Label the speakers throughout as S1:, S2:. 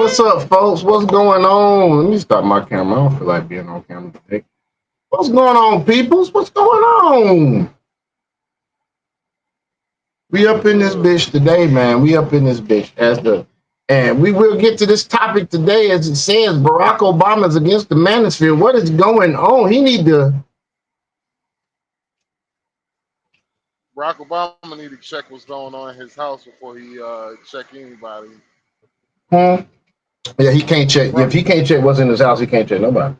S1: what's up, folks? What's going on? Let me stop my camera. I don't feel like being on camera today. What's going on, peoples? What's going on? We up in this bitch today, man. We up in this bitch and we will get to this topic today, as it says Barack Obama's against the Manosphere. What is going on? He need to.
S2: Barack Obama need to check what's going on in his house before he check anybody.
S1: Yeah, he can't check. If he can't check what's in his house, he can't check nobody.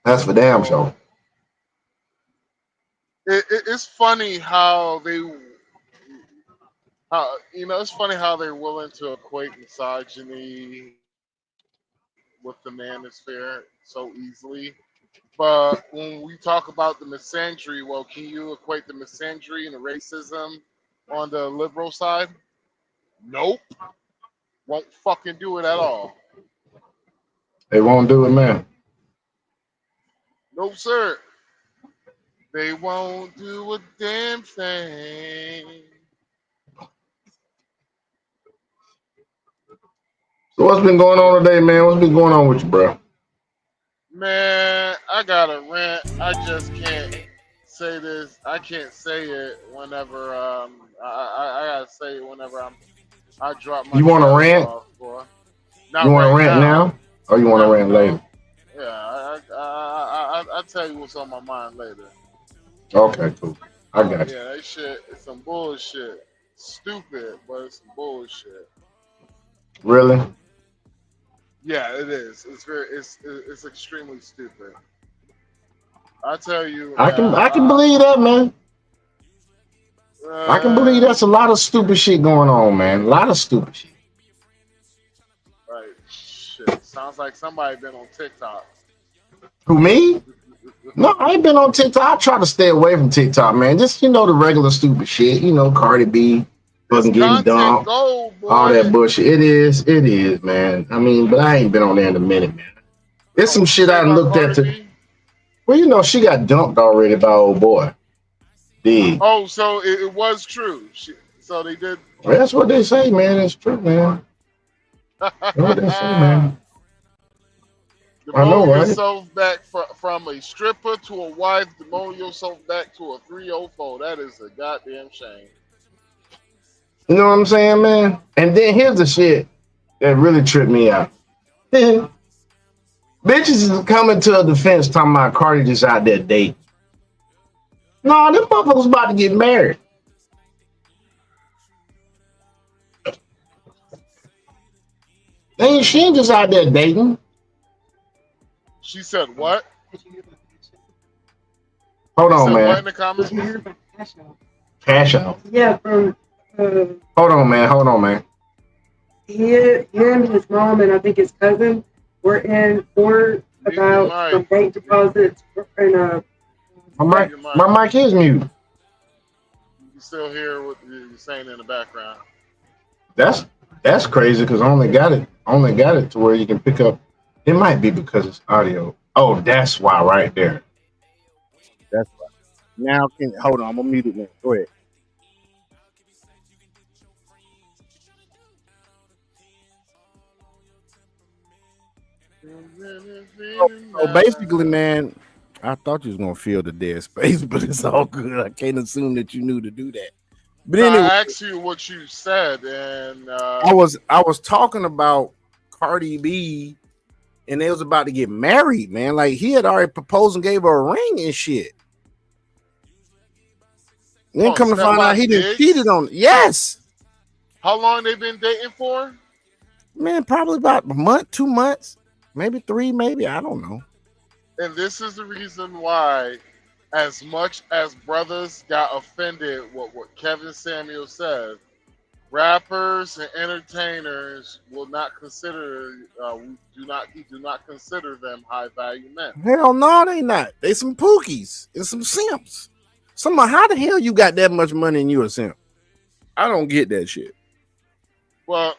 S1: That's for damn sure.
S2: It's funny how it's funny how they're willing to equate misogyny with the manosphere so easily. But when we talk about the misandry, well, can you equate the misandry and the racism on the liberal side? Nope. Won't fucking do it at all.
S1: They won't do it, man.
S2: No, sir. They won't do a damn thing.
S1: So what's been going on today, man? What's been going on with you, bro?
S2: Man, I got a rant. I just can't say this. I can't say it whenever I gotta say it whenever I drop my.
S1: You want to rant? You want to rant now, or you want to rant later?
S2: Yeah, I'll tell you what's on my mind later.
S1: Okay, cool. I got you.
S2: Yeah, that shit is some bullshit. Stupid, but it's some bullshit.
S1: Really?
S2: Yeah, it is. It's extremely stupid. I tell you.
S1: I can believe that, man. I can believe that's a lot of stupid shit going on, man. A lot of stupid shit.
S2: Right. Shit. Sounds like somebody been on TikTok.
S1: Who, me? No, I ain't been on TikTok. I try to stay away from TikTok, man. Just, the regular stupid shit. Cardi B fucking getting dumped. All that bullshit. It is, man. I mean, but I ain't been on there in a minute, man. There's some shit I looked at. Well, she got dumped already by old boy. D.
S2: Oh, so it was true. So they did.
S1: Well, that's what they say, man. It's true, man. That's what they say, man.
S2: Demote yourself back from a stripper to a wife. Demote yourself back to a 304. That is a goddamn shame.
S1: You know what I'm saying, man? And then here's the shit that really tripped me out. Bitches is coming to a defense talking about Cardi just out there dating. No, them motherfuckers about to get married. She ain't just out there dating.
S2: She said what?
S1: Hold on, man.
S2: What in the comments?
S1: Cash out.
S3: Yeah, from.
S1: Hold on, man.
S3: Him, his mom, and I think his cousin were in court about some bank deposits and
S1: my mic is mute.
S2: You can still hear what you're saying in the background.
S1: That's crazy because I only got it to where you can pick up. It might be because it's audio. Oh, that's why right there. That's why. Now hold on, I'm gonna mute it now. Go ahead. So basically, man, I thought you was gonna feel the dead space, but it's all good. I can't assume that you knew to do that. But anyway,
S2: I asked you what you said, and
S1: I was talking about Cardi B, and they was about to get married, man. Like he had already proposed and gave her a ring and shit. And then come to find out he didn't cheated on. Yes.
S2: How long they been dating for?
S1: Man, probably about a month, 2 months, maybe 3, maybe I don't know.
S2: And this is the reason why, as much as brothers got offended with what Kevin Samuel said, rappers and entertainers will not consider. We do not consider them high value men.
S1: Hell no, they not. They some pookies and some simps. How the hell you got that much money and you a simp? I don't get that shit.
S2: Well,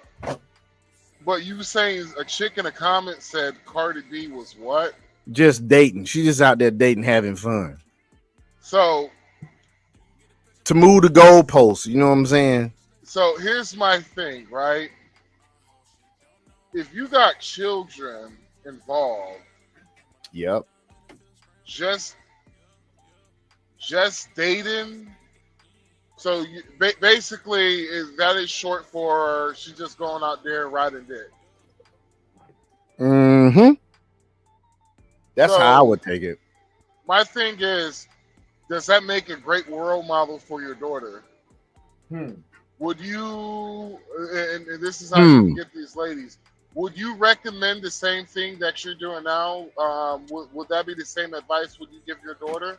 S2: but you saying a chick in a comment said Cardi B was what?
S1: Just dating. She just out there dating, having fun.
S2: So
S1: to move the goalposts, you know what I'm saying?
S2: So here's my thing, right? if you got children involved,
S4: yep,
S2: just dating. So basically, that is short for she's just going out there riding dick.
S4: mm-hmm. That's
S2: So
S4: how I would take it.
S2: my thing is, does that make a great role model for your daughter? Would you, and this is how you get these ladies, would you recommend the same thing that you're doing now? Would that be the same advice would you give your daughter?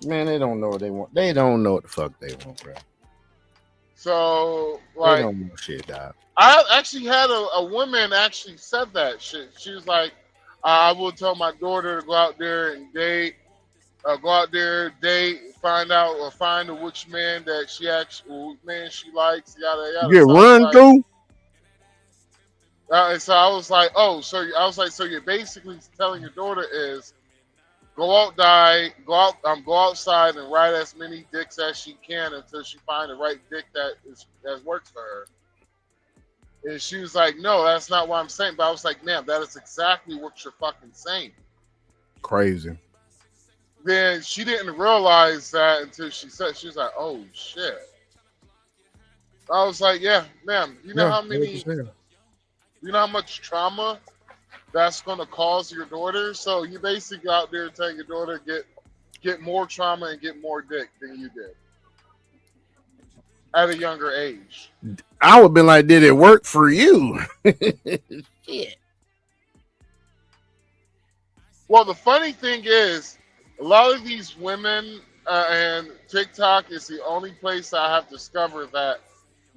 S4: Man, they don't know what they want. They don't know what the fuck they want, bro.
S2: So,
S4: They
S2: like,
S4: don't know shit, dog.
S2: I actually had a woman actually said that shit. She was like, I will tell my daughter to go out there and date, find out or find which man that she actually, man she likes, yada
S4: You
S2: yada.
S4: get
S2: So I was
S4: run
S2: like,
S4: through.
S2: so I was like, oh, so you're basically telling your daughter is go go outside and ride as many dicks as she can until she find the right dick that works for her. And she was like, no, that's not what I'm saying. But I was like, ma'am, that is exactly what you're fucking saying.
S4: Crazy.
S2: Then she didn't realize that until she said, she was like, oh shit. I was like, yeah, ma'am, you know
S4: Yeah,
S2: you know how much trauma that's gonna cause your daughter? So you basically out there telling your daughter get more trauma and get more dick than you did at a younger age.
S4: I would have been like, did it work for you? Shit.
S2: Well, the funny thing is, a lot of these women and TikTok is the only place I have discovered that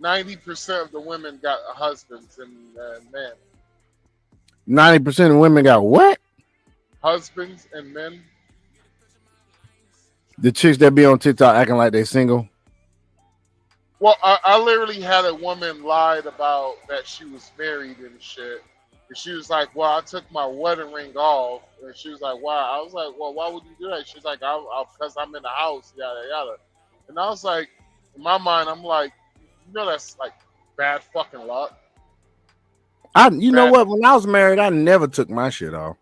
S2: 90% of the women got husbands and men.
S4: 90% of women got what?
S2: Husbands and men.
S4: The chicks that be on TikTok acting like they single.
S2: Well, I literally had a woman lied about that she was married and shit. And she was like, well, I took my wedding ring off. And she was like, why? I was like, well, why would you do that? She's like, because I'm in the house, yada, yada. And I was like, in my mind, I'm like, you know, that's like bad fucking luck.
S4: You know what? When I was married, I never took my shit off.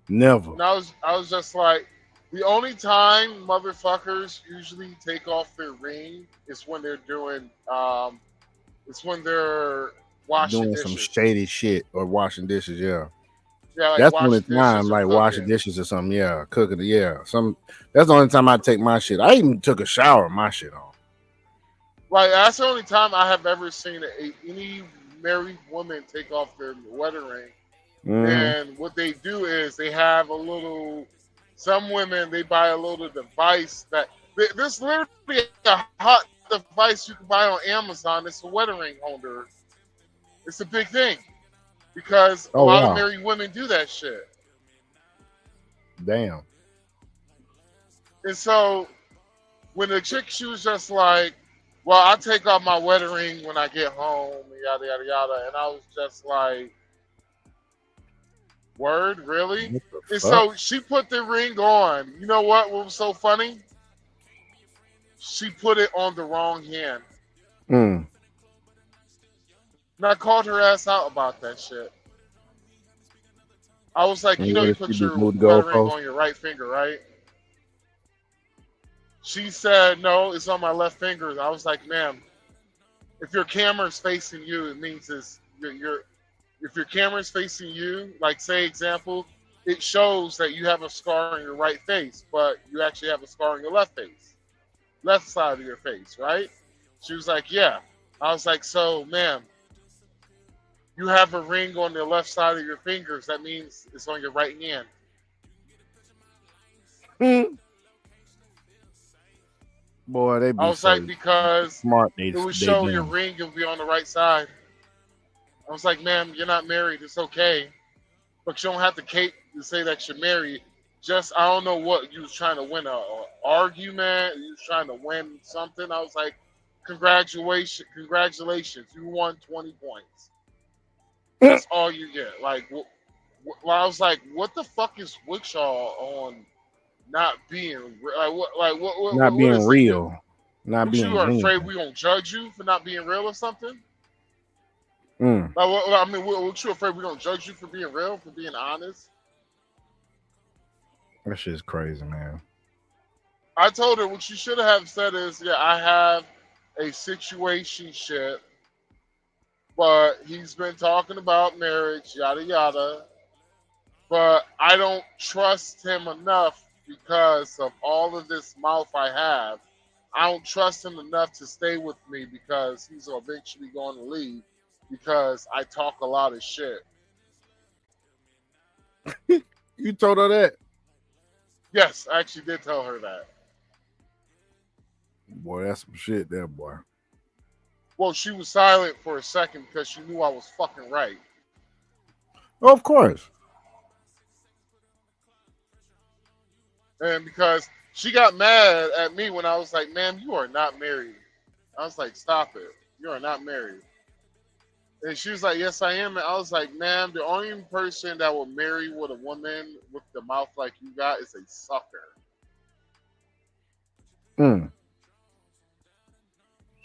S4: Never.
S2: And I was just like, the only time motherfuckers usually take off their ring is when they're doing, it's when they're washing
S4: doing
S2: dishes.
S4: some shady shit or washing dishes, yeah.
S2: Yeah, like
S4: that's the only time, like
S2: cooking.
S4: washing dishes or something, yeah, cooking, yeah. That's the only time I take my shit. I even took a shower with my shit on.
S2: Like that's the only time I have ever seen any married woman take off their wedding ring. And what they do is they have a little. Some women they buy a little device that this literally a hot device you can buy on Amazon. It's a wedding ring holder. It's a big thing because a lot of married women do that shit.
S4: Damn.
S2: And so when the chick, she was just like, well, I take off my wedding ring when I get home, yada, yada, yada. And I was just like, word, really? And so she put the ring on. You know what was so funny? She put it on the wrong hand. And I called her ass out about that shit. I was like, you know, you put your wedding ring on your right finger, right? She said, no, it's on my left finger. I was like, ma'am, if your camera's facing you, it means if your camera's facing you, like say example, it shows that you have a scar on your right face, but you actually have a scar on your left face, left side of your face, right? She was like, yeah. I was like, so ma'am, you have a ring on the left side of your fingers. That means it's on your right hand.
S4: Boy, they be
S2: I was like, because
S4: smart.
S2: It would show your ring will be on the right side. I was like, ma'am, you're not married. It's okay. But you don't have to say that you're married. Just, I don't know what you was trying to win, an argument. You was trying to win something. I was like, congratulations. You won 20 points. That's all you get. Like, I was like, what the fuck is with y'all on not being what?
S4: Not being real.
S2: Not being. You are afraid we gonna judge you for not being real or something? Like, I mean, what you afraid we don't judge you for being real, for being honest?
S4: That shit's crazy, man.
S2: I told her what you should have said is, yeah, I have a situationship, but he's been talking about marriage, yada yada. But I don't trust him enough because of all of this mouth I have. I don't trust him enough to stay with me because he's eventually going to leave because I talk a lot of shit.
S4: You told her that?
S2: Yes, I actually did tell her that.
S4: Boy, that's some shit there, boy.
S2: Well, she was silent for a second because she knew I was fucking right.
S4: Oh, of course.
S2: And because she got mad at me when I was like, ma'am, you are not married. I was like, stop it. You are not married. And she was like, yes, I am. And I was like, ma'am, the only person that will marry with a woman with the mouth like you got is a sucker.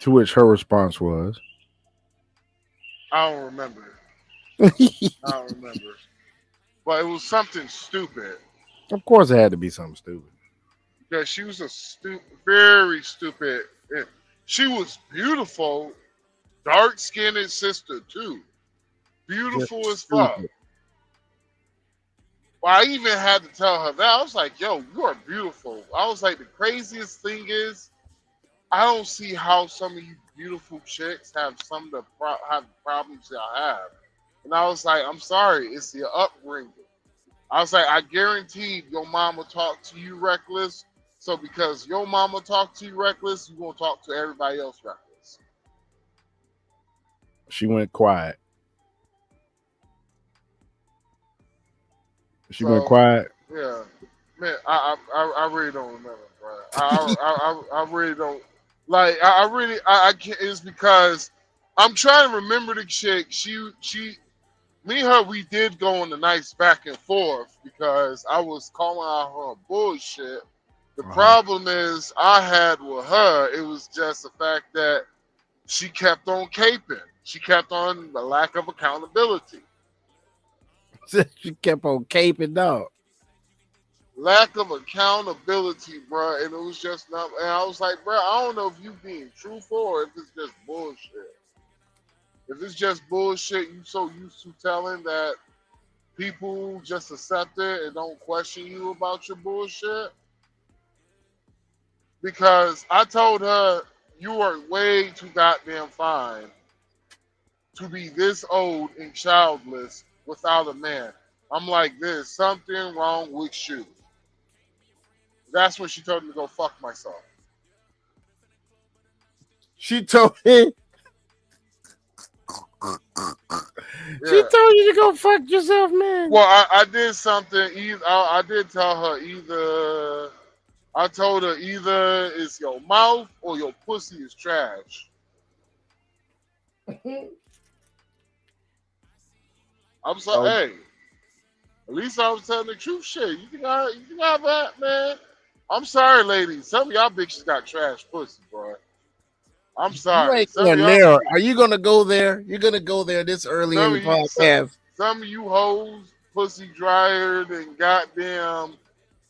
S4: To which her response was,
S2: I don't remember. I don't remember. But it was something stupid.
S4: Of course it had to be something stupid.
S2: Because she was a very stupid. She was beautiful, dark-skinned sister too. Beautiful
S4: Just
S2: as fuck.
S4: stupid.
S2: Well, I even had to tell her that. I was like, yo, you are beautiful. I was like, the craziest thing is, I don't see how some of you beautiful chicks have some of the problems that I have. And I was like, I'm sorry, it's your upbringing. I was like, I guaranteed your mama talk to you reckless. So because your mama talk to you reckless, you're going to talk to everybody else reckless.
S4: She went quiet. Went quiet.
S2: Yeah, man, I really don't remember, bro. I really don't. Like, I can't. It's because I'm trying to remember the chick. Me and her, we did go on a nice back and forth because I was calling out her bullshit. The problem is I had with her, it was just the fact that she kept on caping. She kept on the lack of accountability.
S4: She kept on caping, dog.
S2: Lack of accountability, bro. And it was just not. And I was like, bro, I don't know if you being truthful or if it's just bullshit. If it's just bullshit, you so used to telling that people just accept it and don't question you about your bullshit. Because I told her you are way too goddamn fine to be this old and childless without a man. I'm like, there's something wrong with you. That's when she told me to go fuck myself.
S4: She told me. She told you to go fuck yourself, man.
S2: Well, I did something. I did tell her either. I told her either it's your mouth or your pussy is trash. I'm sorry. Hey, at least I was telling the truth. Shit, you think I have that, man? I'm sorry, ladies. Some of y'all bitches got trash pussy, bro. I'm sorry.
S4: You ain't going there. Are you gonna go there? You're gonna go there this early in the podcast.
S2: Some of you hoes, pussy drier than goddamn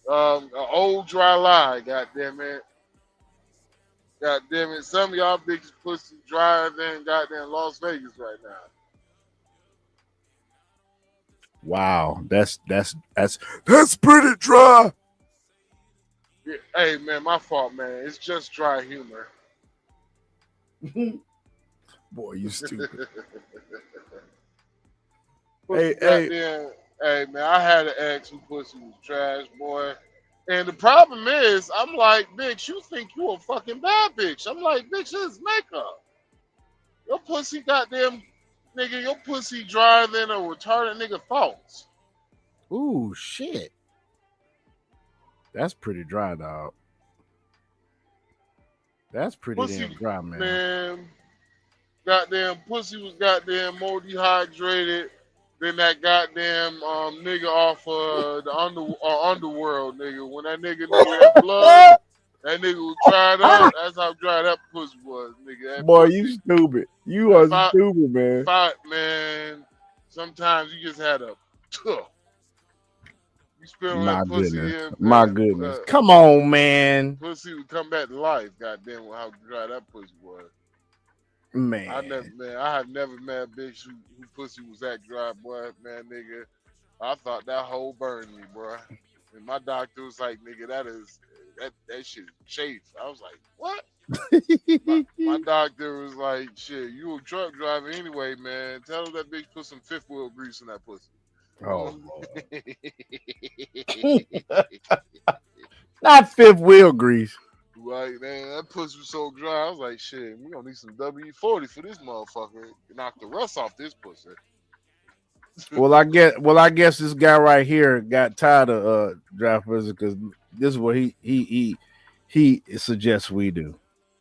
S2: an old dry lie. Goddamn it. Goddamn it. Some of y'all bitches pussy drier than goddamn Las Vegas right now.
S4: Wow, that's pretty dry.
S2: Yeah, hey man, my fault, man. It's just dry humor.
S4: Boy, you stupid.
S2: Hey man, I had an ex who pussy was trash, boy. And the problem is, I'm like, bitch, you think you a fucking bad bitch. I'm like, bitch, this is makeup. Your pussy goddamn nigga, your pussy drier than a retarded nigga thoughts.
S4: Ooh, shit. That's pretty dry, dog. That's pretty pussy, damn dry, man.
S2: Man, goddamn pussy was goddamn more dehydrated than that goddamn nigga off the underworld nigga. When that nigga had blood That nigga was dried up. That's how dry that pussy was, nigga. That
S4: Boy,
S2: pussy,
S4: you stupid. You are stupid, man.
S2: Man. Sometimes you just had a. You spit on
S4: My
S2: that pussy
S4: goodness.
S2: and
S4: My goodness. Come on, man.
S2: Pussy would come back to life. Goddamn, how dry that pussy was.
S4: Man.
S2: I have never met a bitch who pussy was that dry, boy. Man, nigga, I thought that hole burned me, bro. And my doctor was like, nigga, that shit is chafe. I was like, what? my doctor was like, shit, you a truck driver anyway, man. Tell that bitch put some fifth wheel grease in that pussy.
S4: Oh, not fifth wheel grease.
S2: Right, man, that pussy was so dry. I was like, shit, we gonna need some WD-40 for this motherfucker. Knock the rust off this pussy.
S4: Well, I guess this guy right here got tired of dry pussy because this is what he suggests we do.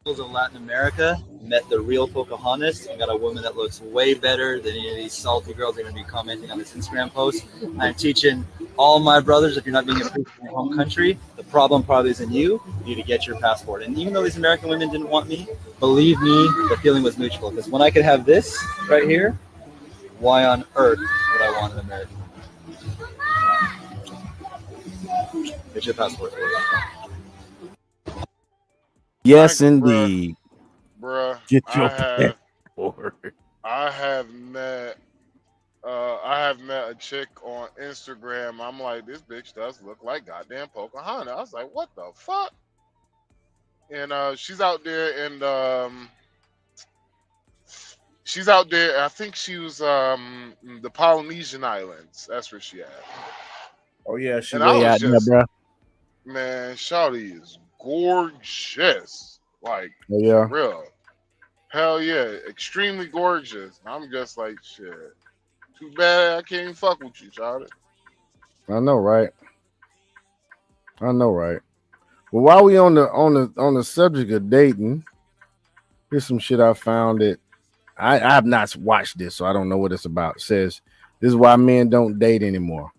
S5: Of Latin America, met the real Pocahontas, and got a woman that looks way better than any of these salty girls that are going to be commenting on this Instagram post. I'm teaching all my brothers, if you're not being approved in your home country, the problem probably isn't you. You need to get your passport. And even though these American women didn't want me, believe me, the feeling was mutual. Because when I could have this right here, why on earth would I want an American woman? Get your passport.
S4: Yes, indeed.
S2: Bruh,
S4: Get your passport.
S2: I have met a chick on Instagram. I'm like, this bitch does look like goddamn Pocahontas. I was like, what the fuck? And she's out there and I think she was the Polynesian Islands. That's where she at.
S4: Oh yeah, she's
S2: way
S4: out there, bro.
S2: Man, shawty is gorgeous. Like,
S4: yeah,
S2: real. Hell yeah, extremely gorgeous. I'm just like, shit. Too bad I can't even fuck with you, shawty.
S4: I know, right? Well, while we on the subject of dating, here's some shit I found that I have not watched this, so I don't know what it's about. It says this is why men don't date anymore.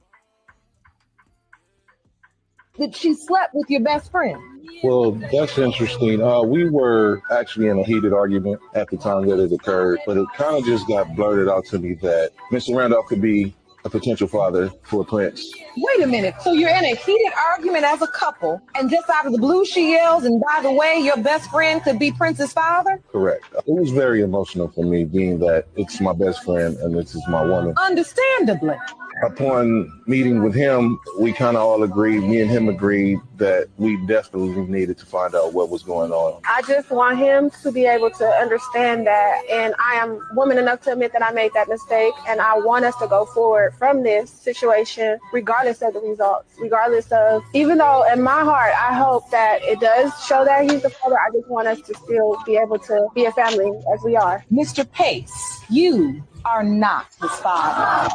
S6: That she slept with your best friend.
S7: Well, that's interesting. We were actually in a heated argument at the time that it occurred, but it kind of just got blurted out to me that Mr. Randolph could be a potential father for Prince.
S6: Wait a minute. So you're in a heated argument as a couple, and just out of the blue she yells, and by the way, your best friend could be Prince's father?
S7: Correct. It was very emotional for me, being that it's my best friend and this is my woman.
S6: Understandably.
S7: Upon meeting with him, we kind of all agreed, me and him agreed that we definitely needed to find out what was going on.
S8: I just want him to be able to understand that, and I am woman enough to admit that I made that mistake, and I want us to go forward from this situation, regardless of the results, regardless of, even though in my heart, I hope that it does show that he's the father, I just want us to still be able to be a family as we are.
S6: Mr. Pace, you are not his father.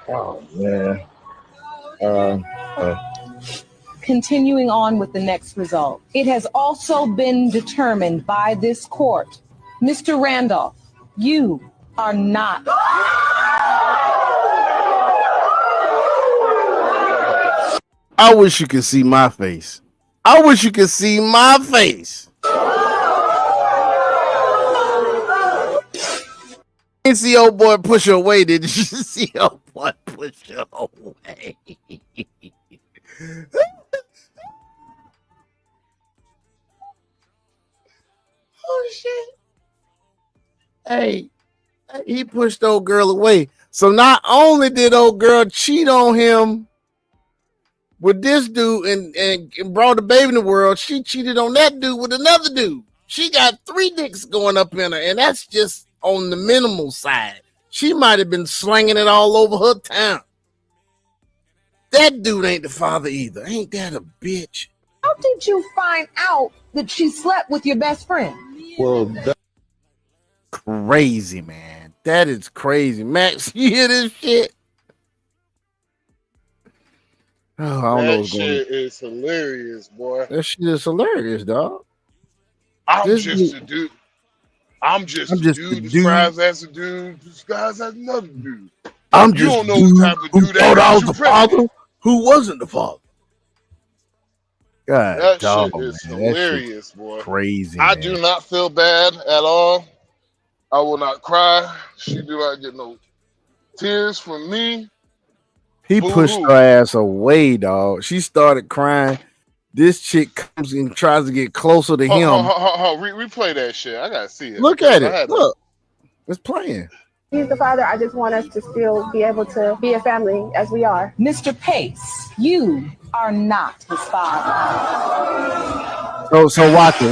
S7: Oh, man.
S6: Continuing on with the next result. It has also been determined by this court, Mr. Randolph, you are not.
S4: I wish you could see my face. Didn't see old boy push her away, did you see old boy push her away? Oh shit. Hey, he pushed old girl away. So not only did old girl cheat on him with this dude and brought the baby in the world, she cheated on that dude with another dude. She got 3 dicks going up in her, and that's just on the minimal side. She might have been slinging it all over her town. That dude ain't the father either. Ain't that a bitch?
S6: How did you find out that she slept with your best friend?
S7: Well, that's
S4: crazy, man. That is crazy. Max, you hear this shit? Oh, I don't know what's going on.
S2: That shit is hilarious, boy.
S4: That shit is hilarious, dog.
S2: I'm just a dude. I'm just a dude disguised as a dude disguised as another dude.
S4: I'm
S2: you
S4: just
S2: don't know what type of dude
S4: thought I was the father who wasn't the father. God,
S2: That
S4: dog,
S2: shit is
S4: man. That shit's
S2: hilarious, boy.
S4: crazy,
S2: I
S4: man.
S2: do not feel bad at all. I will not cry. She do not get no tears from me.
S4: He pushed
S2: Boo-hoo.
S4: her ass away, dog. She started crying. This chick comes and tries to get closer to him.
S2: Replay that shit. I gotta see it.
S4: Look at it. Look, it's playing.
S8: He's the father. I just want us to still be able to be a family as we are.
S6: Mr. Pace, you are not his father.
S4: So watch her.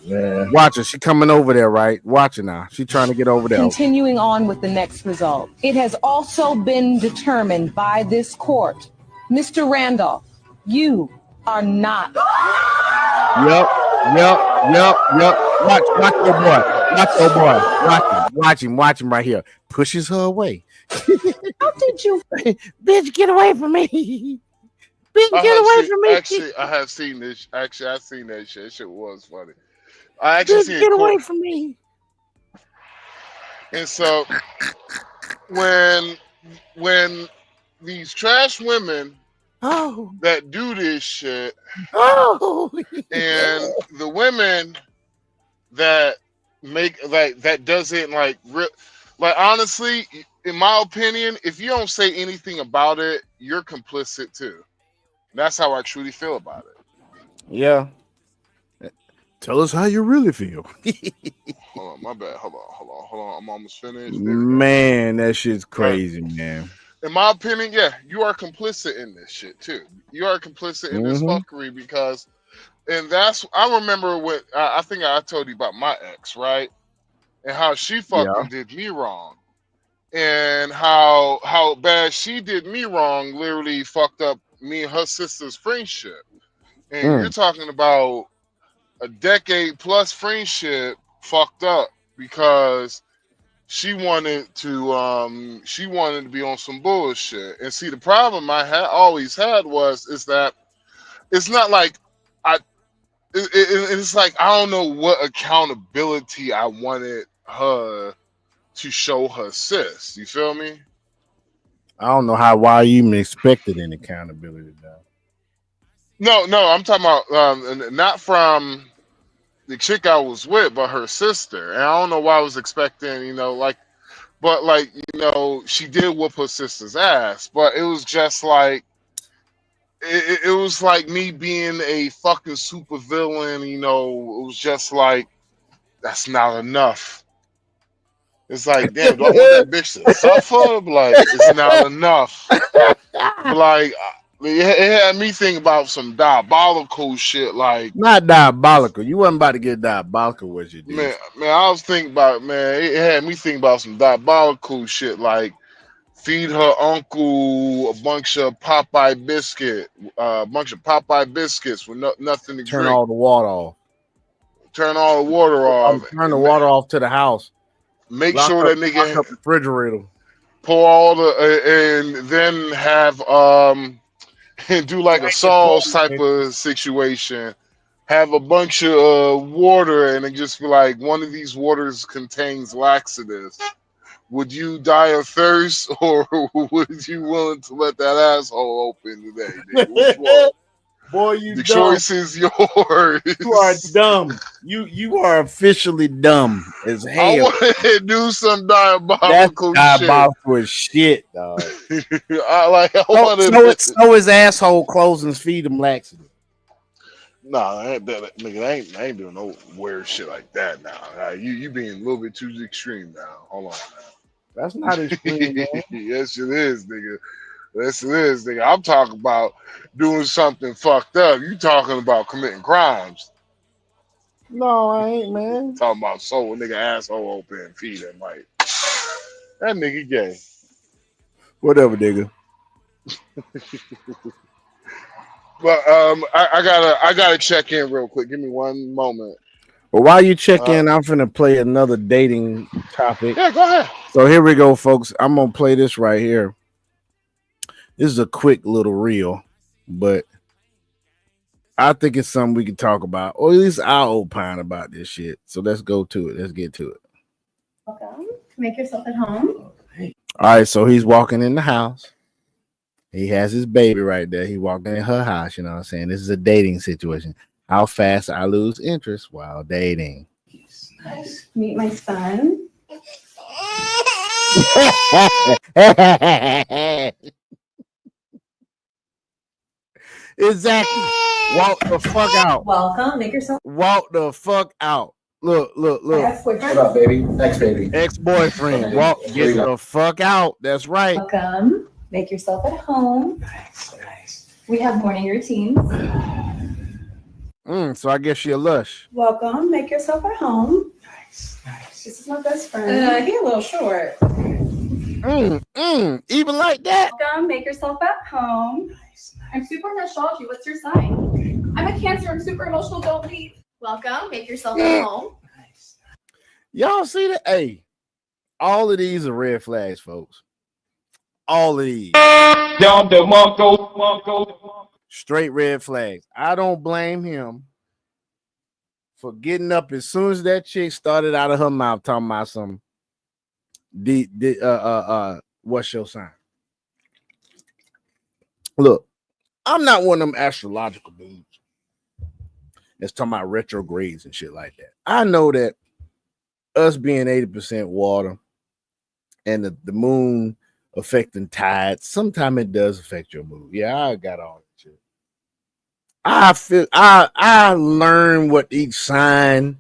S7: Man.
S4: Watch her. She coming over there, right? Watch her now. She trying to get over there.
S6: Continuing on with the next result. It has also been determined by this court, Mr. Randolph, you are not.
S4: Yep. Watch him right here. Pushes her away.
S6: How did you?
S4: Bitch, get away from me. Bitch, get away from me.
S2: Actually, I have seen this. Actually, I've seen that shit. That shit was funny. I actually seen
S4: get away from me.
S2: And so when these trash women that do this shit, and the women that make that doesn't like honestly, in my opinion, if you don't say anything about it, you're complicit too. That's how I truly feel about it.
S4: Yeah. Tell us how you really feel.
S2: Hold on, my bad. Hold on. I'm almost finished.
S4: Man, that shit's crazy, man.
S2: In my opinion, yeah, you are complicit in this shit too. You are complicit in this fuckery because, and that's, I remember when, I think I told you about my ex, right? And how she fucking did me wrong. And how bad she did me wrong literally fucked up me and her sister's friendship. And you're talking about a decade plus friendship fucked up because she wanted to be on some bullshit. And see, the problem I always had is that it's not like it's like I don't know what accountability I wanted her to show her sis. You feel me?
S4: I don't know why you even expected an accountability now.
S2: No, I'm talking about not from the chick I was with, but her sister. And I don't know why I was expecting, but she did whoop her sister's ass. But it was just like, it was like me being a fucking super villain, it was just like, that's not enough. It's like, damn, do I want that bitch to suffer? Like, it's not enough. Like, it had me think about some diabolical shit. Like,
S4: not diabolical. You wasn't about to get diabolical, was you, dude?
S2: Man, I was thinking about, it had me thinking about some diabolical shit. Like, feed her uncle a bunch of Popeye biscuits with nothing to drink.
S4: Turn all the water off.
S2: Turn all the water off.
S4: Turn the water off to the house.
S2: Make sure that nigga
S4: lock up the refrigerator.
S2: Pour all and then have and do like a Saul's type of situation. Have a bunch of water and then just be like, one of these waters contains laxatives. Would you die of thirst or would you willing to let that asshole open today? Nigga? Which one?
S4: Boy, you
S2: the
S4: dumb.
S2: choice is yours.
S4: You are dumb. You are officially dumb as hell.
S2: I want to do some diabolical
S4: shit, dog.
S2: So
S4: his asshole closings feed him laxative.
S2: Nah, I ain't doing no weird shit like that now. You being a little bit too extreme now. Hold on now.
S4: That's not extreme, man.
S2: Yes, it is, nigga. Yes, it is, nigga. I'm talking about doing something fucked up. You talking about committing crimes.
S4: No, I ain't, man.
S2: Talking about soul nigga asshole open and feed him like that nigga gay.
S4: Whatever, nigga.
S2: But I gotta check in real quick. Give me one moment.
S4: Well, while you check in, I'm finna play another dating topic.
S2: Yeah, go ahead.
S4: So here we go, folks. I'm gonna play this right here. This is a quick little reel, but I think it's something we can talk about, or at least I'll opine about this shit. So let's go to it. Let's get to it.
S9: Welcome. Make yourself at home.
S4: All right, so he's walking in the house. He has his baby right there. He walked in her house. You know what I'm saying? This is a dating situation. How fast I lose interest while dating.
S9: Meet my son.
S4: Exactly. Walk the fuck out.
S9: Welcome. Make yourself.
S4: Walk the fuck out. Look.
S9: What
S1: up, baby? Ex-baby.
S4: Ex-boyfriend. Get the fuck out. That's right.
S9: Welcome. Make yourself at home.
S1: Nice.
S9: We have morning routines.
S4: So I guess she a lush.
S9: Welcome. Make yourself at home.
S1: Nice.
S9: This is my best friend. He's a little short.
S4: Even like that.
S9: Welcome. Make yourself at home. I'm super nostalgic. What's your sign? I'm a Cancer. I'm super emotional. Don't leave. Welcome. Make yourself at home.
S4: Y'all see that? Hey, all of these are red flags, folks. All of these. Straight red flags. I don't blame him for getting up as soon as that chick started out of her mouth talking about some what's your sign? Look, I'm not one of them astrological dudes that's talking about retrogrades and shit like that. I know that us being 80% water and the moon affecting tides, sometimes it does affect your mood. Yeah, I got all that shit. I learn what each sign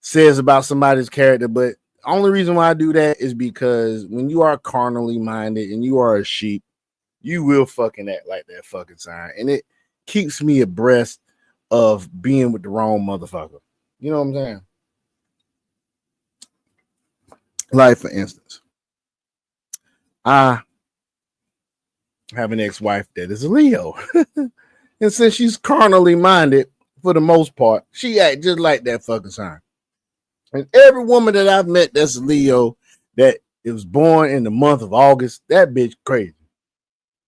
S4: says about somebody's character, but the only reason why I do that is because when you are carnally minded and you are a sheep, you will fucking act like that fucking sign. And it keeps me abreast of being with the wrong motherfucker. You know what I'm saying? Like, for instance, I have an ex-wife that is a Leo. And since she's carnally minded, for the most part, she act just like that fucking sign. And every woman that I've met that's a Leo, that it was born in the month of August, that bitch crazy.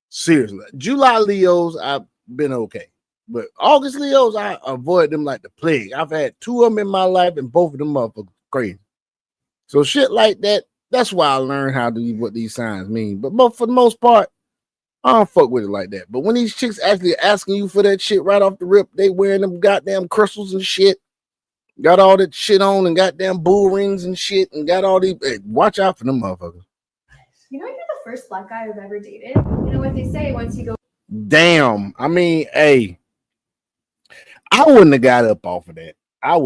S4: Seriously. July Leos, I've been okay. But August Leos, I avoid them like the plague. I've had 2 of them in my life, and both of them motherfuckers crazy. So shit like that, that's why I learned how to what these signs mean. But for the most part, I don't fuck with it like that. But when these chicks actually asking you for that shit right off the rip, they wearing them goddamn crystals and shit, got all that shit on and goddamn bull rings and shit, and got all these. Hey, watch out for them motherfuckers.
S9: You know, you're the first black guy I've ever dated. You know what they say, once you go.
S4: Damn. I mean, hey, I wouldn't have got up off of that. I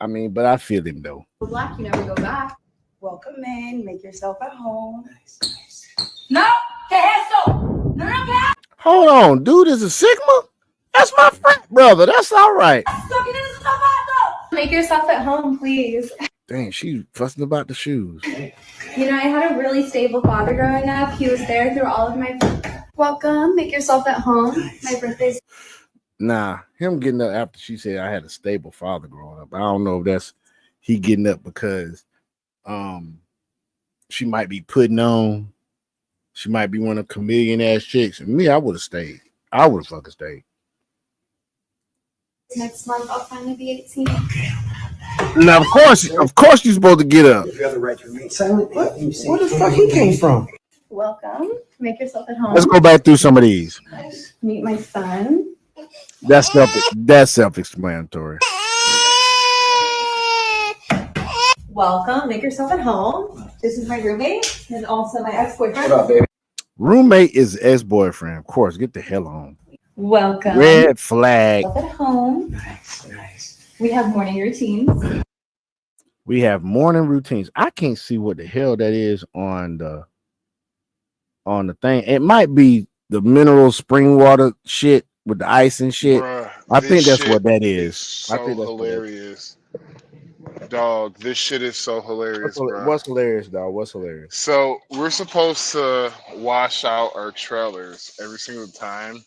S4: mean, but I feel him though.
S9: Black, you never go back.
S3: Welcome in. Make yourself at home.
S9: No, no.
S4: Hold on, dude is a Sigma? That's my friend, brother. That's all right.
S9: Make yourself at home, please.
S4: Dang, she's fussing about the shoes.
S9: You know, I had a really stable father growing up. He was there through all of my. Welcome. Make yourself at home. My birthday's.
S4: Nah, him getting up after she said I had a stable father growing up. I don't know if that's he getting up because she might be putting on. She might be one of the chameleon ass chicks. And me, I would have stayed. I would have fucking stayed.
S9: Next month I'll finally be 18.
S4: Now, of course you're supposed to get up.
S10: You have the right to remain silent. Where the fuck he came from?
S9: Welcome. Make yourself at home.
S4: Let's go back through some of these.
S9: Meet my son.
S4: That's self-explanatory.
S9: Welcome. Make yourself at home. This is my roommate and also my ex-boyfriend.
S1: What up, baby?
S4: Roommate is ex-boyfriend. Of course, get the hell on.
S9: Welcome.
S4: Red flag.
S9: At home.
S1: Nice.
S9: We have morning routines.
S4: I can't see what the hell that is on the thing. It might be the mineral spring water shit with the ice and shit.
S2: Bruh,
S4: I think that's what that
S2: is
S4: is.
S2: so
S4: I think that's
S2: hilarious. Dog, this shit is so hilarious, bro.
S4: What's hilarious, dog? What's hilarious?
S2: So we're supposed to wash out our trailers every single time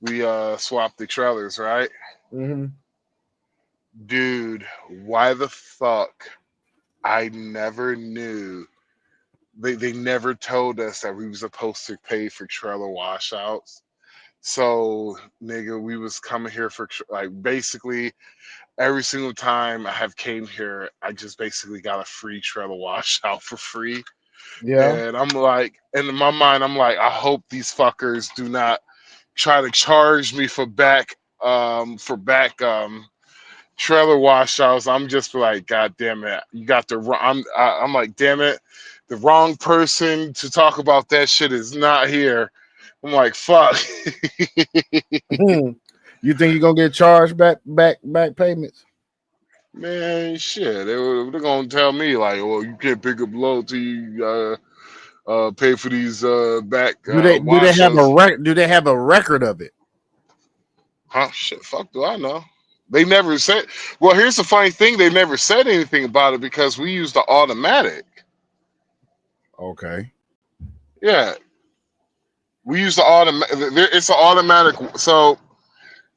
S2: we swap the trailers, right?
S4: Mm-hmm.
S2: Dude, why the fuck? I never knew. They never told us that we were supposed to pay for trailer washouts. So, nigga, we was coming here for like basically every single time I have came here, I just basically got a free trailer washout for free.
S4: Yeah.
S2: And I'm like, and in my mind, I'm like, I hope these fuckers do not try to charge me for back trailer washouts. I'm just like, God damn it, you got the wrong. I'm like, damn it, the wrong person to talk about that shit is not here. I'm like, fuck.
S4: You think you're gonna get charged back payments?
S2: Man, shit, they're gonna tell me like, well, you can't pick up low till you pay for these back
S4: Do they have
S2: washouts.
S4: a record? Do they have a record of it?
S2: Huh? Shit, fuck, do I know? They never said. Well, here's the funny thing: they never said anything about it because we use the automatic.
S4: Okay.
S2: Yeah, we use the automatic. It's an automatic. So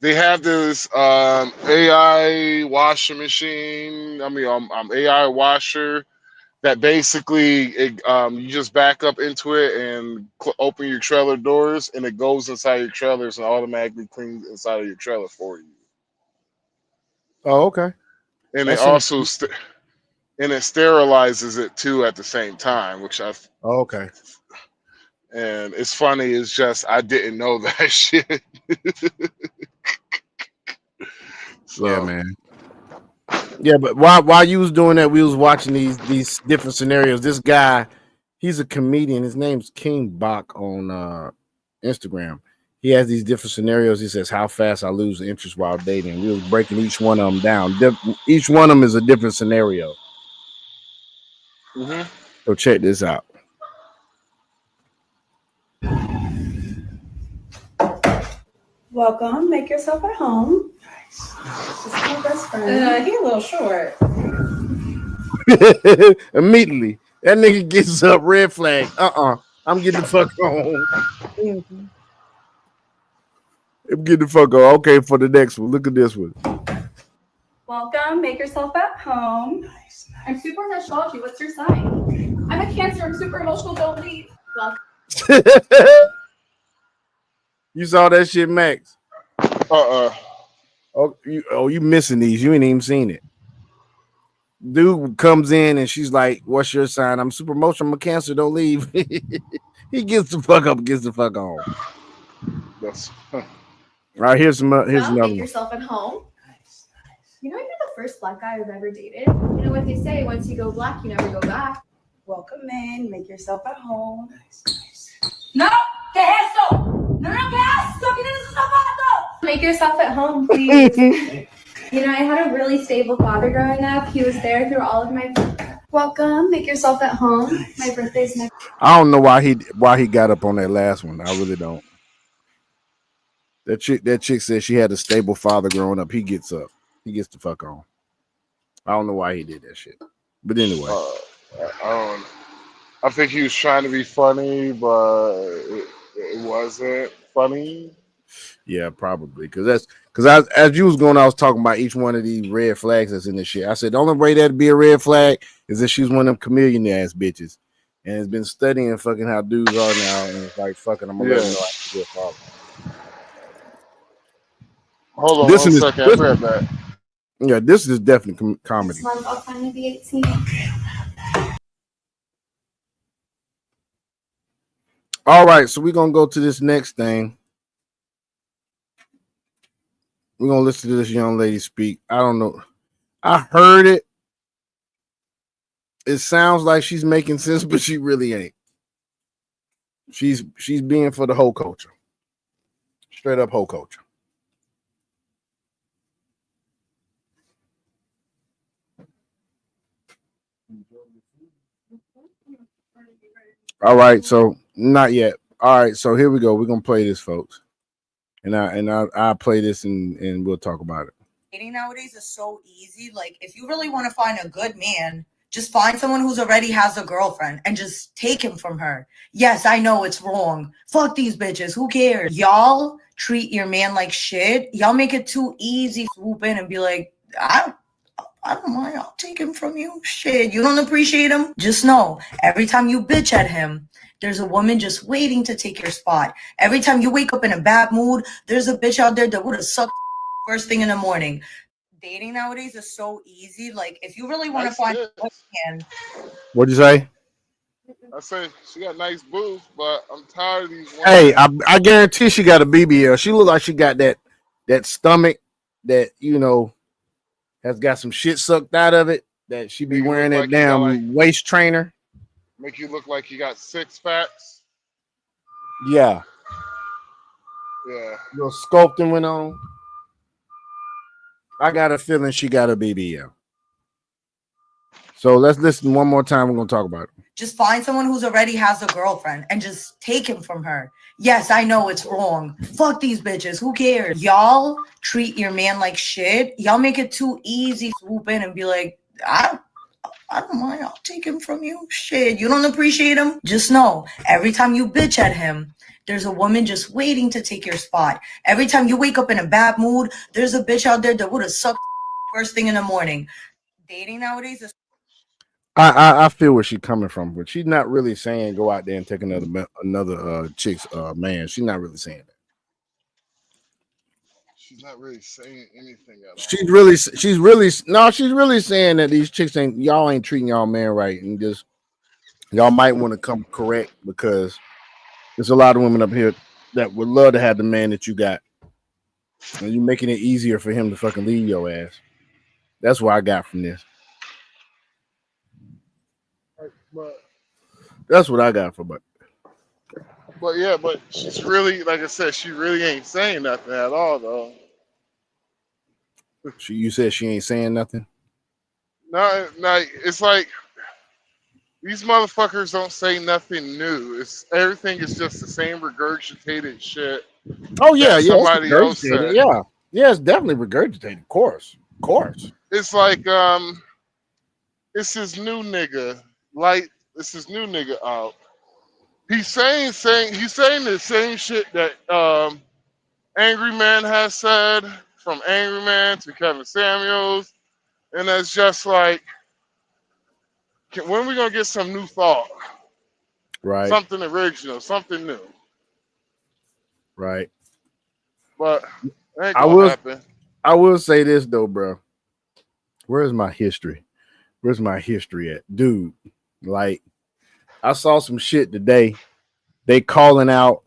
S2: they have this AI washing machine. I mean, AI washer that basically you just back up into it and open your trailer doors, and it goes inside your trailers and automatically cleans inside of your trailer for you.
S4: Oh, okay.
S2: And it also and it sterilizes it too at the same time, which
S4: okay.
S2: And it's funny. It's just I didn't know that shit. So.
S4: Yeah, man. Yeah, but while you was doing that, we was watching these different scenarios. This guy, he's a comedian. His name's King Bach on Instagram. He has these different scenarios. He says, "How fast I lose interest while dating." We was breaking each one of them down. Each one of them is a different scenario.
S2: Mm-hmm.
S4: So check this out.
S11: Welcome. Make yourself at home. Nice. This is my best friend. He's a little short.
S4: Immediately, that nigga gets up, red flag. I'm getting the fuck on. I'm getting the fuck on. Okay, for the next one. Look at this one.
S9: Welcome. Make yourself at home.
S11: Nice.
S9: I'm super in astrology. What's your sign? I'm a Cancer. I'm super emotional. Don't leave. Welcome.
S4: You saw that shit, Max? Oh, you missing these? You ain't even seen it. Dude comes in and she's like, "What's your sign?" "I'm super emotional. I'm a Cancer. Don't leave." He gets the fuck up, gets the fuck on.
S2: That's
S4: all right. Here's another
S9: Make
S4: one.
S9: yourself at home. Nice. You know, you're the first black guy I've ever dated. You know what they say: once you go black, you never go back.
S11: Welcome in. Make yourself at home. Nice.
S9: No, ¿qué es eso? No, ¿qué es eso? ¿Qué es zapato? Make yourself at home, please. You know, I had a really stable father growing up. He was there through all of my. Welcome. Make yourself at home. My birthday's next.
S4: I don't know why he got up on that last one. I really don't. That chick said she had a stable father growing up. He gets up. He gets the fuck on. I don't know why he did that shit. But anyway.
S2: I think he was trying to be funny, but it wasn't funny.
S4: Yeah, probably. Because as you was going, I was talking about each one of these red flags that's in this shit. I said the only way that'd be a red flag is if she's one of them chameleon ass bitches. And has been studying fucking how dudes are now, and it's like fucking I'm gonna let them know I can be a father.
S2: Hold on one second. I'll be right back.
S4: Yeah, this is definitely comedy.
S9: This month I'll finally be 18.
S4: All right, so we're gonna go to this next thing. We're gonna listen to this young lady speak. I don't know. I heard it. It sounds like she's making sense, but she really ain't. She's being for the whole culture. Straight up whole culture. All right, so not yet. All right, so here we go. We're gonna play this, folks. And I'll play this and we'll talk about it.
S12: Dating nowadays is so easy. Like, if you really want to find a good man, just find someone who's already has a girlfriend and just take him from her. Yes, I know it's wrong. Fuck these bitches. Who cares? Y'all treat your man like shit. Y'all make it too easy. Swoop in and be like, I don't mind. I'll take him from you. Shit, you don't appreciate him? Just know, every time you bitch at him, there's a woman just waiting to take your spot. Every time you wake up in a bad mood, there's a bitch out there that would have sucked first thing in the morning. Dating nowadays is so easy. Like, if you really want to find a good man.
S4: What'd you say?
S2: I say she got nice boobs, but I'm tired of these women.
S4: Hey, I guarantee she got a BBL. She look like she got that stomach that has got some shit sucked out of it. That she be
S2: Make it
S4: wearing
S2: look
S4: that
S2: like you got like
S4: damn waist trainer.
S2: make you look like you got 6 packs.
S4: Yeah,
S2: Yeah.
S4: little sculpting went on. I got a feeling she got a BBL. So let's listen one more time. We're gonna talk about it.
S12: Just find someone who's already has a girlfriend and just take him from her. Yes, I know it's wrong. Fuck these bitches. Who cares? Y'all treat your man like shit. Y'all make it too easy. Swoop in and be like, I don't mind. I'll take him from you. Shit, you don't appreciate him? Just know, every time you bitch at him, there's a woman just waiting to take your spot. Every time you wake up in a bad mood, there's a bitch out there that would have sucked first thing in the morning. Dating nowadays is
S4: I feel where she's coming from, but she's not really saying go out there and take another chick's man. She's not really saying that.
S2: She's not really saying anything at all.
S4: She's really saying that these chicks y'all ain't treating y'all man right, and just y'all might want to come correct because there's a lot of women up here that would love to have the man that you got, and you making it easier for him to fucking leave your ass. That's what I got from this.
S2: But
S4: that's what I got from it.
S2: But yeah, but she's really, like I said, she really ain't saying nothing at all, though.
S4: You said she ain't saying nothing?
S2: No, it's like these motherfuckers don't say nothing new. Everything is just the same regurgitated shit.
S4: Oh yeah, yeah,
S2: somebody else said.
S4: Yeah, it's definitely regurgitated. Of course.
S2: It's like it's his new nigga. It's his new nigga out. He's saying the same shit that Angry Man has said, from Angry Man to Kevin Samuels, and that's just like, when are we gonna get some new thought?
S4: Right.
S2: Something original, something new.
S4: Right.
S2: But ain't gonna happen.
S4: I will say this though, bro. Where's my history? Where's my history at? Dude, like, I saw some shit today. They calling out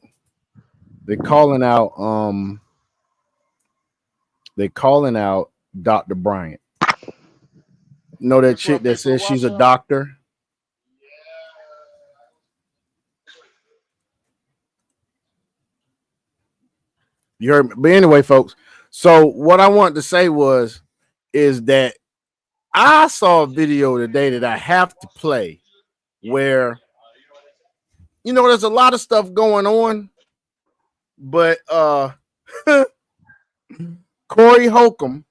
S4: Dr. Bryant. You know that chick that says she's a doctor? You heard me. But anyway, folks. So what I wanted to say is that I saw a video today that I have to play where, there's a lot of stuff going on, but Corey Holcomb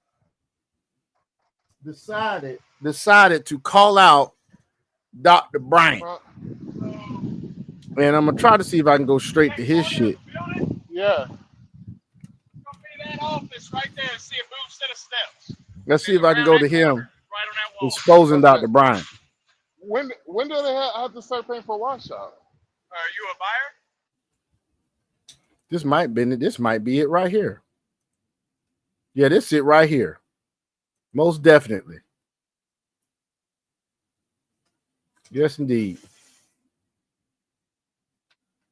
S4: decided to call out Dr. Bryant. And I'm gonna try to see if I can go straight to his shit.
S2: Yeah.
S4: Let's see if I can go to him exposing Dr. Bryant.
S2: When do they have to start paying for wash out? Are you a buyer?
S4: This might be it right here. Yeah, this is it right here. Most definitely. Yes, indeed.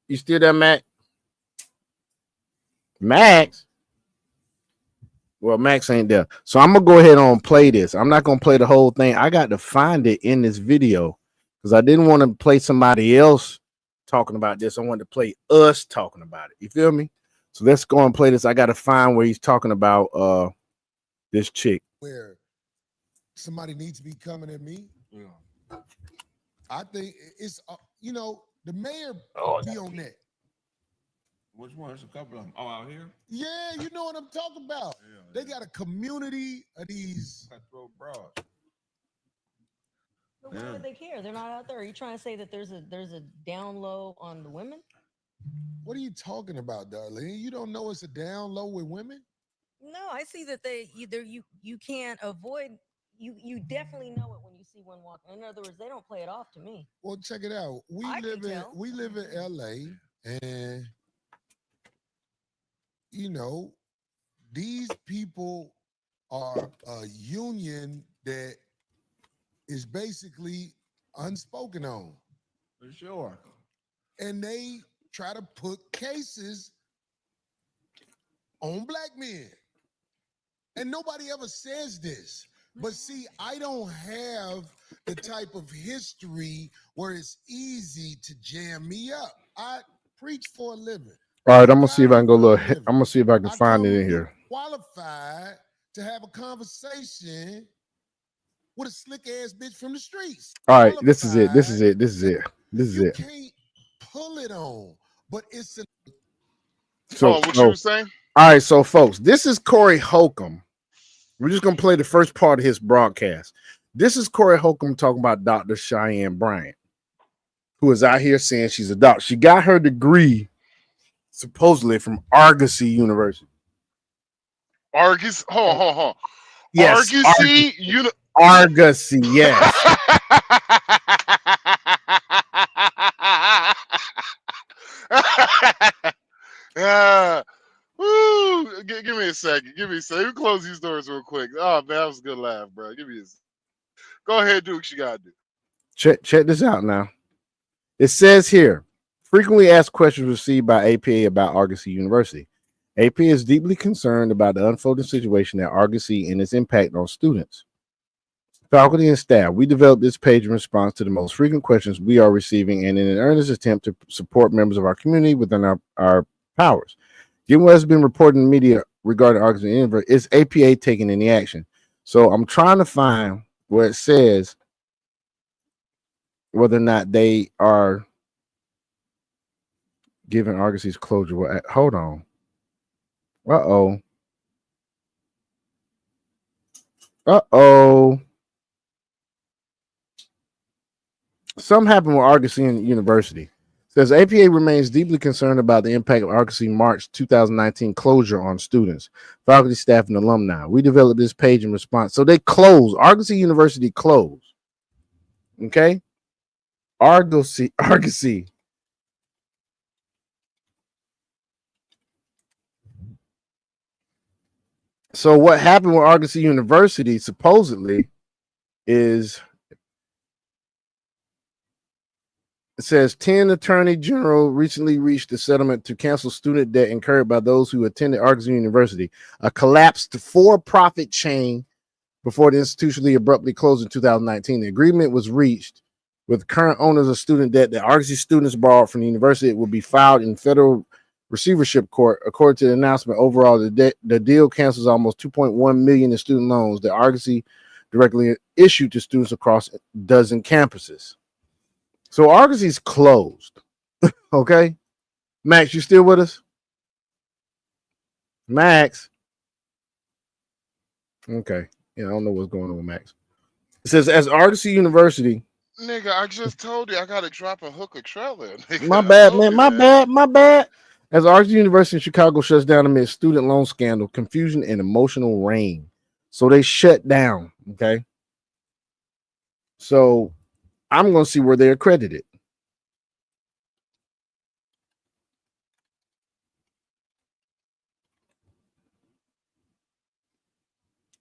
S4: You still there, Mac? Max? Well, Max ain't there. So I'm going to go ahead and play this. I'm not going to play the whole thing. I got to find it in this video because I didn't want to play somebody else talking about this. I wanted to play us talking about it. You feel me? So let's go and play this. I got to find where he's talking about this chick.
S13: Where somebody needs to be coming at me. Yeah. I think it's, the mayor be on that.
S14: Which one? There's a couple of them. Oh, out here?
S13: Yeah, you know what I'm talking about. Yeah, they got a community of these
S14: cutthroat bras.
S15: But why would they care? They're not out there. Are you trying to say that there's a down low on the women?
S13: What are you talking about, Darlene? You don't know it's a down low with women?
S15: No, I see that you can't avoid. You definitely know it when you see one walk. In other words, they don't play it off to me.
S13: Well, check it out. We live in LA, and these people are a union that is basically unspoken on.
S14: For sure.
S13: And they try to put cases on black men. And nobody ever says this. But see, I don't have the type of history where it's easy to jam me up. I preach for a living.
S4: All right, I'm gonna see if I can go look. I'm gonna see if I can find it in here.
S13: Qualified to have a conversation with a slick ass bitch from the streets.
S4: All right, this is it. This is it. This is it. This is
S13: You
S4: it.
S13: can't pull it on, but it's a.
S4: So,
S2: what you were saying?
S4: All right, so folks, this is Corey Holcomb. We're just gonna play the first part of his broadcast. This is Corey Holcomb talking about Dr. Cheyenne Bryant, who is out here saying she's a doctor. She got her degree supposedly from Argosy University.
S2: Argosy, hold on.
S4: Yes,
S2: Argosy,
S4: Argosy, yes.
S2: Woo! Give me a second. Give me a second. Close these doors real quick. Oh man, that was a good laugh, bro. Give me a second. Go ahead, do what you gotta do.
S4: Check this out now. It says here, frequently asked questions received by APA about Argosy University. APA is deeply concerned about the unfolding situation at Argosy and its impact on students. Faculty and staff, we developed this page in response to the most frequent questions we are receiving and in an earnest attempt to support members of our community within our powers. Given what has been reported in the media regarding Argosy University, is APA taking any action? So I'm trying to find where it says whether or not they are giving Argosy's closure. Hold on. Uh-oh. Something happened with Argosy University. It says APA remains deeply concerned about the impact of Argosy March 2019 closure on students, faculty, staff, and alumni. We developed this page in response. So they closed. Argosy University closed. Okay? Argosy. So what happened with Argosy University supposedly is, it says 10 attorney general recently reached a settlement to cancel student debt incurred by those who attended Argosy University, a collapsed for-profit chain before the institution abruptly closed in 2019. The agreement was reached with current owners of student debt that Argosy students borrowed from the university. It will be filed in federal receivership court. According to the announcement, overall, the deal cancels almost $2.1 million in student loans that Argosy directly issued to students across a dozen campuses. So Argosy's closed. Okay. Max, you still with us? Max. Okay. Yeah, I don't know what's going on with Max. It says, as Argosy University.
S2: Nigga, I just told you I gotta drop a hook or trailer. Nigga,
S4: My bad, man. My bad. As Argosy University in Chicago shuts down amid student loan scandal, confusion, and emotional rain. So they shut down. Okay. So I'm going to see where they're accredited.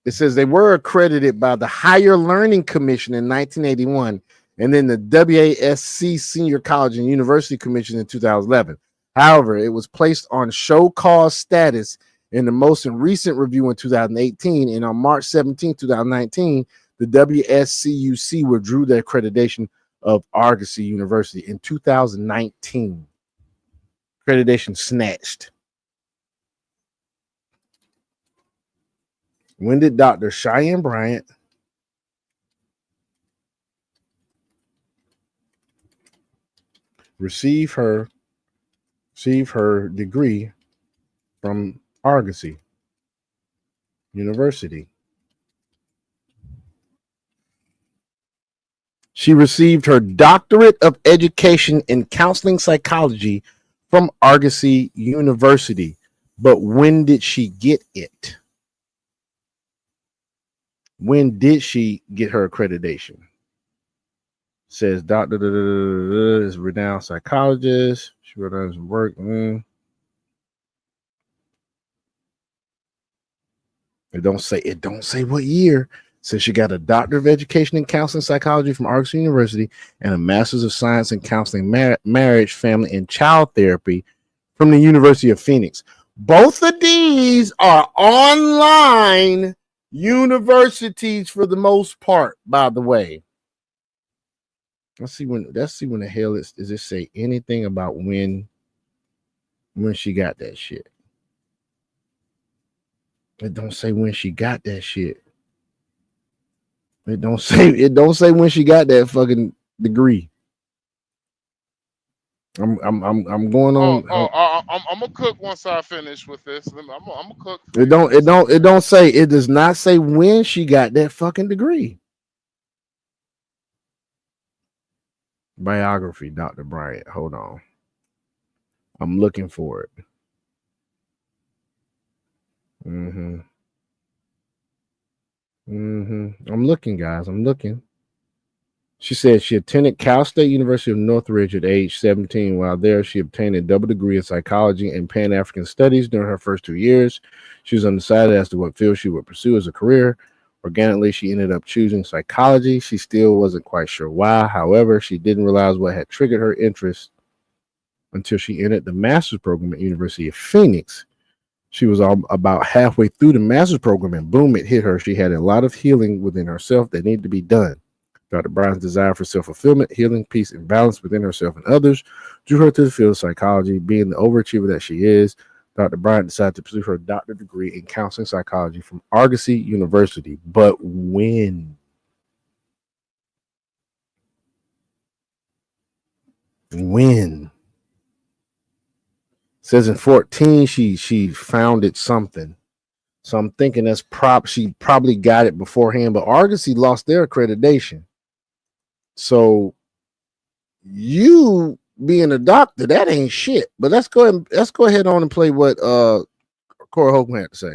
S4: It says they were accredited by the Higher Learning Commission in 1981 and then the WASC Senior College and University Commission in 2011. However, it was placed on show cause status in the most recent review in 2018, and on March 17, 2019, the WSCUC withdrew the accreditation of Argosy University in 2019. Accreditation snatched. When did Dr. Cheyenne Bryant receive her degree from Argosy University? She received her doctorate of education in counseling psychology from Argosy University. But when did she get it? When did she get her accreditation? Says Dr. is renowned psychologist. She does work. It don't say what year. Says she got a Doctor of Education in Counseling Psychology from Arkansas University and a Master's of Science in Counseling, Marriage, Family, and Child Therapy from the University of Phoenix. Both of these are online universities for the most part, by the way. Let's see when the hell does it say anything about when she got that shit. It don't say when she got that shit. It don't say when she got that fucking degree. I'm going on.
S2: I'm gonna cook once I finish with this. I'm gonna cook.
S4: It don't say. It does not say when she got that fucking degree. Biography, Dr. Bryant. Hold on. I'm looking for it. I'm looking, guys. I'm looking. She said she attended Cal State University of Northridge at age 17. While there, she obtained a double degree in psychology and Pan-African studies during her first 2 years. She was undecided as to what field she would pursue as a career. Organically, she ended up choosing psychology. She still wasn't quite sure why. However, she didn't realize what had triggered her interest until she entered the master's program at University of Phoenix. She was about halfway through the master's program and boom, it hit her. She had a lot of healing within herself that needed to be done. Dr. Bryant's desire for self-fulfillment, healing, peace, and balance within herself and others drew her to the field of psychology. Being the overachiever that she is, Dr. Bryant decided to pursue her doctorate degree in counseling psychology from Arkansas University. But when? When? It says in 14 she founded something. So I'm thinking she probably got it beforehand, but Arkansas lost their accreditation. So you being a doctor, that ain't shit. But let's go ahead on and play what Corey Holcomb had to say.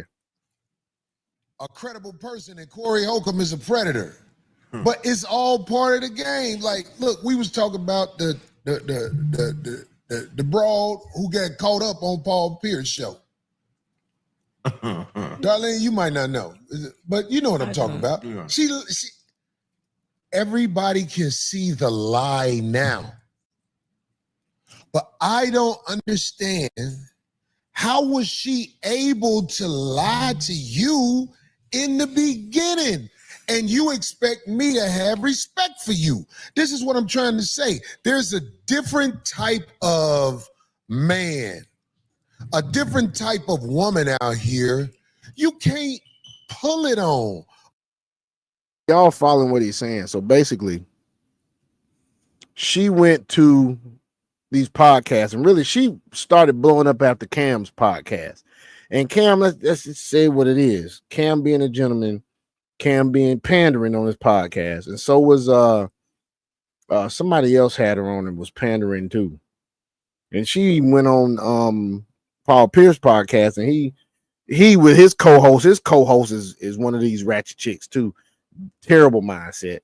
S13: A credible person, and Corey Holcomb is a predator. But it's all part of the game. Like, look, we was talking about the broad who got caught up on Paul Pierce's show. Darlene, you might not know, but you know what I'm talking about. Yeah. She everybody can see the lie now. But I don't understand, how was she able to lie to you in the beginning? And you expect me to have respect for you. This is what I'm trying to say. There's a different type of man, a different type of woman out here you can't pull it on.
S4: Y'all following what he's saying. So basically, she went to these podcasts, and really she started blowing up after Cam's podcast. And Cam, let's just say what it is. Cam being a gentleman, Cam being pandering on his podcast. And so was somebody else had her on and was pandering too. And she went on Paul Pierce podcast, and he with his co-host is one of these ratchet chicks too. Terrible mindset.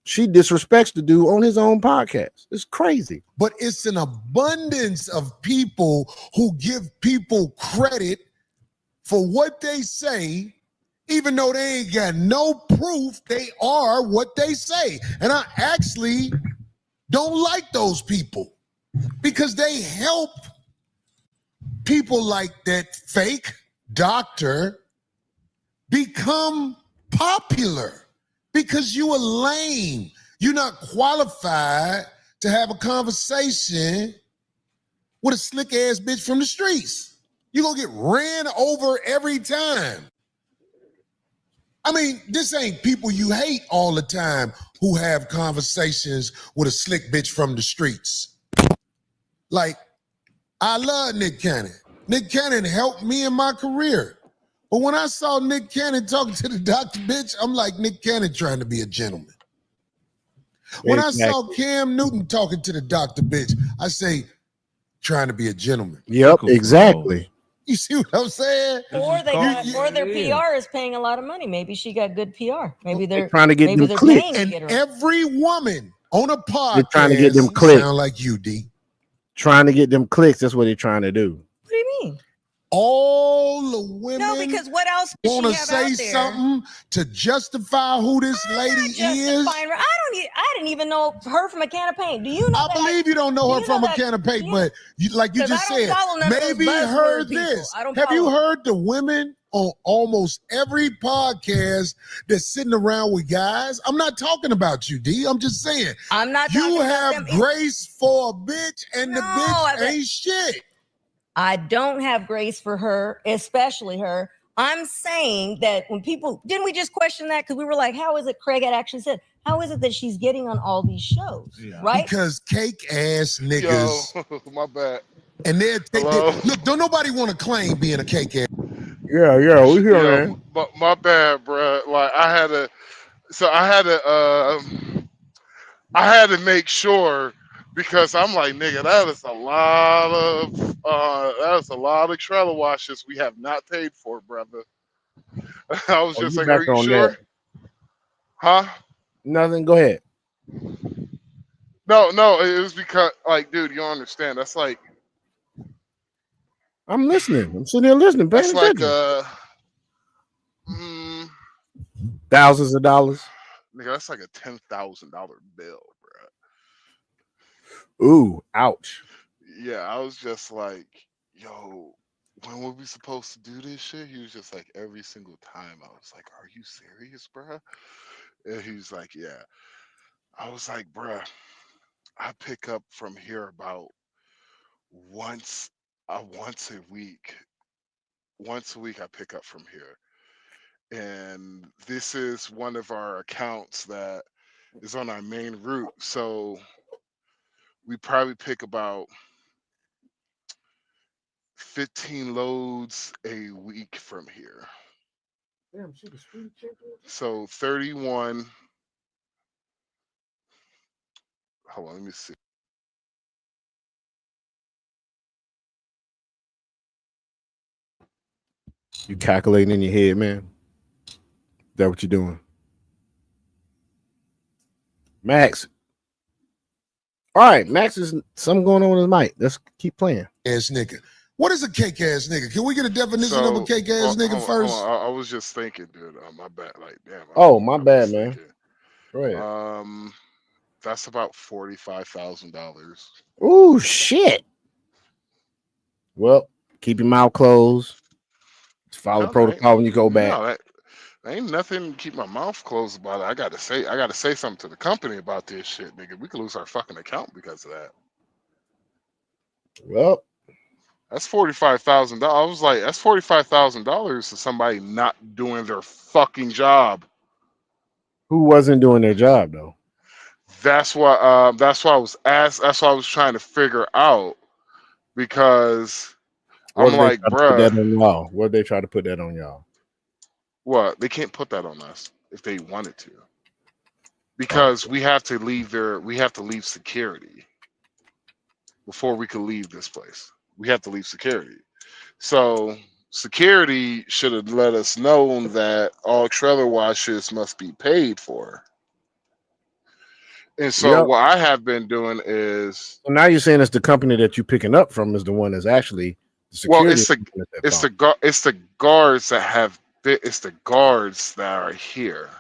S4: She disrespects the dude on his own podcast. It's crazy.
S13: But it's an abundance of people who give people credit for what they say, even though they ain't got no proof they are what they say. And I actually don't like those people because they help people like that fake doctor become popular because you are lame. You're not qualified to have a conversation with a slick ass bitch from the streets. You're gonna get ran over every time. I mean, this ain't people you hate all the time who have conversations with a slick bitch from the streets. Like, I love Nick Cannon. Nick Cannon helped me in my career. But when I saw Nick Cannon talking to the doctor bitch, I'm like, Nick Cannon trying to be a gentleman. When I saw Cam Newton talking to the doctor bitch, I say, trying to be a gentleman.
S4: Yep, exactly.
S13: You see what I'm saying?
S15: Or their PR is paying a lot of money. Maybe she got good PR. Maybe they're
S4: trying to get them clicks.
S13: And every woman on a podcast
S4: they're trying to get them clicks.
S13: Sound like you, D.
S4: Trying to get them clicks. That's what they're trying to do.
S15: What do you mean?
S13: all the women
S15: No, because what else
S13: want to
S15: does she have
S13: say
S15: out there?
S13: something to justify who this lady is.
S15: I didn't even know her from a can of paint. Do you know?
S13: I believe you don't know her from a can of paint, but like you just said, maybe heard this. Have you heard the women on almost every podcast that's sitting around with guys? I'm not talking about you, D. I'm just saying.
S15: I'm not.
S13: You have grace for a bitch, and the bitch ain't shit.
S15: I don't have grace for her, especially her. I'm saying that when people didn't we just question that because we were like, how is it? Craig had actually said, how is it that she's getting on all these shows, right?
S13: Because cake ass niggas.
S2: Yo, my bad.
S13: And they're look. Don't nobody want to claim being a cake ass.
S4: Yeah, we hear man.
S2: But my bad, bro. Like I had to make sure because I'm like, nigga, that is a lot of trailer washes we have not paid for, brother. I was just like, are you sure?
S4: That.
S2: Huh?
S4: Nothing. Go ahead.
S2: No, it was because, like, dude, you don't understand. That's like,
S4: I'm listening. I'm sitting here listening.
S2: That's like
S4: thousands of dollars.
S2: Nigga, that's like a $10,000 bill, bro.
S4: Ooh, ouch.
S2: Yeah, I was just like, yo, when were we supposed to do this shit? He was just like, every single time. I was like, are you serious, bro? And he's like, yeah. I was like, bruh, I pick up from here about once a week. Once a week I pick up from here. And this is one of our accounts that is on our main route. So we probably pick about 15 loads a week from here.
S4: Damn, she was sweet chicken.
S2: So 31. Hold on, let me see.
S4: You calculating in your head, man. Is that what you're doing? Max. All right, Max is something going on with his mic. Let's keep playing.
S13: Ass nigga. What is a cake ass nigga? Can we get a definition of a cake ass nigga first?
S2: Hold on. I was just thinking, dude. My bad. Like, damn.
S4: My bad, man. Go ahead.
S2: That's about $45,000.
S4: Oh shit. Well, keep your mouth closed. Follow protocol when you go back.
S2: No, that ain't nothing to keep my mouth closed about it. I gotta say something to the company about this shit, nigga. We could lose our fucking account because of that.
S4: Well,
S2: that's $45,000. I was like, that's $45,000 to somebody not doing their fucking job.
S4: Who wasn't doing their job though?
S2: That's why I was asked. That's what I was trying to figure out because I'm like, bruh.
S4: What they try to put that on y'all?
S2: What? They can't put that on us if they wanted to, because we have to leave security before we could leave this place. We have to leave security. So security should have let us know that all trailer washes must be paid for. And so what I have been doing is.
S4: So now you're saying it's the company that you're picking up from is the one that's actually the security.
S2: Well, it's the guards that have. It's the guards that are here.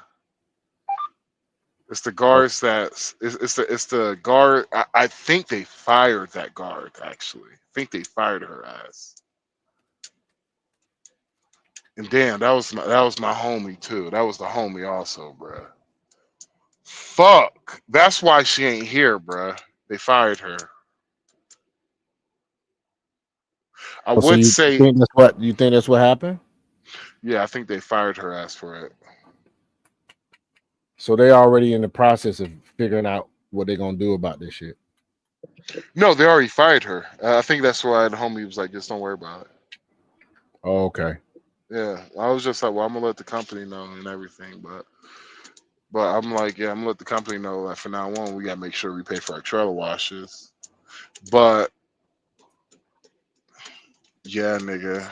S2: It's the guards it's the guard. I think they fired that guard. Actually, I think they fired her ass. And damn, that was my homie too. That was the homie also, bruh. Fuck. That's why she ain't here, bruh. They fired her. I would say.
S4: You think that's what happened?
S2: Yeah, I think they fired her ass for it.
S4: So they already in the process of figuring out what they're gonna do about this shit.
S2: No, they already fired her. I think that's why the homie was like, just don't worry about it.
S4: Oh, okay.
S2: Yeah, I was just like, well, I'm gonna let the company know and everything, but I'm like, yeah, I'm gonna let the company know that from now on we gotta make sure we pay for our trailer washes. But yeah, nigga,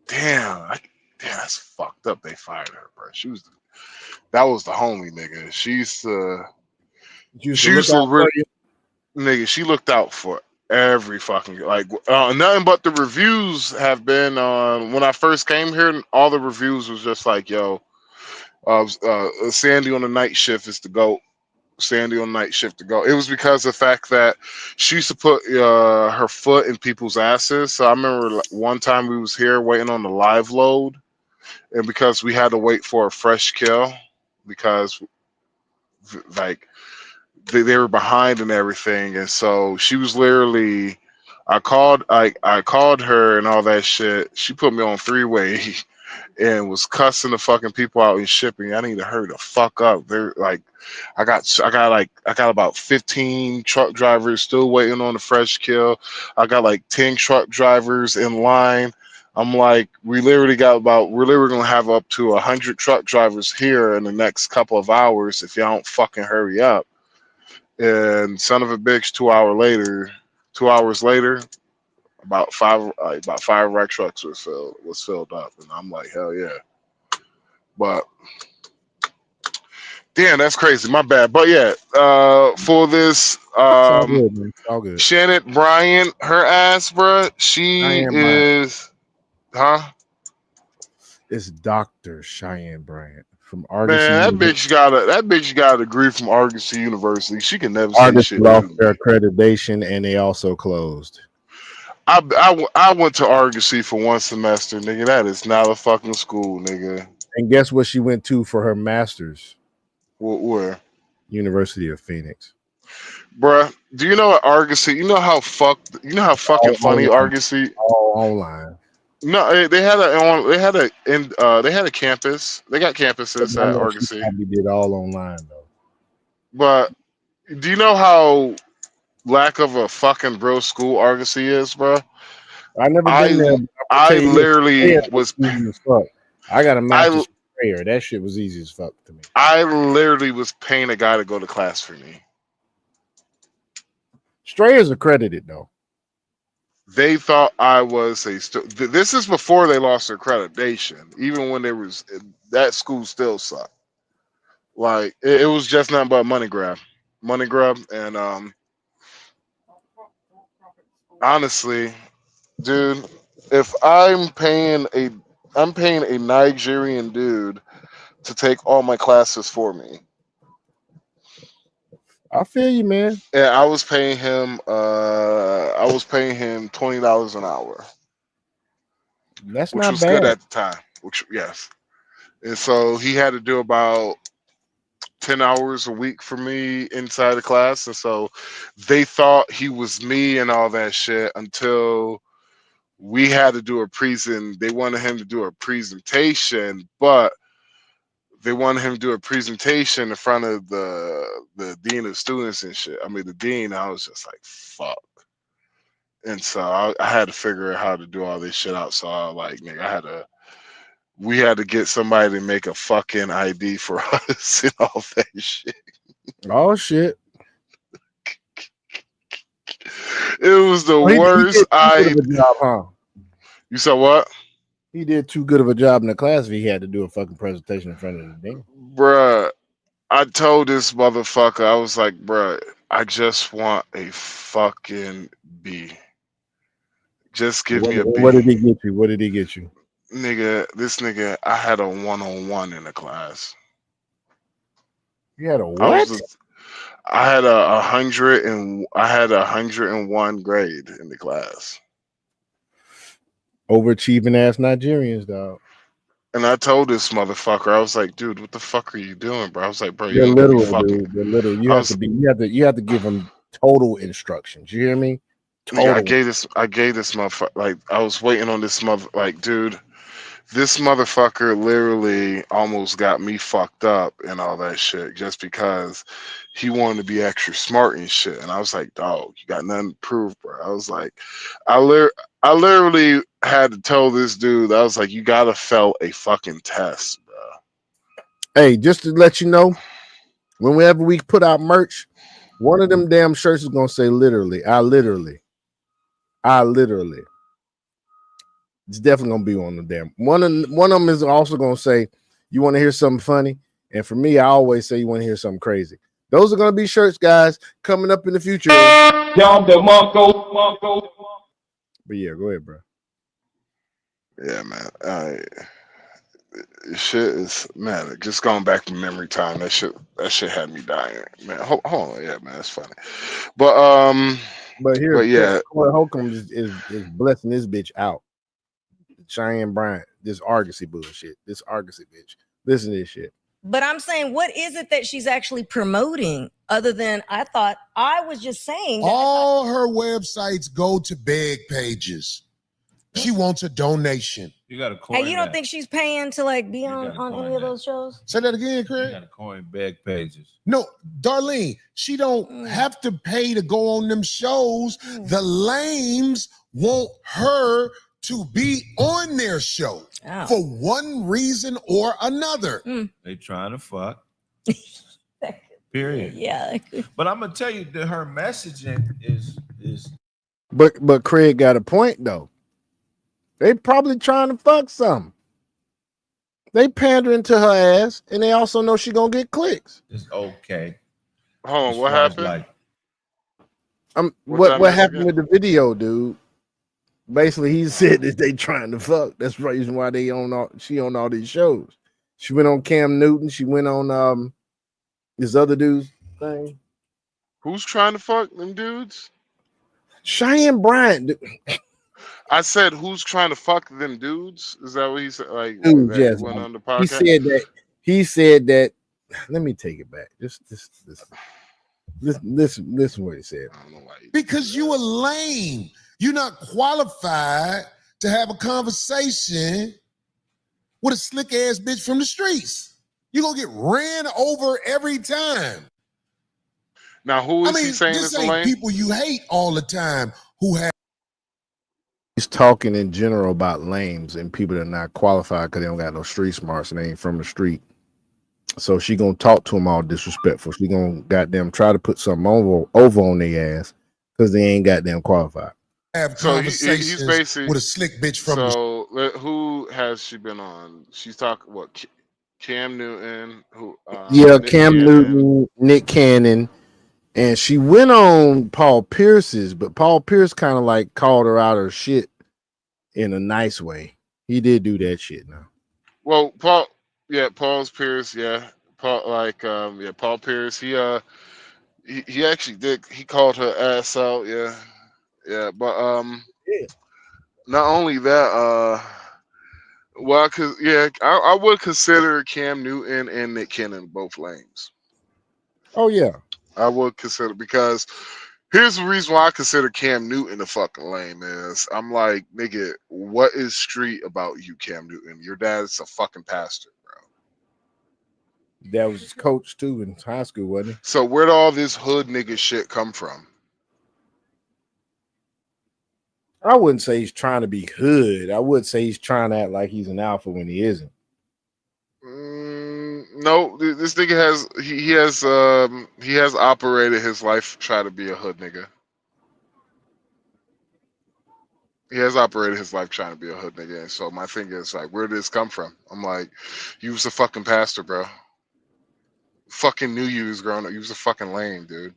S2: damn, that's fucked up. They fired her, bro. That was the homie, nigga. She used to look out for you. Nigga, she looked out for Every fucking like nothing but the reviews have been when I first came here. All the reviews was just like, "Yo, Sandy on the night shift is the GOAT. Sandy on night shift to go." It was because of the fact that she used to put her foot in people's asses. So I remember one time we was here waiting on the live load, and because we had to wait for a fresh kill because like they were behind and everything, and so she was literally. I called her and all that shit. She put me on 3-way and was cussing the fucking people out in shipping. I need to hurry the fuck up. They're like, I got about 15 truck drivers still waiting on the fresh kill. I got like 10 truck drivers in line. I'm like, we're literally gonna have up to 100 truck drivers here in the next couple of hours if y'all don't fucking hurry up. And son of a bitch, 2 hours later, about five of our trucks was filled up, and I'm like, hell yeah. But damn, that's crazy. My bad. But yeah, for this,
S4: all good, man. All good.
S2: Shannon Bryant, her ass, bruh, she is, huh?
S4: It's Dr. Cheyenne Bryant from Argosy.
S2: Man, that bitch got a degree from Argosy University. She can never say
S4: Argosy
S2: shit.
S4: lost their accreditation, and they also closed.
S2: I went to Argosy for one semester, nigga. That is not a fucking school, nigga.
S4: And guess what she went to for her master's?
S2: Where?
S4: University of Phoenix.
S2: Bruh, do you know what Argosy? You know how fucking funny Argosy?
S4: All online.
S2: No, they had a campus. They got campuses at Argosy.
S4: We did all online though.
S2: But do you know how lack of a fucking real school Argosy is, bro?
S4: I never been there.
S2: I literally was.
S4: Easy as fuck. I got a master's prayer. That shit was easy as fuck to me.
S2: I literally was paying a guy to go to class for me.
S4: Strayer's accredited though.
S2: They thought I was this is before they lost their accreditation. Even when that school still sucked. Like it was just nothing but money grab, and honestly, dude, if I'm paying a Nigerian dude to take all my classes for me.
S4: I feel you, man.
S2: And I was paying him $20 an hour.
S4: That's
S2: which
S4: not
S2: was
S4: bad.
S2: Good at the time. Yes. And so he had to do about 10 hours a week for me inside the class. And so they thought he was me and all that shit until we had to do they wanted him to do a presentation, but they wanted him to do a presentation in front of the dean of students and shit. I mean, the dean, I was just like, fuck. And so I had to figure out how to do all this shit out. So I like, nigga, we had to get somebody to make a fucking ID for us and all that shit.
S4: Oh shit.
S2: It was the worst. You said what?
S4: He did too good of a job in the class if he had to do a fucking presentation in front of the dean.
S2: Bruh, I told this motherfucker, I was like, bruh, I just want a fucking B. Just give me a B.
S4: What did he get you? What did he get you?
S2: This nigga, I had a 1-on-1 in the class.
S4: You had a what?
S2: I had a 101 grade in the class.
S4: Overachieving ass Nigerians, dog.
S2: And I told this motherfucker, I was like, dude, what the fuck are you doing, bro? I was like, bro,
S4: They're literal, dude. They're literal. You have to give them total instructions. You hear me? Total.
S2: Yeah, I gave this motherfucker, like, I was waiting on this dude, this motherfucker literally almost got me fucked up and all that shit just because he wanted to be extra smart and shit. And I was like, dog, you got nothing to prove, bro. I was like, I literally had to tell this dude, I was like, you gotta fail a fucking test, bro.
S4: Hey, just to let you know, whenever we put out merch, one of them damn shirts is gonna say literally. I literally. It's definitely gonna be on the damn one of them is also gonna say, you want to hear something funny? And for me, I always say you want to hear something crazy. Those are gonna be shirts, guys, coming up in the future.
S16: But
S4: yeah, go ahead, bro.
S2: Yeah, man. Shit is, man, just going back to memory time. That shit had me dying, man. Hold on, yeah, man, that's funny. But yeah,
S4: Corey Holcomb is blessing this bitch out. Cheyenne Bryant, this Argosy bullshit, this Argosy bitch. Listen to this shit.
S15: But I'm saying, what is it that she's actually promoting other than I was just saying that
S13: all her websites go to beg pages. She wants a donation.
S14: You got to coin.
S15: Hey, you don't think she's paying to like be on any of those shows?
S13: Say that again, Craig.
S14: You got to coin beg pages.
S13: No, Darlene, she don't have to pay to go on them shows. The lames want her to be on their show for one reason or another.
S14: They trying to fuck. Period.
S15: Yeah.
S14: But I'm gonna tell you that her messaging is.
S4: But Craig got a point though. They probably trying to fuck some. They pandering to her ass, and they also know she gonna get clicks.
S14: It's okay.
S2: Hold on, what happened?
S4: What happened with the video, dude? Basically, he said that they trying to fuck. That's the reason why she on all these shows. She went on Cam Newton. She went on this other dude's thing.
S2: Who's trying to fuck them dudes?
S4: Cheyenne Bryant.
S2: I said, who's trying to fuck them dudes? Is that what he said? Like,
S4: dude, yes,
S2: went on the podcast?
S4: He said that. Let me take it back. Just listen what he said.
S2: I don't know why.
S13: Because you a lame. You're not qualified to have a conversation with a slick ass bitch from the streets. You're gonna get ran over every time.
S2: Now, who is he saying
S13: this
S2: is
S13: ain't
S2: lame?
S13: people you hate all the time who have.
S4: He's talking in general about lames and people that are not qualified because they don't got no street smarts and they ain't from the street. So she gonna talk to them all disrespectful. She gonna goddamn try to put something over on their ass because they ain't goddamn qualified.
S13: Have
S2: So
S13: conversations
S2: he's basically
S13: with a slick bitch from
S2: who has she been on? She's talking what? Cam Newton, who?
S4: Yeah,
S2: Nick
S4: Cam
S2: Cannon.
S4: Newton, Nick Cannon, and she went on Paul Pierce's, but Paul Pierce kind of like called her out her shit in a nice way. He did do that shit now.
S2: Well, Paul Pierce, yeah, Paul Pierce. He actually did. He called her ass out, yeah. But not only that, well, I would consider Cam Newton and Nick Cannon both lames.
S4: Oh yeah,
S2: I would consider, because here's the reason why I consider Cam Newton a fucking lame is I'm like, nigga, what is street about you, Cam Newton? Your dad's a fucking pastor, bro.
S4: That was his coach too in high school, wasn't he?
S2: So where'd all this hood nigga shit come from?
S4: I wouldn't say he's trying to be hood. I would say he's trying to act like he's an alpha when he isn't.
S2: No, this nigga has operated his life trying to be a hood nigga. He has operated his life trying to be a hood nigga. And so my thing is, like, where did this come from? I'm like, you was a fucking pastor, bro. Fucking knew you was growing up. You was a fucking lame, dude.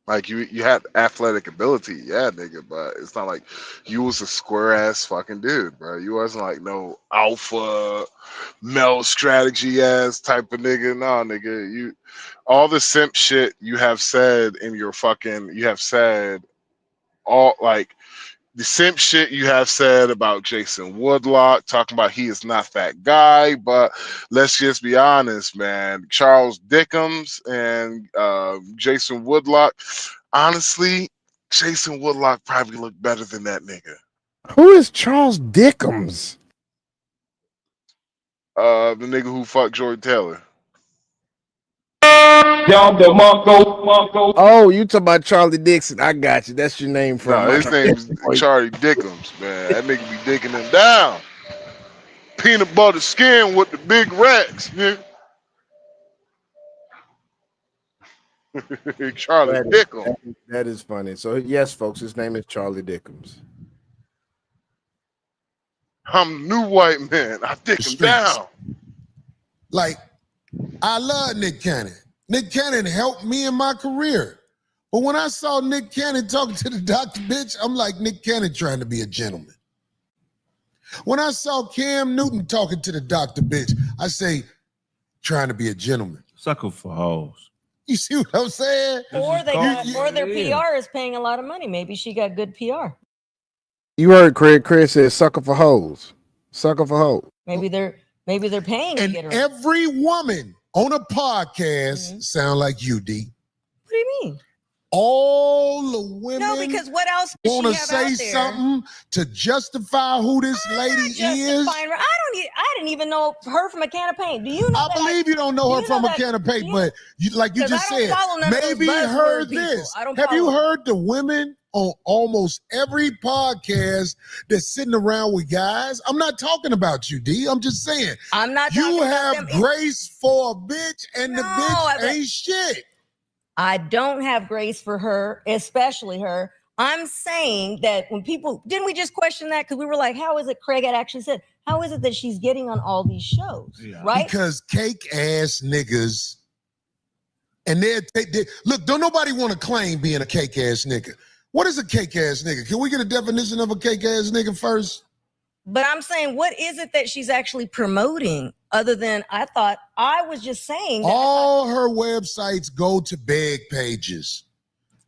S2: Like, you had athletic ability, yeah, nigga, but it's not like you was a square ass fucking dude, bro. You wasn't like no alpha male strategy ass type of nigga. No, nigga, you all the simp shit you have said in your fucking, you have said all, like, the simp shit you have said about Jason Woodlock, talking about he is not that guy, but let's just be honest, man. Charles Dickens and Jason Woodlock, honestly, Jason Woodlock probably looked better than that nigga.
S4: Who is Charles Dickens?
S2: The nigga who fucked Jordan Taylor.
S4: Oh, you talking about Charlie Dixon? I got you. That's your name from.
S2: No, his name's Charlie Dickens, man. That nigga be digging him down. Peanut butter skin with the big racks, nigga. Charlie Dickens.
S4: That is funny. So yes, folks, his name is Charlie Dickens.
S2: I'm the new white man. I dick him down.
S13: Like, I love Nick Cannon. Nick Cannon helped me in my career. But when I saw Nick Cannon talking to the doctor, bitch, I'm like, Nick Cannon trying to be a gentleman. When I saw Cam Newton talking to the doctor, bitch, I say, trying to be a gentleman.
S14: Sucker for hoes.
S13: You see what I'm saying?
S15: Or their PR is paying a lot of money. Maybe she got good PR.
S4: You heard Craig. Craig said sucker for hoes. Sucker for hoes.
S15: Maybe they're paying to
S13: And
S15: get her.
S13: every woman on a podcast sound like you, D.
S15: What do you mean?
S13: All the women
S15: No, because what else does
S13: want to
S15: she have
S13: say
S15: out there?
S13: something to justify who this lady is.
S15: Justifying her. I didn't even know her from a can of paint. Do you know?
S13: I believe you don't know her from a can of paint, but like you just said, maybe heard this. Have you heard the women on almost every podcast that's sitting around with guys? I'm not talking about you, D. I'm just saying.
S15: I'm not.
S13: You have grace for a bitch, and the bitch ain't shit.
S15: I don't have grace for her, especially her. I'm saying that when people, didn't we just question that? Because we were like, how is it, Craig had actually said, how is it that she's getting on all these shows? Yeah. Right?
S13: Because cake ass niggas, and look, don't nobody want to claim being a cake ass nigga. What is a cake ass nigga? Can we get a definition of a cake ass nigga first?
S15: But I'm saying, what is it that she's actually promoting other than, I was just saying that
S13: all her websites go to beg pages.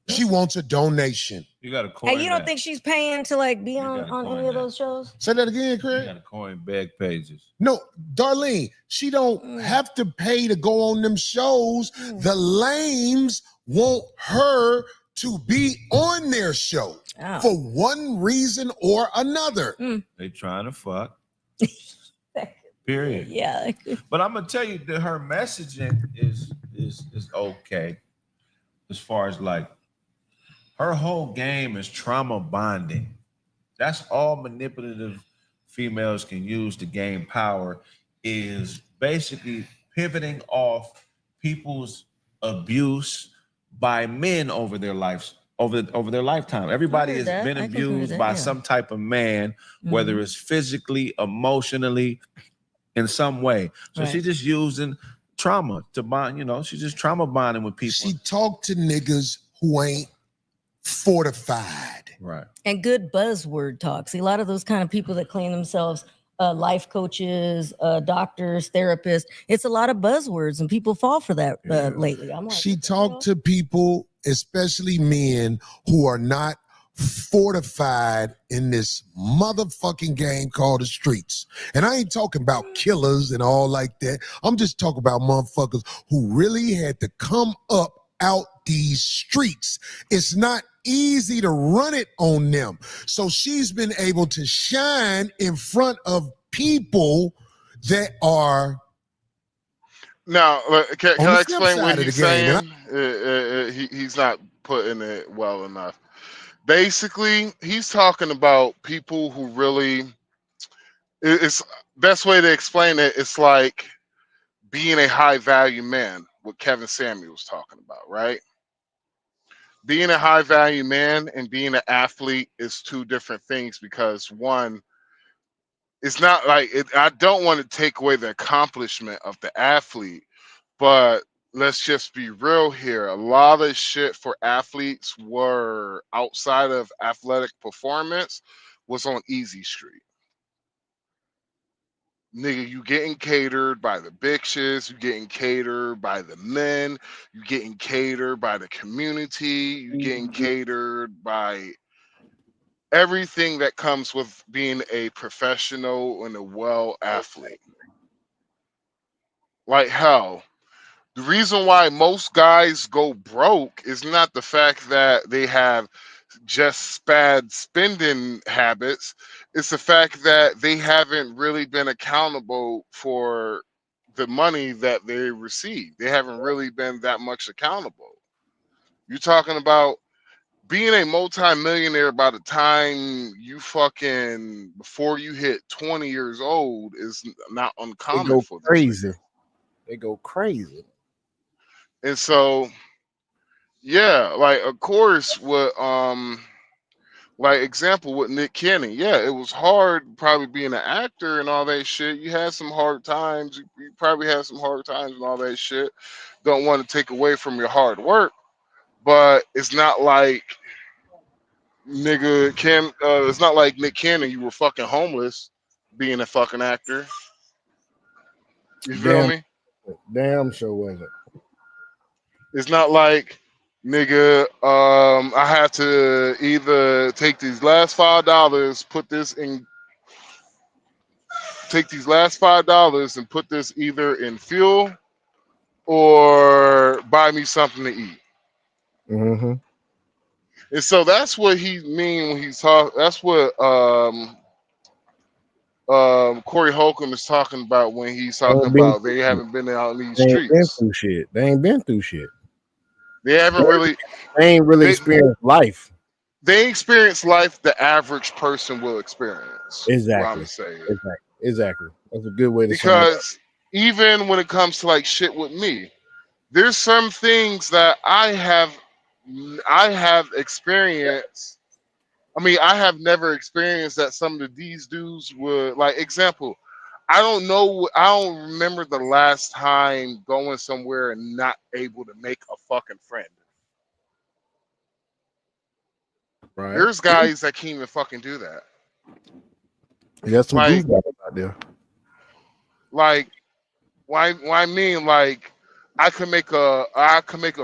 S13: She wants a donation.
S14: You got to coin.
S15: Hey, you don't think she's paying to like be on any of those shows?
S13: Say that again, Craig.
S14: You got to coin beg pages.
S13: No, Darlene, she don't have to pay to go on them shows. The lames want her to be on their show for one reason or another.
S14: They trying to fuck. Period.
S15: Yeah.
S14: But I'm gonna tell you that her messaging is okay, as far as like her whole game is trauma bonding. That's all manipulative females can use to gain power, is basically pivoting off people's abuse by men over their lives, over their lifetime. Everybody has been abused by some type of man, whether it's physically, emotionally, in some way. So she's just using trauma to bond, she's just trauma bonding with people.
S13: She talked to niggas who ain't fortified.
S14: Right.
S15: And good buzzword talk. See, a lot of those kind of people that claim themselves life coaches, doctors, therapists, it's a lot of buzzwords and people fall for that lately. I'm like,
S13: she talked to people, especially men, who are not fortified in this motherfucking game called the streets. And I ain't talking about killers and all like that. I'm just talking about motherfuckers who really had to come up out these streets. It's not easy to run it on them. So she's been able to shine in front of people that are.
S2: Now, can I explain what he's saying? He's not putting it well enough. Basically, he's talking about people who really, it's best way to explain it. It's like being a high value man, what Kevin Samuels talking about, right? Being a high value man and being an athlete is two different things, because one, it's not like I don't want to take away the accomplishment of the athlete, but let's just be real here. A lot of shit for athletes were outside of athletic performance was on easy street. Nigga, you getting catered by the bitches, you getting catered by the men, you getting catered by the community, you getting catered by everything that comes with being a professional and a well athlete. Like hell. The reason why most guys go broke is not the fact that they have just bad spending habits. It's the fact that they haven't really been accountable for the money that they receive. They haven't really been that much accountable. You're talking about being a multi-millionaire by the time you before you hit 20 years old is not uncommon for
S4: crazy. They go crazy.
S2: And so, yeah, like of course, what Like example with Nick Cannon, yeah, it was hard probably being an actor and all that shit. You had some hard times. You probably had some hard times and all that shit. Don't want to take away from your hard work, but it's not like it's not like Nick Cannon. You were fucking homeless being a fucking actor. You feel me?
S4: Damn sure wasn't.
S2: It's not like nigga. I have to either take these last $5, take these last $5 and put this either in fuel or buy me something to eat.
S4: Mm-hmm.
S2: And so that's what he mean when he's talking. That's what Corey Holcomb is talking about when he's talking about they haven't been out in these
S4: They ain't been
S2: streets.
S4: through shit. They ain't been through shit.
S2: They haven't really.
S4: They ain't really experienced life.
S2: They experience life the average person will experience.
S4: Exactly.
S2: What I'm saying.
S4: Exactly. That's a good way to sum it up.
S2: Because even when it comes to like shit with me, there's some things that I have experienced. I mean, I have never experienced that some of these dudes would like. Example, I don't remember the last time going somewhere and not able to make a fucking friend.
S4: Right.
S2: There's guys that can't even fucking do that.
S4: You got some
S2: like,
S4: goofballs out there.
S2: Like, why I mean, like, I can make a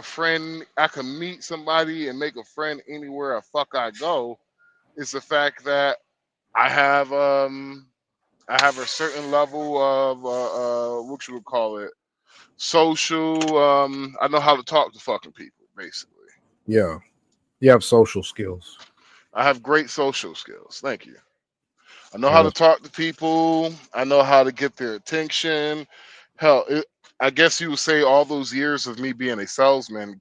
S2: friend. I can meet somebody and make a friend anywhere the fuck I go. It's the fact that I have a certain level of what you would call it, social. I know how to talk to fucking people, basically.
S4: Yeah. You have social skills.
S2: I have great social skills. Thank you. I know how to talk to people. I know how to get their attention. Hell, I guess you would say all those years of me being a salesman,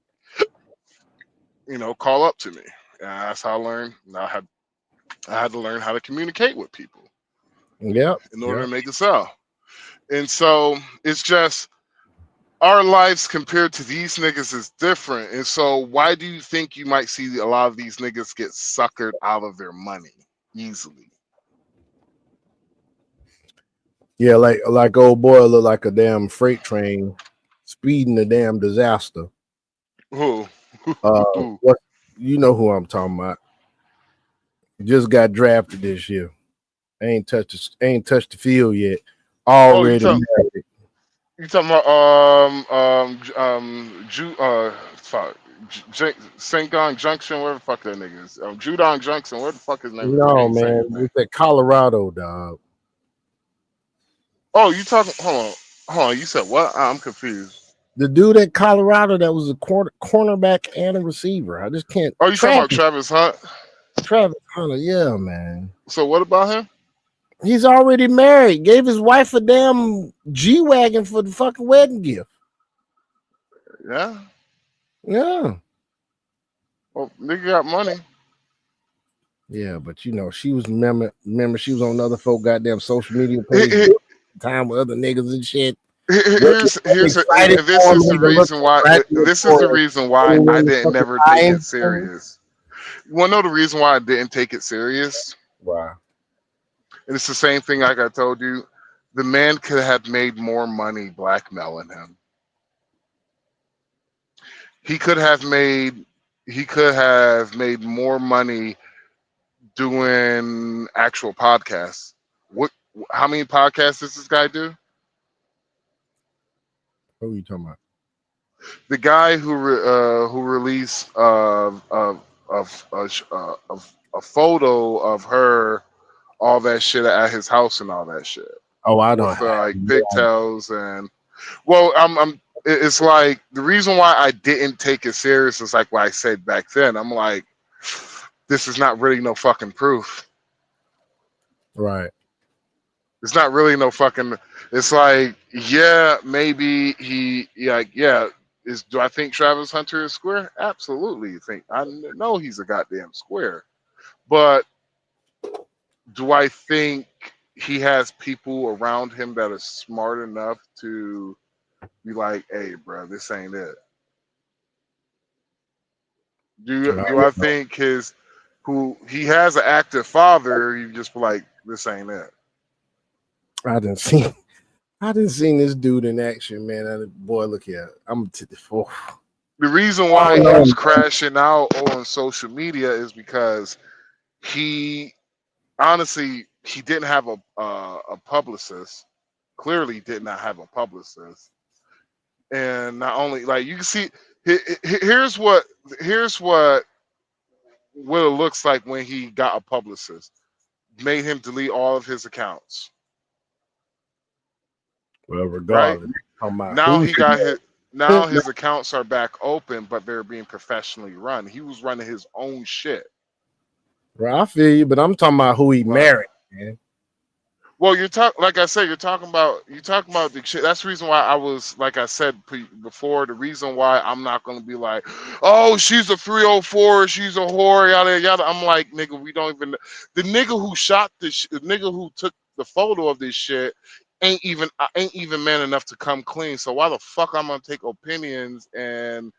S2: call up to me. And that's how I learned. I had to learn how to communicate with people.
S4: Yeah.
S2: In order to make a sell. And so it's just our lives compared to these niggas is different. And so why do you think you might see a lot of these niggas get suckered out of their money easily?
S4: Yeah, like old boy look like a damn freight train speeding a damn disaster.
S2: Who?
S4: What you know who I'm talking about? Just got drafted this year. Ain't touched the field yet. Already married.
S2: You talking about St. Gong Junction, where the fuck that nigga is? Judong Junction, where the fuck his name?
S4: No, man, it's at Colorado, dog.
S2: Oh, you talking? Hold on. You said what? I'm confused.
S4: The dude at Colorado that was a cornerback and a receiver. I just can't.
S2: Oh, you talking about Travis Hunt?
S4: Travis Hunter, yeah, man.
S2: So what about him?
S4: He's already married. Gave his wife a damn G-Wagon for the fucking wedding gift.
S2: Yeah.
S4: Yeah.
S2: Well, nigga got money.
S4: Yeah, but she was remember she was on other folk goddamn social media page time with other niggas and shit.
S2: This is the reason why I didn't never take it serious. You wanna know the reason why I didn't take it serious?
S4: Why?
S2: And it's the same thing like I told you. The man could have made more money blackmailing him. He could have made more money doing actual podcasts. How many podcasts does this guy do?
S4: What are you talking about?
S2: The guy who released a photo of her, all that shit at his house and all that shit.
S4: Oh, I don't
S2: with like pigtails and it's like the reason why I didn't take it serious is like what I said back then. I'm like, this is not really no fucking proof.
S4: Right.
S2: It's not really no fucking. It's like, yeah, maybe do I think Travis Hunter is square? Absolutely. I know he's a goddamn square. But do I think he has people around him that are smart enough to be like, hey, bro, this ain't it? Do I think his who he has an active father, you just be like, this ain't it.
S4: I didn't see this dude in action, man. Boy, look here. I'm to the fourth.
S2: The reason why he was crashing out on social media is because he honestly he didn't have a publicist. Clearly did not have a publicist. And not only like you can see here's what it looks like when he got a publicist. Made him delete all of his accounts.
S4: Well, regardless,
S2: right? Now he got his accounts are back open, but they're being professionally run. He was running his own shit.
S4: Right, I feel you, but I'm talking about who he married, man.
S2: Well, like I said, you're talking about the shit. That's the reason why I was, like I said before, the reason why I'm not going to be like, oh, she's a 304, she's a whore, yada yada. I'm like, nigga, we don't even. The nigga who shot the nigga who took the photo of this shit ain't even man enough to come clean. So why the fuck I'm gonna take opinions and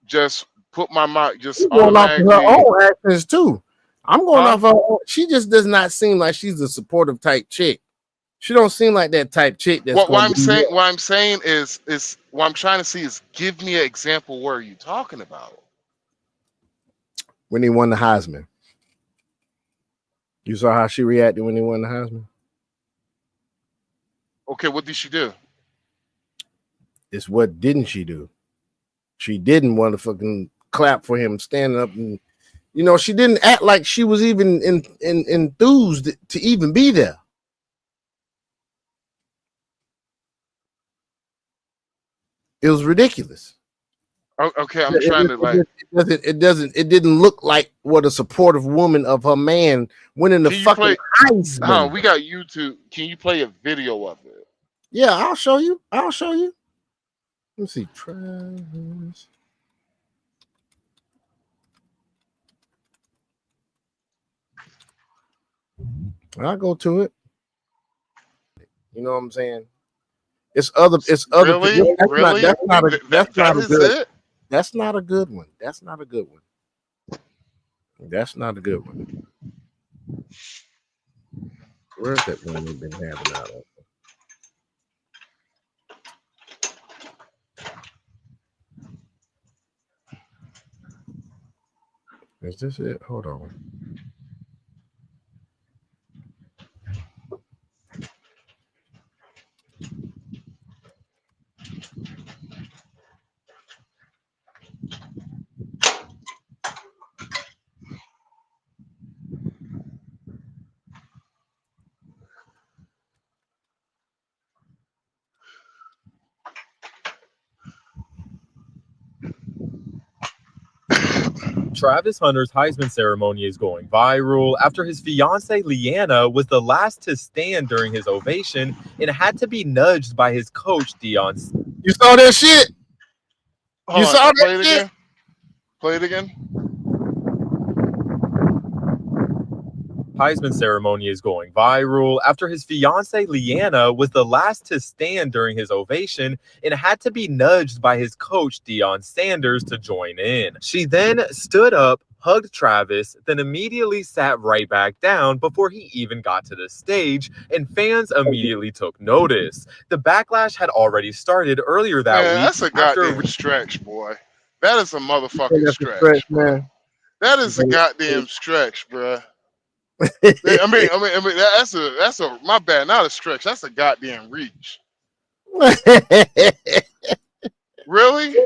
S2: just put my mind just automatically
S4: going off her own actions too. I'm going off her own. She just does not seem like she's a supportive type chick. She don't seem like that type chick. That's
S2: what I'm saying is what I'm trying to see is give me an example. Where are you talking about?
S4: When he won the Heisman. You saw how she reacted when he won the Heisman?
S2: Okay, what did she do?
S4: It's what didn't she do? She didn't want to fucking clap for him standing up, and she didn't act like she was even enthused to even be there. It was ridiculous.
S2: Okay, I'm trying to like.
S4: It didn't look like what a supportive woman of her man winning the fucking Heisman.
S2: We got YouTube. Can you play a video of it?
S4: Yeah, I'll show you. Let me see. Travis. I'll go to it. You know what I'm saying? It's other.
S2: Really?
S4: That's not a good.
S2: It?
S4: That's not a good one. That's not a good one. Where's that one we've been having out of? Is this it? Hold on.
S16: Travis Hunter's Heisman ceremony is going viral after his fiancée Leanna was the last to stand during his ovation and had to be nudged by his coach Deion.
S4: You saw that shit?
S2: You saw that shit? Again? Play it again.
S16: Heisman ceremony is going viral after his fiancée Leanna was the last to stand during his ovation and had to be nudged by his coach Deion Sanders to join in. She then stood up, hugged Travis, then immediately sat right back down before he even got to the stage, and fans immediately took notice. The backlash had already started earlier that week.
S2: That's a goddamn stretch, boy. That is a motherfucking stretch, man. That is a goddamn stretch, bro. I mean, that's a my bad, not a stretch. That's a goddamn reach. Really?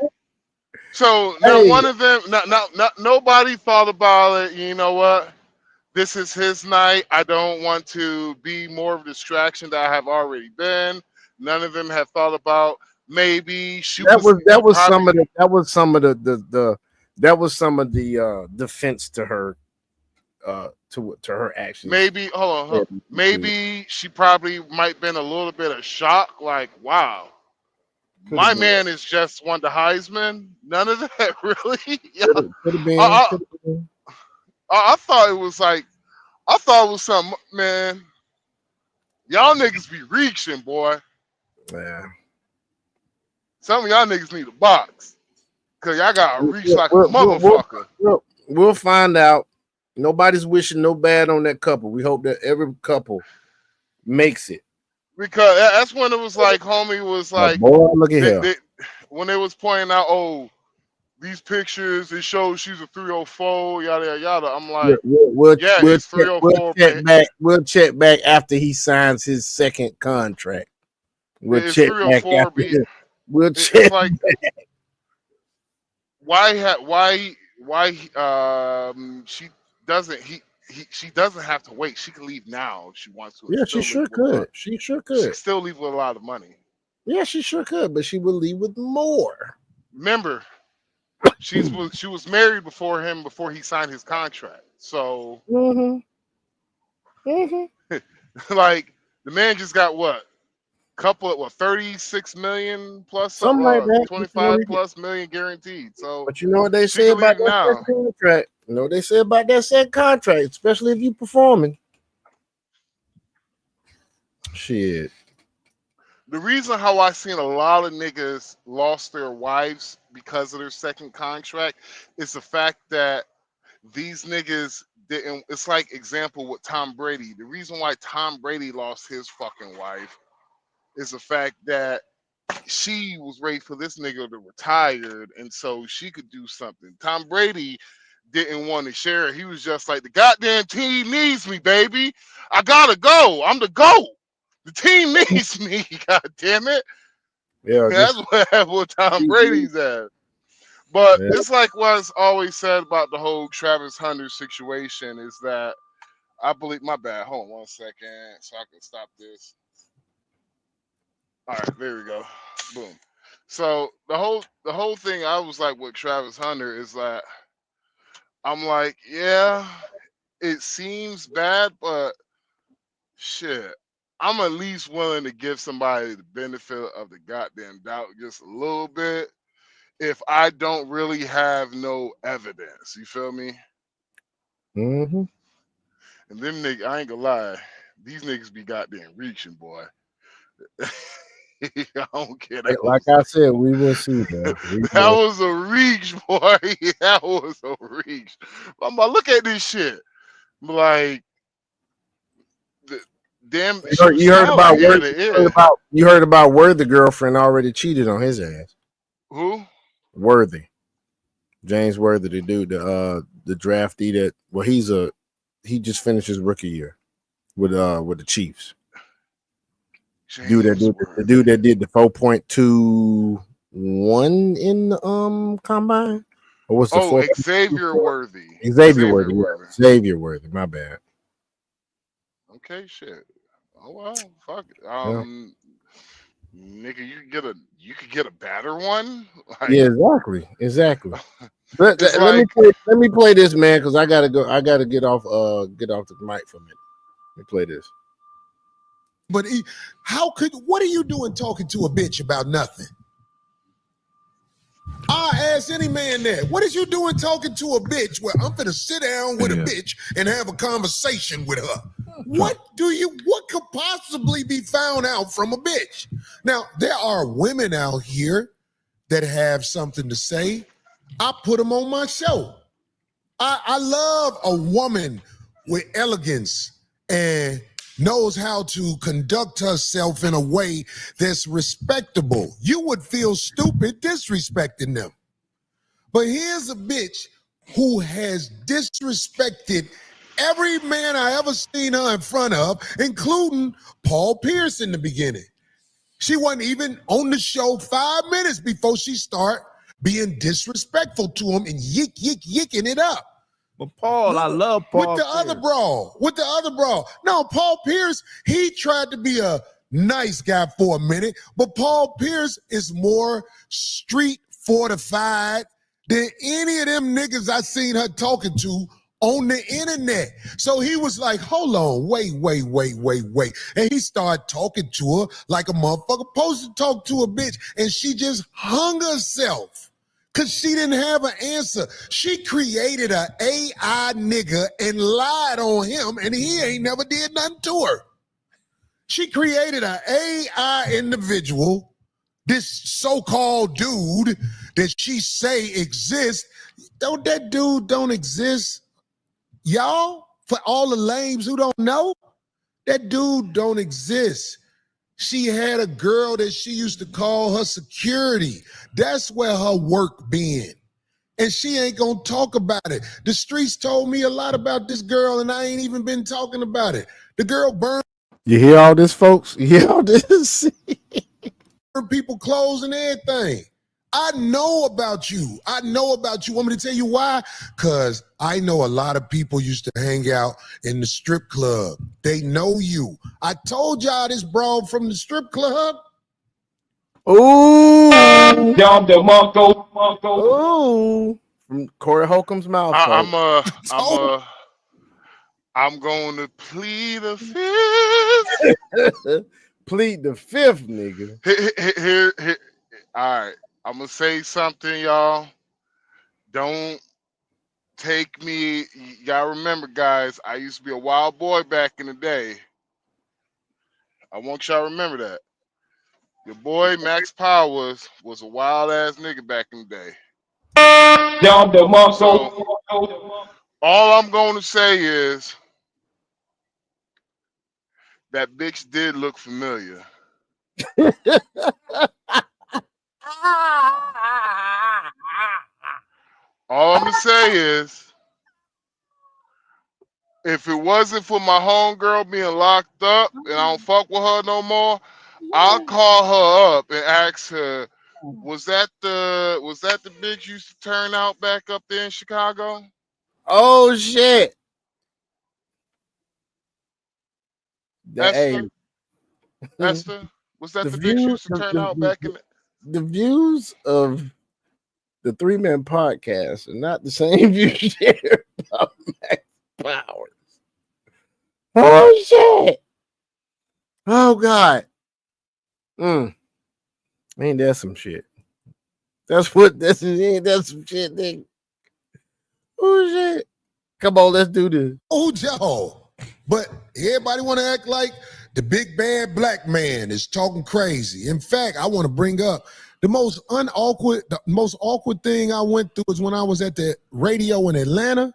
S2: So one of them, not nobody thought about it. You know what? This is his night. I don't want to be more of a distraction that I have already been. None of them have thought about maybe she
S4: that was some of the defense to her. To her actions.
S2: Maybe hold on. Maybe she probably might been a little bit of shock, like, wow, my man is just won the Heisman. None of that, really.
S4: Could have been.
S2: I thought it was something, man. Y'all niggas be reaching, boy.
S4: Yeah.
S2: Some of y'all niggas need a box, cause y'all gotta reach like a motherfucker.
S4: We'll find out. Nobody's wishing no bad on that couple. We hope that every couple makes it.
S2: Because that's when it was like, homie was like,
S4: boy, look at here.
S2: When they was pointing out, oh, these pictures, it shows she's a 304, yada yada yada. I'm like,
S4: we'll
S2: he's 304.
S4: We'll check back after he signs his second contract. We'll
S2: it's
S4: check
S2: 304.
S4: back after we'll check.
S2: It's like, why she doesn't she doesn't have to wait. She can leave now if she wants to.
S4: Yeah, she sure could. She sure could.
S2: She can still leave with a lot of money.
S4: Yeah, she sure could, but she will leave with more.
S2: Remember, she was married before he signed his contract. So, like the man just got what? 36 million plus
S4: something like that.
S2: 25 plus million guaranteed. So,
S4: but you know what they say about that contract? You know what they say about that second contract, especially if you performing. Shit.
S2: The reason how I seen a lot of niggas lost their wives because of their second contract is the fact that these niggas didn't. It's like example with Tom Brady. The reason why Tom Brady lost his fucking wife is the fact that she was ready for this nigga to retire, and so she could do something. Tom Brady didn't want to share it. He was just like, the goddamn team needs me, baby. I gotta go. I'm the GOAT. The team needs me. God damn it.
S4: Yeah,
S2: that's what happened with Tom Brady's at. But it's like what's always said about the whole Travis Hunter situation is that I believe. My bad. Hold on 1 second, so I can stop this. All right, there we go. Boom. So the whole thing, I was like with Travis Hunter is that I'm like, yeah, it seems bad, but shit, I'm at least willing to give somebody the benefit of the goddamn doubt just a little bit if I don't really have no evidence. You feel me?
S4: Mm-hmm.
S2: And them niggas, I ain't gonna lie, these niggas be goddamn reaching, boy. I don't care.
S4: Like I said, we will see, bro.
S2: That was a reach, boy. That was a reach. I'm about to look at this shit. Like, damn.
S4: You heard about Worthy girlfriend already cheated on his ass.
S2: Who?
S4: Worthy. James Worthy, the dude, the draftee that he just finished his rookie year with the Chiefs. The dude that did the 4.21 in the combine. Or what's the
S2: Xavier Worthy.
S4: Xavier Worthy. My bad.
S2: Okay, shit. Oh well, fuck it. Nigga, you could get a better one.
S4: Like, yeah, exactly. Let me play this, man, because I gotta go. I gotta get off the mic for a minute. Let me play this.
S13: But what are you doing talking to a bitch about nothing? I ask any man that. What is you doing talking to a bitch where I'm gonna sit down with a bitch and have a conversation with her? What could possibly be found out from a bitch? Now, there are women out here that have something to say. I put them on my show. I love a woman with elegance and knows how to conduct herself in a way that's respectable. You would feel stupid disrespecting them. But here's a bitch who has disrespected every man I ever seen her in front of, including Paul Pierce in the beginning. She wasn't even on the show 5 minutes before she started being disrespectful to him and yicking it up.
S14: But Paul, I love Paul.
S13: With the other brawl. No, Paul Pierce, he tried to be a nice guy for a minute, but Paul Pierce is more street fortified than any of them niggas I seen her talking to on the internet. So he was like, hold on, wait. And he started talking to her like a motherfucker supposed to talk to a bitch, and she just hung herself. Because she didn't have an answer. She created an AI nigga and lied on him, and he ain't never did nothing to her. She created an AI individual, this so-called dude that she say exists. That dude don't exist. Y'all, for all the lames who don't know, that dude don't exist. She had a girl that she used to call her security. That's where her work been. And she ain't gonna talk about it. The streets told me a lot about this girl, and I ain't even been talking about it. The girl burned.
S4: You hear all this, folks? You hear all this?
S13: People clothes and everything. I know about you. I know about you. Want me to tell you why? Because I know a lot of people used to hang out in the strip club. They know you. I told y'all this broad from the strip club.
S4: Ooh. Ooh. From Corey Holcomb's mouth.
S2: I'm going to plead the fifth.
S4: Plead the fifth, nigga.
S2: Here. All right. I'm going to say something, y'all. Don't take me. Y'all remember, guys, I used to be a wild boy back in the day. I want y'all to remember that. Your boy, Max Powers, was a wild-ass nigga back in the day. So, all I'm going to say is that bitch did look familiar. All I'm going to say is, if it wasn't for my homegirl being locked up and I don't fuck with her no more, I'll call her up and ask her, was that the bitch you used to turn out back up there in Chicago?
S4: Oh shit.
S2: Esther? Was that the bitch you used to turn out back in
S4: the views of the 3-Man podcast are not the same views shared about Max Powers. Oh shit. Oh God. Ain't that some shit? That's some shit, nigga. Oh shit. Come on, let's do this.
S13: Oh, Joe. But everybody want to act like the big bad black man is talking crazy. In fact, I want to bring up the most awkward thing I went through is when I was at the radio in Atlanta.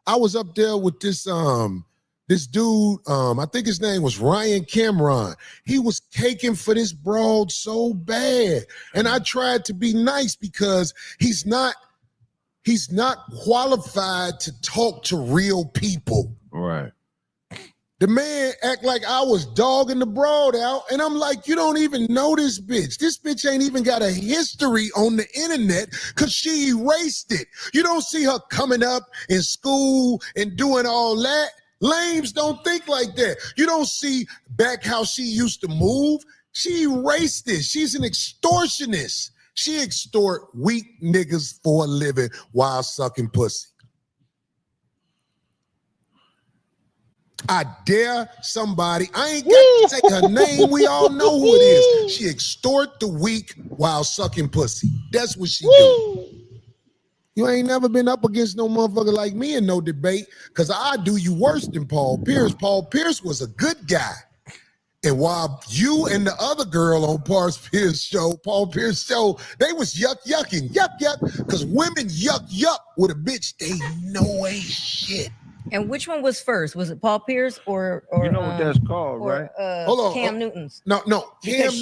S13: I was up there with this dude, I think his name was Ryan Cameron. He was caking for this broad so bad. And I tried to be nice because he's not qualified to talk to real people.
S14: Right.
S13: The man act like I was dogging the broad out, and I'm like, you don't even know this bitch. This bitch ain't even got a history on the internet because she erased it. You don't see her coming up in school and doing all that. Lames don't think like that. You don't see back how she used to move. She erased it. She's an extortionist. She extort weak niggas for a living while sucking pussy. I dare somebody. I ain't got to say her name. We all know who it is. She extort the weak while sucking pussy. That's what she do. You ain't never been up against no motherfucker like me in no debate, because I do you worse than Paul Pierce. Paul Pierce was a good guy. And while you and the other girl on Paul Pierce show, they was yucking, because women yuck with a bitch they know ain't shit.
S15: And which one was first? Was it Paul Pierce or
S14: you know what that's called, right?
S13: Hold on.
S15: Cam Newton's?
S13: No. Cam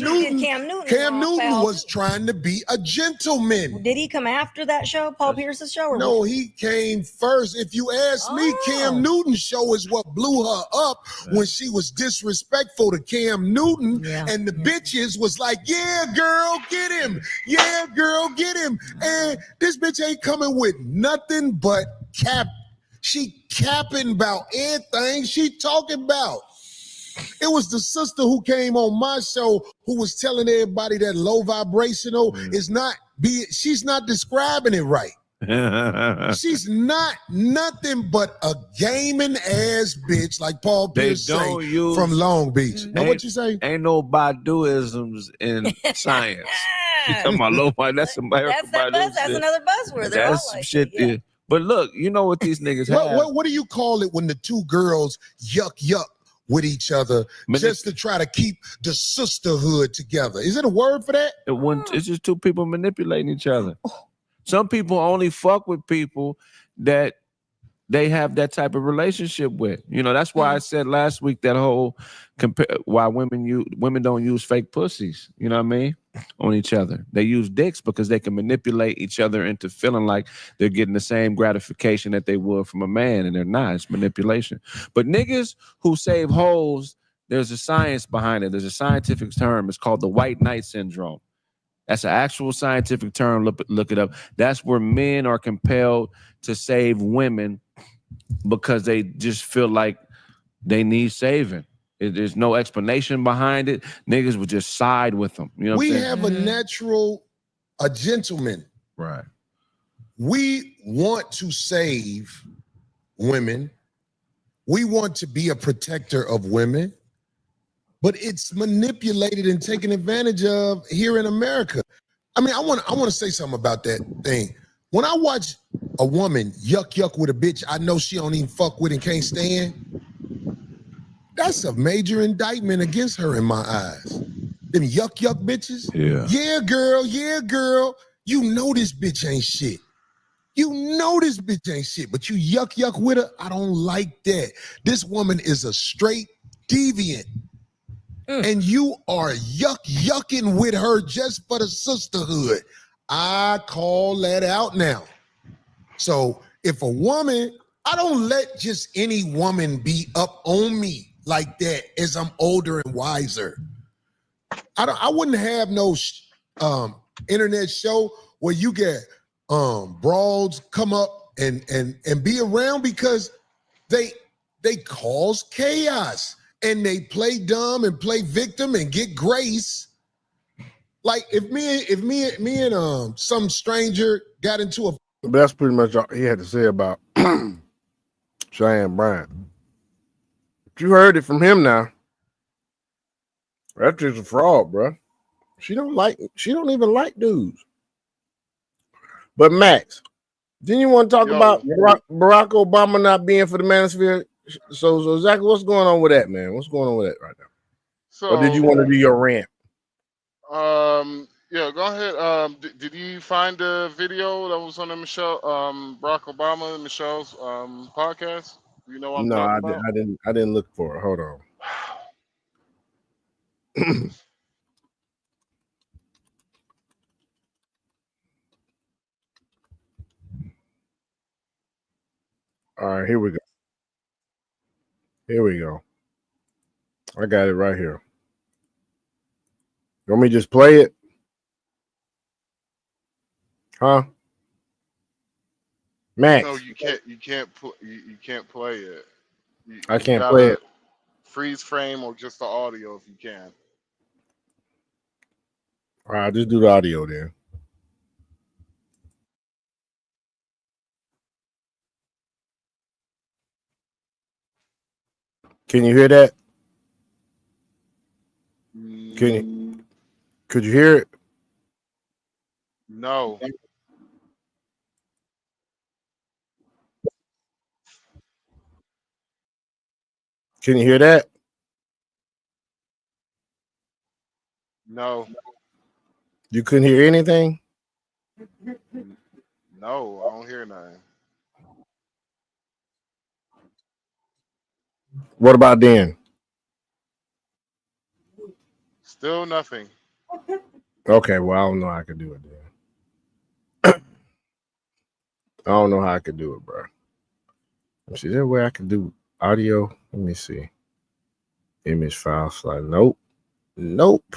S13: Newton was trying to be a gentleman.
S15: Did he come after that show, Paul Pierce's show? Or
S13: no, he came first. If you ask me, Cam Newton's show is what blew her up when she was disrespectful to Cam Newton, and the bitches was like, yeah, girl, get him. Yeah, girl, get him. And this bitch ain't coming with nothing but cap. She capping about everything she talking about. It was the sister who came on my show who was telling everybody that low vibrational is not she's not describing it right. She's not nothing but a gaming ass bitch like Paul Pierce from Long Beach. Now what you say?
S14: Ain't no Baduisms in science. You talking about low vibe? That's American.
S15: That's another buzzword.
S14: That's like shit. Yeah. But look, you know what these niggas have.
S13: What do you call it when the two girls yuck with each other just to try to keep the sisterhood together? Is it a word for that?
S14: It's just two people manipulating each other. Some people only fuck with people that
S17: they have that type of relationship with. You know, that's why I said last week that whole why women don't use fake pussies. You know what I mean? On each other, they use dicks because they can manipulate each other into feeling like they're getting the same gratification that they would from a man, and they're not. It's manipulation. But niggas who save hoes, there's a science behind it. There's a scientific term. It's called the white knight syndrome. That's an actual scientific term. Look it up. That's where men are compelled to save women because they just feel like they need saving. There's no explanation behind it. Niggas would just side with them. You know what I'm saying?
S13: have a gentleman.
S14: Right.
S13: We want to save women. We want to be a protector of women, but it's manipulated and taken advantage of here in America. I mean, I want to say something about that thing. When I watch a woman yuck with a bitch I know she don't even fuck with and can't stand, that's a major indictment against her in my eyes. Them yuck bitches.
S17: Yeah.
S13: Yeah, girl. You know this bitch ain't shit. But you yuck with her. I don't like that. This woman is a straight deviant. And you are yucking with her just for the sisterhood. I call that out now. So if a woman, I don't let just any woman be up on me like that as I'm older and wiser. I wouldn't have no internet show where you get broads come up and be around because they cause chaos and they play dumb and play victim and get grace. Like if me and some stranger got into a.
S4: That's pretty much all he had to say about Cheyenne Bryant. But you heard it from him now. That chick's a fraud, bro. She don't even like dudes. But Max, didn't you want to talk about Barack Obama not being for the Manosphere? So exactly what's going on with that, man? What's going on with that right now?
S2: So,
S4: or did you want to do your rant?
S2: Yeah, go ahead. Did you find the video that was on the Barack Obama and Michelle's podcast? You know what I'm talking about?
S4: I didn't look for it. Hold on. All right, here we go. I got it right here. You want me to just play it? Huh? Max?
S2: No, you can't. You can't play it.
S4: I can't play it.
S2: Freeze frame or just the audio if you can.
S4: All right, just do the audio then. Can you hear that? Could you hear it?
S2: No.
S4: Can you hear that?
S2: No.
S4: You couldn't hear anything?
S2: No, I don't hear nothing.
S4: What about then?
S2: Still nothing.
S4: Okay, well, I don't know how I could do it then. I don't know how I could do it, bro. See, there way I can do audio. Let me see. Image file slide. Nope.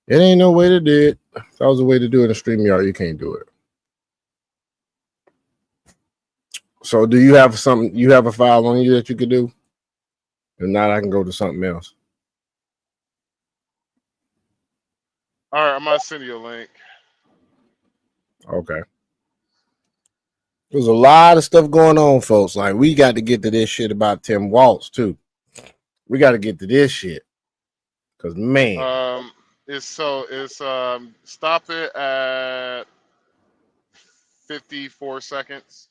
S4: It ain't no way to do it. If that was a way to do it in StreamYard, you can't do it. So do you have something? You have a file on you that you could do? If not, I can go to something else.
S2: All right, I'm gonna send you a link.
S4: Okay. There's a lot of stuff going on, folks. Like, we got to get to this shit about Tim Waltz, too. We got to get to this shit. Because, man.
S2: It's stop it at 54 seconds.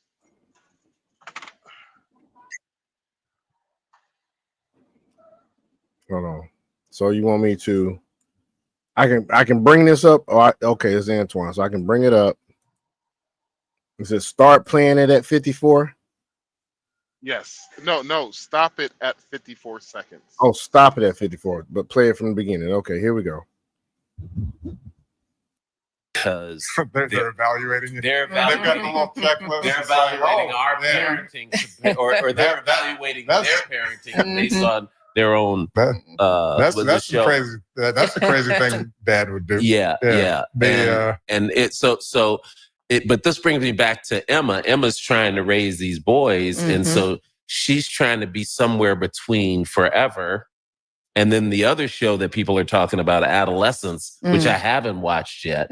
S4: Hold on. So you want me to? I can bring this up. Okay, it's Antoine. So I can bring it up. It says start playing it at 54.
S2: Yes. No. Stop it at 54 seconds.
S4: Oh, stop it at 54, but play it from the beginning. Okay, here we go.
S18: Because
S19: they're evaluating you.
S18: They're
S19: They've got the little checklist.
S18: They're evaluating our parenting, or they're evaluating their parenting based on their own.
S19: That's the crazy. That's the crazy thing Dad would do.
S18: Yeah. And it but this brings me back to Emma. Emma's trying to raise these boys, and so she's trying to be somewhere between Forever and then the other show that people are talking about, Adolescence, which I haven't watched yet,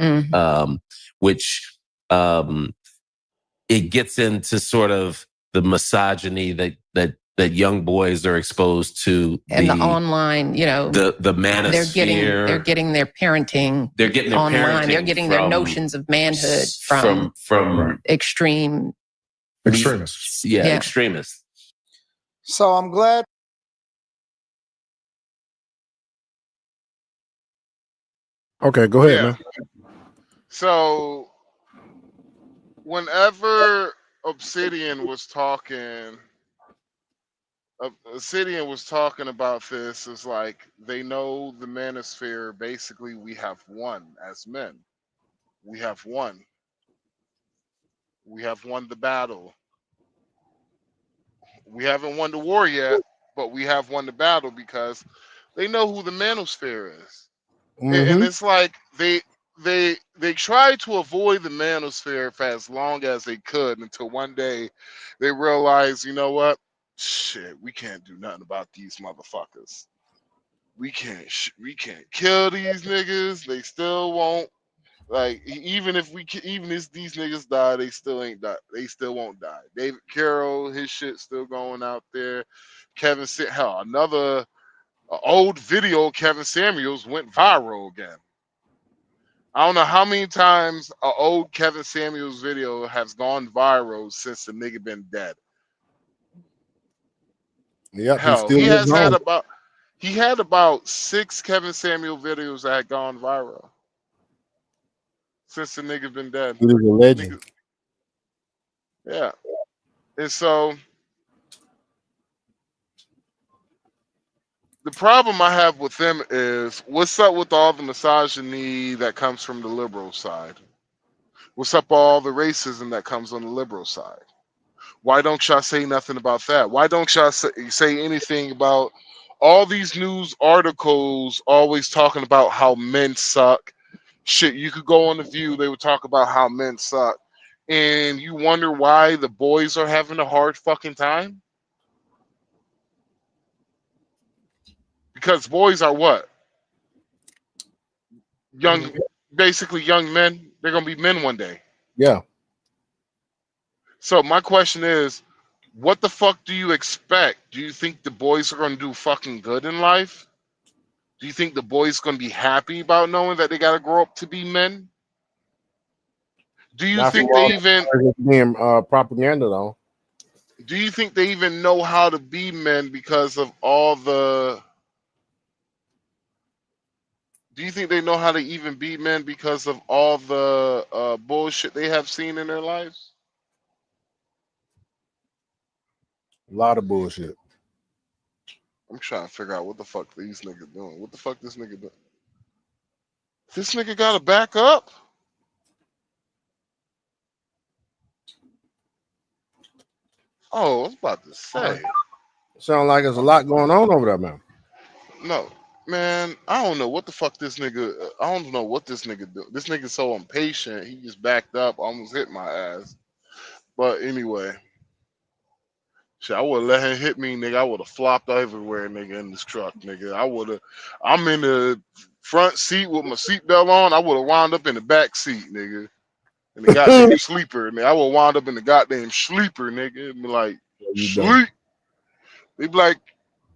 S18: which it gets into sort of the misogyny that young boys are exposed to,
S20: and the online,
S18: the manosphere.
S20: They're getting their parenting.
S18: They're getting their
S20: online.
S18: parenting.
S20: They're getting their notions of manhood from extreme
S19: extremists.
S18: Yeah, extremists.
S21: So I'm glad.
S4: Okay, go ahead, man.
S2: So, whenever Obsidian was talking about this, is like they know the Manosphere. Basically, we have won as men. We have won. We have won the battle. We haven't won the war yet, but we have won the battle because they know who the Manosphere is. And it's like they tried to avoid the Manosphere for as long as they could until one day they realized, you know what? Shit, we can't do nothing about these motherfuckers. We can't kill these niggas. They still won't. Like even if these niggas die, they still ain't die. They still won't die. David Carroll, his shit's still going out there. Kevin, hell, another old video of Kevin Samuels went viral again. I don't know how many times an old Kevin Samuels video has gone viral since the nigga been dead.
S4: Yeah,
S2: hell, he had about 6 Kevin Samuel videos that had gone viral since the nigga been dead.
S4: He was a legend.
S2: Yeah, and so the problem I have with them is, what's up with all the misogyny that comes from the liberal side? What's up with all the racism that comes on the liberal side? Why don't y'all say nothing about that? Why don't y'all say anything about all these news articles always talking about how men suck? Shit, you could go on The View, they would talk about how men suck. And you wonder why the boys are having a hard fucking time? Because boys are what? Basically young men. They're going to be men one day.
S4: Yeah.
S2: So my question is, what the fuck do you expect? Do you think the boys are going to do fucking good in life? Do you think the boys going to be happy about knowing that they got to grow up to be men? Do you think they even
S4: being propaganda though?
S2: Do you think they even know how to be men because of all the? Do you think they know how to even be men because of all the bullshit they have seen in their lives?
S4: A lot of bullshit.
S2: I'm trying to figure out what the fuck these niggas doing. What the fuck this nigga doing? This nigga got to back up. Oh, I was about to say.
S4: Sound like there's a lot going on over there, man.
S2: No, man, I don't know what the fuck this nigga. I don't know what this nigga do. This nigga's so impatient. He just backed up, almost hit my ass. But anyway, shit, I would have let him hit me, nigga. I would have flopped everywhere, nigga, in this truck, nigga. I'm in the front seat with my seatbelt on. I would have wound up in the back seat, nigga. In the goddamn sleeper, nigga. I would wound up in the goddamn sleeper, nigga. Be like, sleep. They be like,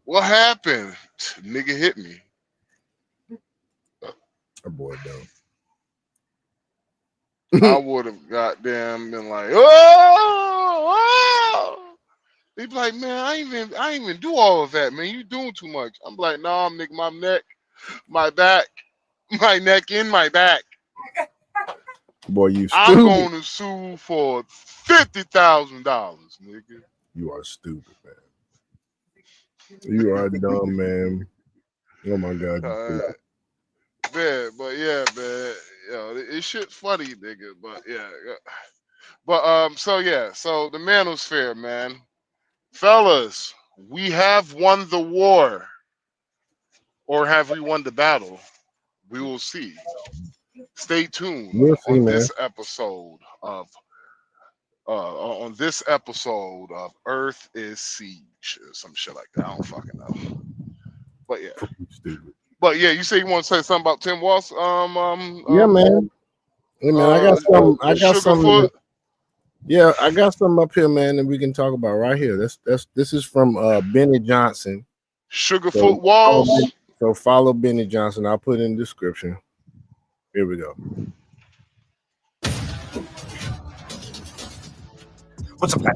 S2: what happened? Nigga hit me.
S4: That boy dumb.
S2: I would have goddamn been like, oh. They be like, man, I ain't even do all of that, man. You doing too much. I'm like, nah, nigga, my neck, my back, my neck and my back.
S4: Boy, you stupid.
S2: I'm going to sue for $50,000, nigga.
S4: You are stupid, man. You are dumb, man. Oh my God.
S2: Man, but yeah, man. Yo, this shit's funny, nigga. But yeah. But so yeah, so the Manosphere, man. Fellas, we have won the war. Or have we won the battle? We will see. Stay tuned
S4: We'll see,
S2: on
S4: man.
S2: this episode of Earth is Siege, or some shit like that. I don't fucking know. But yeah.
S4: Stupid.
S2: But yeah, you say you want to say something about Tim Walsh?
S4: Yeah, man. Hey, man, I got some. I got some. Yeah, I got some up here, man, that we can talk about right here. This is from Benny Johnson.
S2: Sugarfoot Walls.
S4: So follow Benny Johnson. I'll put it in the description. Here we go.
S5: What's up, guys?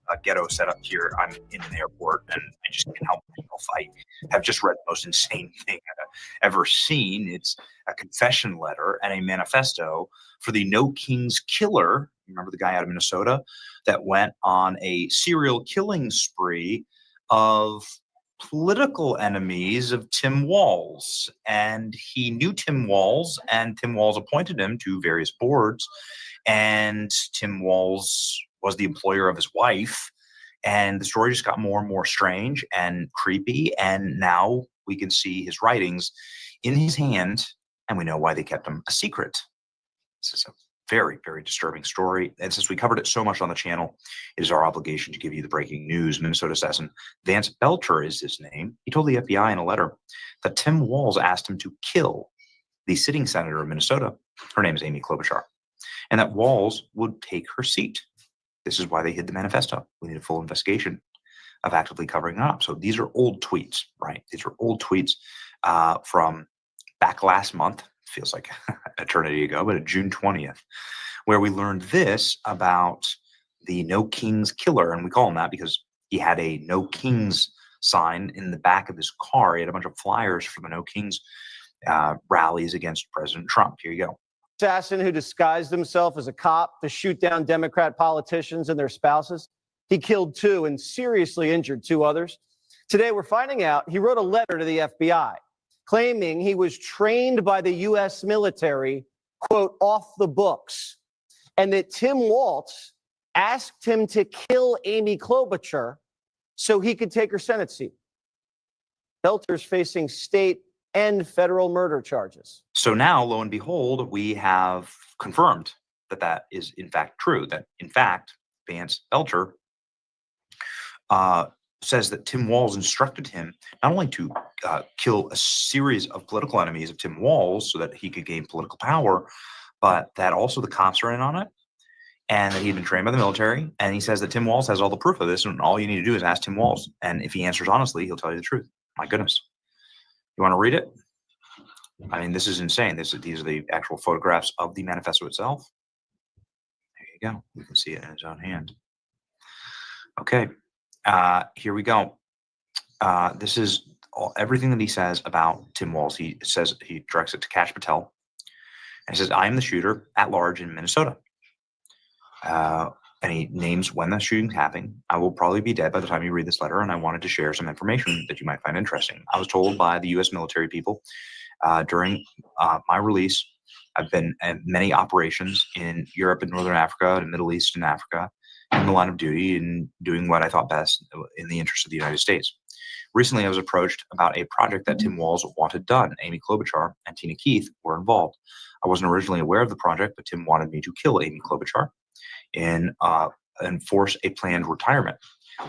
S5: A ghetto setup here. I'm in an airport and I just can't help myself. I have just read the most insane thing I've ever seen. It's a confession letter and a manifesto for the No Kings killer. Remember the guy out of Minnesota that went on a serial killing spree of political enemies of Tim Walz. And he knew Tim Walz, and Tim Walz appointed him to various boards. And Tim Walz was the employer of his wife. And the story just got more and more strange and creepy. And now we can see his writings in his hand, and we know why they kept them a secret. This is a very, very disturbing story. And since we covered it so much on the channel, it is our obligation to give you the breaking news. Minnesota assassin Vance Belcher is his name. He told the FBI in a letter that Tim Walz asked him to kill the sitting senator of Minnesota. Her name is Amy Klobuchar. And that Walz would take her seat. This is why they hid the manifesto. We need a full investigation of actively covering it up. So these are old tweets, right? These are old tweets from back last month. Feels like eternity ago, but June 20th, where we learned this about the No Kings killer. And we call him that because he had a No Kings sign in the back of his car. He had a bunch of flyers for the No Kings rallies against President Trump. Here you go.
S22: Assassin who disguised himself as a cop to shoot down Democrat politicians and their spouses. He killed 2 and seriously injured 2 others. Today, we're finding out he wrote a letter to the FBI claiming he was trained by the U.S. military, quote, off the books, and that Tim Walz asked him to kill Amy Klobuchar so he could take her Senate seat. Belcher's facing state and federal murder charges.
S5: So now, lo and behold, we have confirmed that that is in fact true, that in fact, Vance Belcher says that Tim Walz instructed him not only to kill a series of political enemies of Tim Walz so that he could gain political power, but that also the cops are in on it, and that he'd been trained by the military. And he says that Tim Walz has all the proof of this, and all you need to do is ask Tim Walz. And if he answers honestly, he'll tell you the truth. My goodness. You want to read it? I mean, this is insane. These are the actual photographs of the manifesto itself. There you go. You can see it in his own hand. Okay. Here we go. This is everything that he says about Tim Walz. He says, he directs it to Kash Patel. And he says, I am the shooter at large in Minnesota. And he names when the shooting's happening. I will probably be dead by the time you read this letter, and I wanted to share some information that you might find interesting. I was told by the U.S. military people during my release, I've been at many operations in Europe and Northern Africa, and Middle East and Africa, in the line of duty and doing what I thought best in the interest of the United States. Recently, I was approached about a project that Tim Walz wanted done. Amy Klobuchar and Tina Keith were involved. I wasn't originally aware of the project, but Tim wanted me to kill Amy Klobuchar and enforce a planned retirement.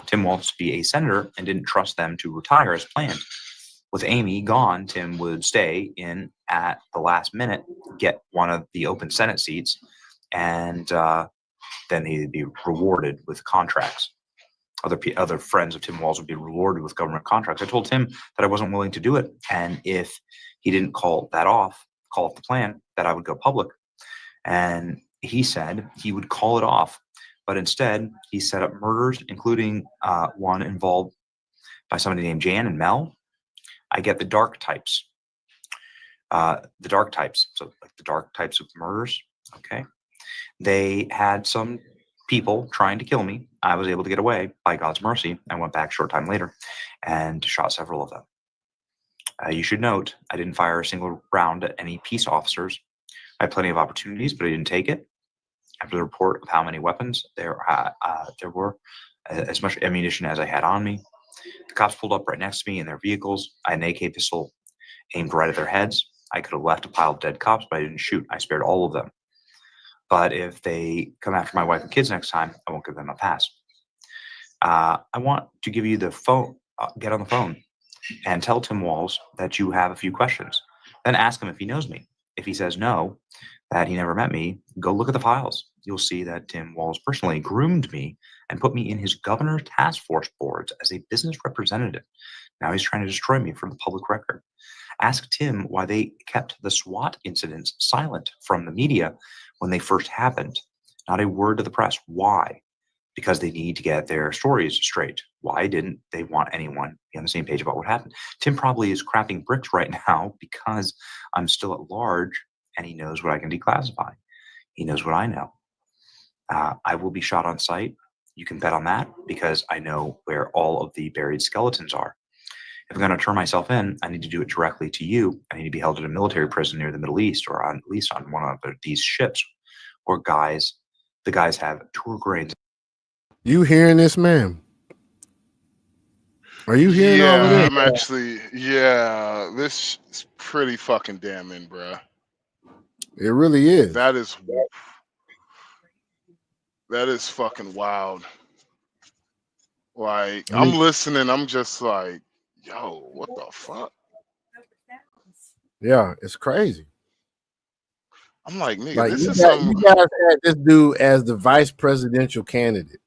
S5: Tim wants to be a senator and didn't trust them to retire as planned. With Amy gone, Tim would stay in at the last minute, get one of the open Senate seats, and then he'd be rewarded with contracts. Other friends of Tim Walz would be rewarded with government contracts. I told Tim that I wasn't willing to do it, and if he didn't call off the plan, that I would go public. And he said he would call it off, but instead he set up murders, including one involved by somebody named Jan and Mel. I get the dark types. So like the dark types of murders. Okay. They had some people trying to kill me, I was able to get away by God's mercy. I went back a short time later and shot several of them. You should note, I didn't fire a single round at any peace officers. I had plenty of opportunities, but I didn't take it. After the report of how many weapons there were, as much ammunition as I had on me, the cops pulled up right next to me in their vehicles. I had an AK pistol aimed right at their heads. I could have left a pile of dead cops, but I didn't shoot. I spared all of them. But if they come after my wife and kids next time, I won't give them a pass. I want to give you the phone, get on the phone and tell Tim Walz that you have a few questions. Then ask him if he knows me. If he says no, that he never met me, go look at the files. You'll see that Tim Walz personally groomed me and put me in his governor's task force boards as a business representative. Now he's trying to destroy me from the public record. Ask Tim why they kept the SWAT incidents silent from the media when they first happened. Not a word to the press. Why? Because they need to get their stories straight. Why didn't they want anyone to be on the same page about what happened? Tim probably is crapping bricks right now because I'm still at large and he knows what I can declassify. He knows what I know. I will be shot on sight. You can bet on that because I know where all of the buried skeletons are. If I'm going to turn myself in, I need to do it directly to you. I need to be held in a military prison near the Middle East, or at least on one of these ships where the guys have tour grains.
S4: You hearing this, man? Are you hearing all of this?
S2: I'm actually, this is pretty fucking damning, bruh.
S4: It really is.
S2: That is fucking wild. Like, I'm listening, I'm just like, yo, what the fuck?
S4: Yeah, it's crazy.
S2: I'm like, nigga,
S4: Like,
S2: this
S4: you
S2: is some.
S4: You guys had this dude as the vice presidential candidate.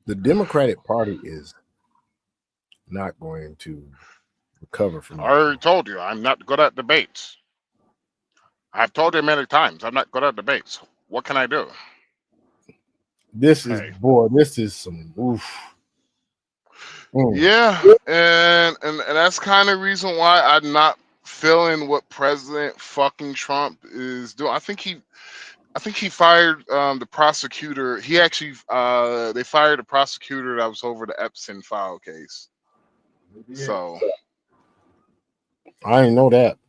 S4: The Democratic Party is not going to recover from
S2: I already told you, I'm not good at debates. I've told you many times, I'm not good at debates. What can I do?
S4: This is this is some oof.
S2: Yeah, and that's kind of reason why I'm not feeling what President fucking Trump is doing. I think he fired the prosecutor. He actually they fired a prosecutor that was over the Epstein file case. So
S4: I didn't know that.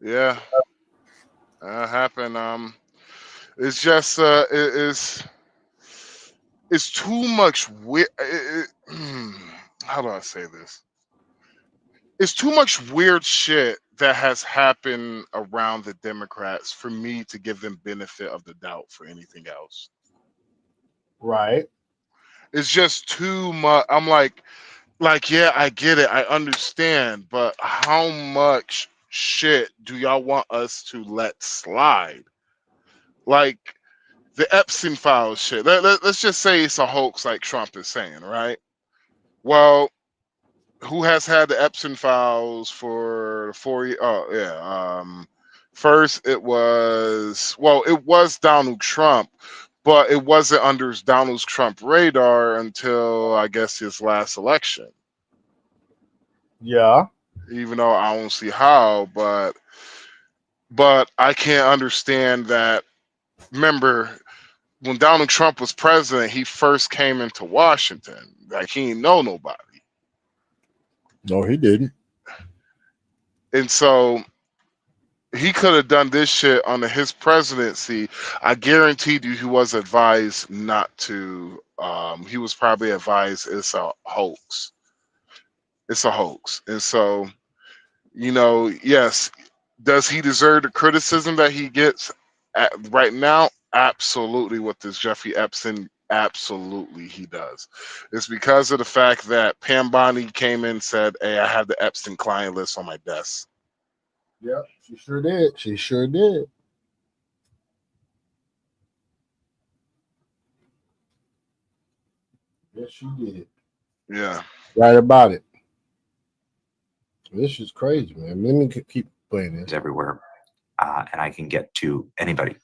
S2: yeah, that happened. It's just it's too much weird. How do I say this? It's too much weird shit that has happened around the Democrats for me to give them benefit of the doubt for anything else.
S4: Right.
S2: It's just too much. I'm like, yeah, I get it. I understand. But how much shit do y'all want us to let slide? Like the Epstein files shit. Let's just say it's a hoax like Trump is saying, right? Well, who has had the Epstein files for 4 years? Oh, yeah. First, it was Donald Trump, but it wasn't under Donald Trump radar until I guess his last election.
S4: Yeah.
S2: Even though I don't see how, but I can't understand that. Remember, when Donald Trump was president, he first came into Washington. Like, he didn't know nobody.
S4: No, he didn't.
S2: And so he could have done this shit under his presidency. I guaranteed you he was advised not to. He was probably advised it's a hoax. It's a hoax. And so, yes, does he deserve the criticism that he gets right now? Absolutely. With this Jeffrey Epstein, absolutely he does. It's because of the fact that Pam Bondi came in and said, hey, I have the Epstein client list on my desk.
S4: Yep, she sure did. She sure did. Yes, she did.
S2: Yeah.
S4: Right about it. This is crazy, man. Let me keep playing this.
S5: Everywhere. And I can get to anybody.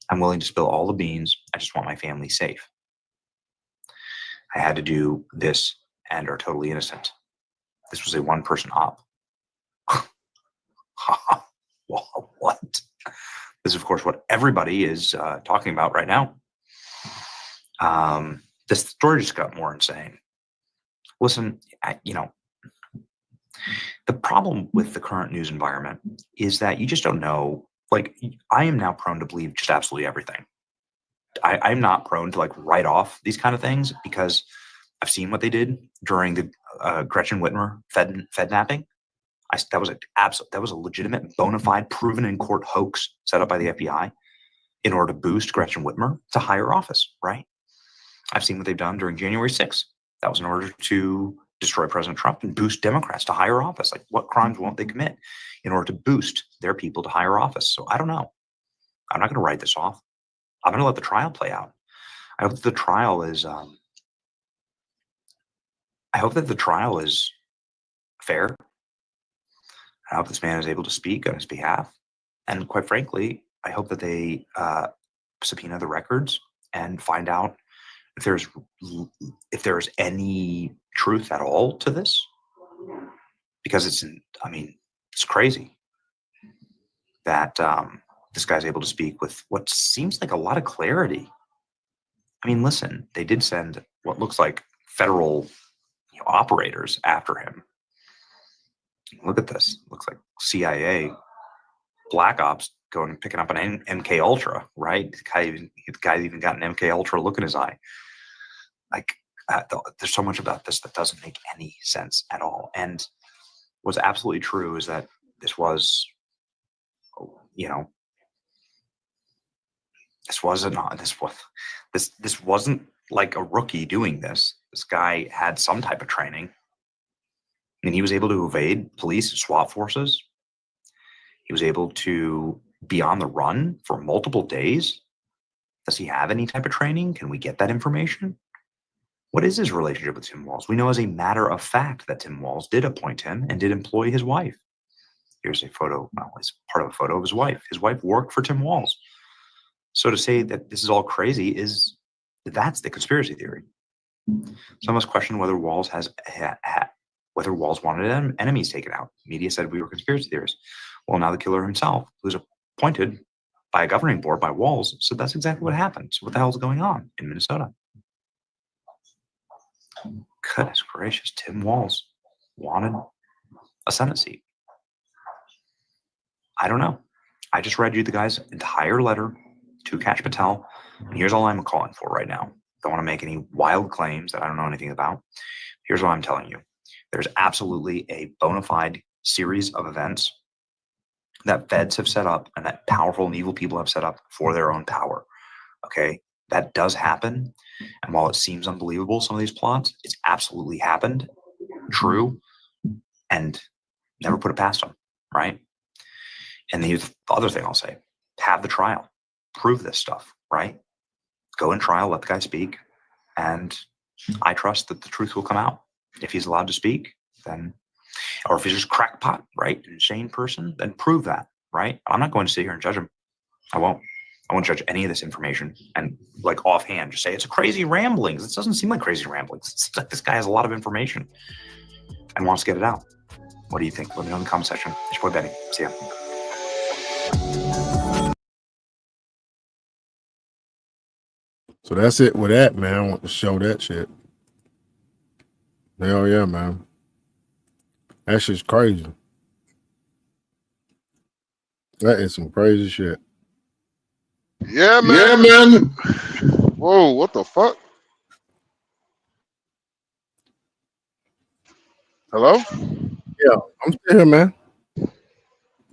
S5: I'm willing to spill all the beans. I just want my family safe. I had to do this and are totally innocent. This was a one-person op. What? This is, of course, what everybody is talking about right now. This story just got more insane. Listen, the problem with the current news environment is that you just don't know. Like, I am now prone to believe just absolutely everything. I'm not prone to like write off these kind of things because I've seen what they did during the Gretchen Whitmer Fednapping. That was a legitimate, bona fide, proven in court hoax set up by the FBI in order to boost Gretchen Whitmer to higher office, right? I've seen what they've done during January 6th. That was in order to destroy President Trump and boost Democrats to higher office. Like, what crimes won't they commit in order to boost their people to higher office? So I don't know. I'm not going to write this off. I'm going to let the trial play out. I hope that the trial is. I hope that the trial is fair. I hope this man is able to speak on his behalf, and quite frankly, I hope that they subpoena the records and find out if there's any truth at all to this, because it's crazy that this guy's able to speak with what seems like a lot of clarity. I mean, listen, they did send what looks like federal operators after him. Look at this. Looks like CIA Black Ops picking up an MK Ultra, right? The guy even got an MK Ultra look in his eye. Like, there's so much about this that doesn't make any sense at all. And what's absolutely true is that this was, this wasn't like a rookie doing this. This guy had some type of training, and he was able to evade police and SWAT forces. He was able to be on the run for multiple days. Does he have any type of training? Can we get that information? What is his relationship with Tim Walz? We know as a matter of fact that Tim Walz did appoint him and did employ his wife. Here's a photo. Well, it's part of a photo of his wife. His wife worked for Tim Walz. So to say that this is all crazy that's the conspiracy theory. Some of us question whether Walz whether Walz wanted enemies taken out. Media said we were conspiracy theorists. Well, now the killer himself, who's appointed by a governing board by Walz, said that's exactly what happened. So what the hell is going on in Minnesota? Goodness gracious, Tim Walz wanted a Senate seat. I don't know. I just read you the guy's entire letter to Kash Patel, and here's all I'm calling for right now. Don't want to make any wild claims that I don't know anything about. Here's what I'm telling you. There's absolutely a bona fide series of events that feds have set up and that powerful and evil people have set up for their own power. Okay? That does happen. And while it seems unbelievable, some of these plots, it's absolutely happened, true, and never put it past them, right? And the other thing I'll say, have the trial. Prove this stuff, right? Go in trial, let the guy speak, and I trust that the truth will come out. If he's allowed to speak, then, or if he's just crackpot, right, an insane person, then prove that, right? I'm not going to sit here and judge him. I won't judge any of this information and like offhand just say it's a crazy ramblings. It doesn't seem like crazy ramblings. It's like this guy has a lot of information and wants to get it out. What do you think? Let me know in the comment section. It's your boy Benny. See ya.
S4: So that's it with that, man. I want to show that shit. Hell yeah, man. That shit's crazy. That is some crazy shit.
S2: Yeah, man.
S4: Yeah, man.
S2: Whoa, what the fuck? Hello?
S4: Yeah, I'm still here, man.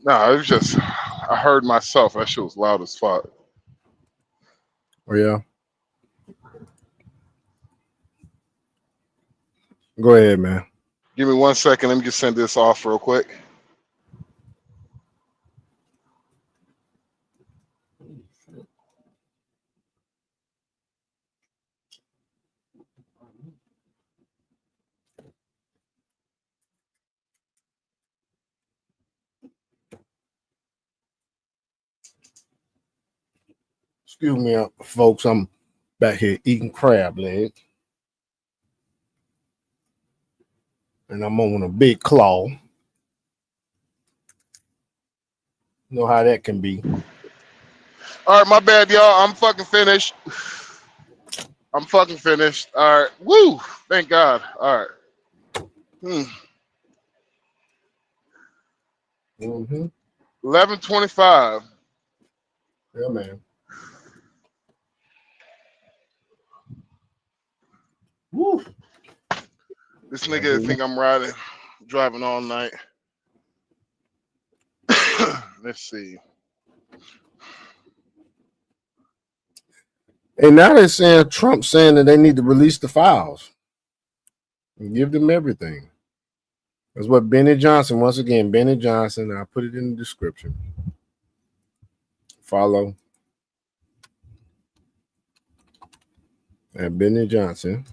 S2: Nah, it was just, I heard myself. That shit was loud as fuck.
S4: Oh, yeah. Go ahead, man.
S2: Give me 1 second. Let me just send this off real quick.
S4: Excuse me, folks. I'm back here eating crab leg. And I'm on a big claw. You know how that can be.
S2: All right, my bad, y'all. I'm fucking finished. I'm fucking finished. All right. Woo! Thank God. All right. 11:25.
S1: Yeah, man.
S2: Woo! This nigga think I'm driving all night. Let's see.
S4: And now they're saying Trump saying that they need to release the files and give them everything. That's what BENNYJOHNSON, once again, BENNYJOHNSON, I'll put it in the description. Follow at BENNYJOHNSON.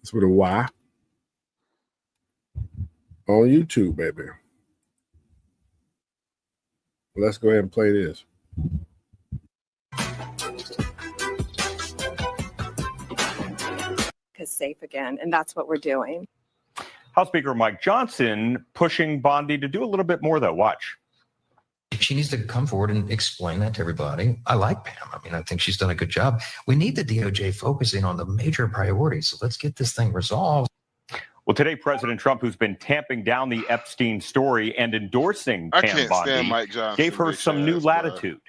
S4: It's with a Y on YouTube, baby. Let's go ahead and play this.
S7: Safe again, and that's what we're doing.
S8: House Speaker Mike Johnson pushing Bondi to do a little bit more, though. Watch.
S23: She needs to come forward and explain that to everybody. I like Pam. I mean, I think she's done a good job. We need the DOJ focusing on the major priorities. So let's get this thing resolved.
S8: Well, today, President Trump, who's been tamping down the Epstein story and endorsing Pam Bondi, gave her some new latitude.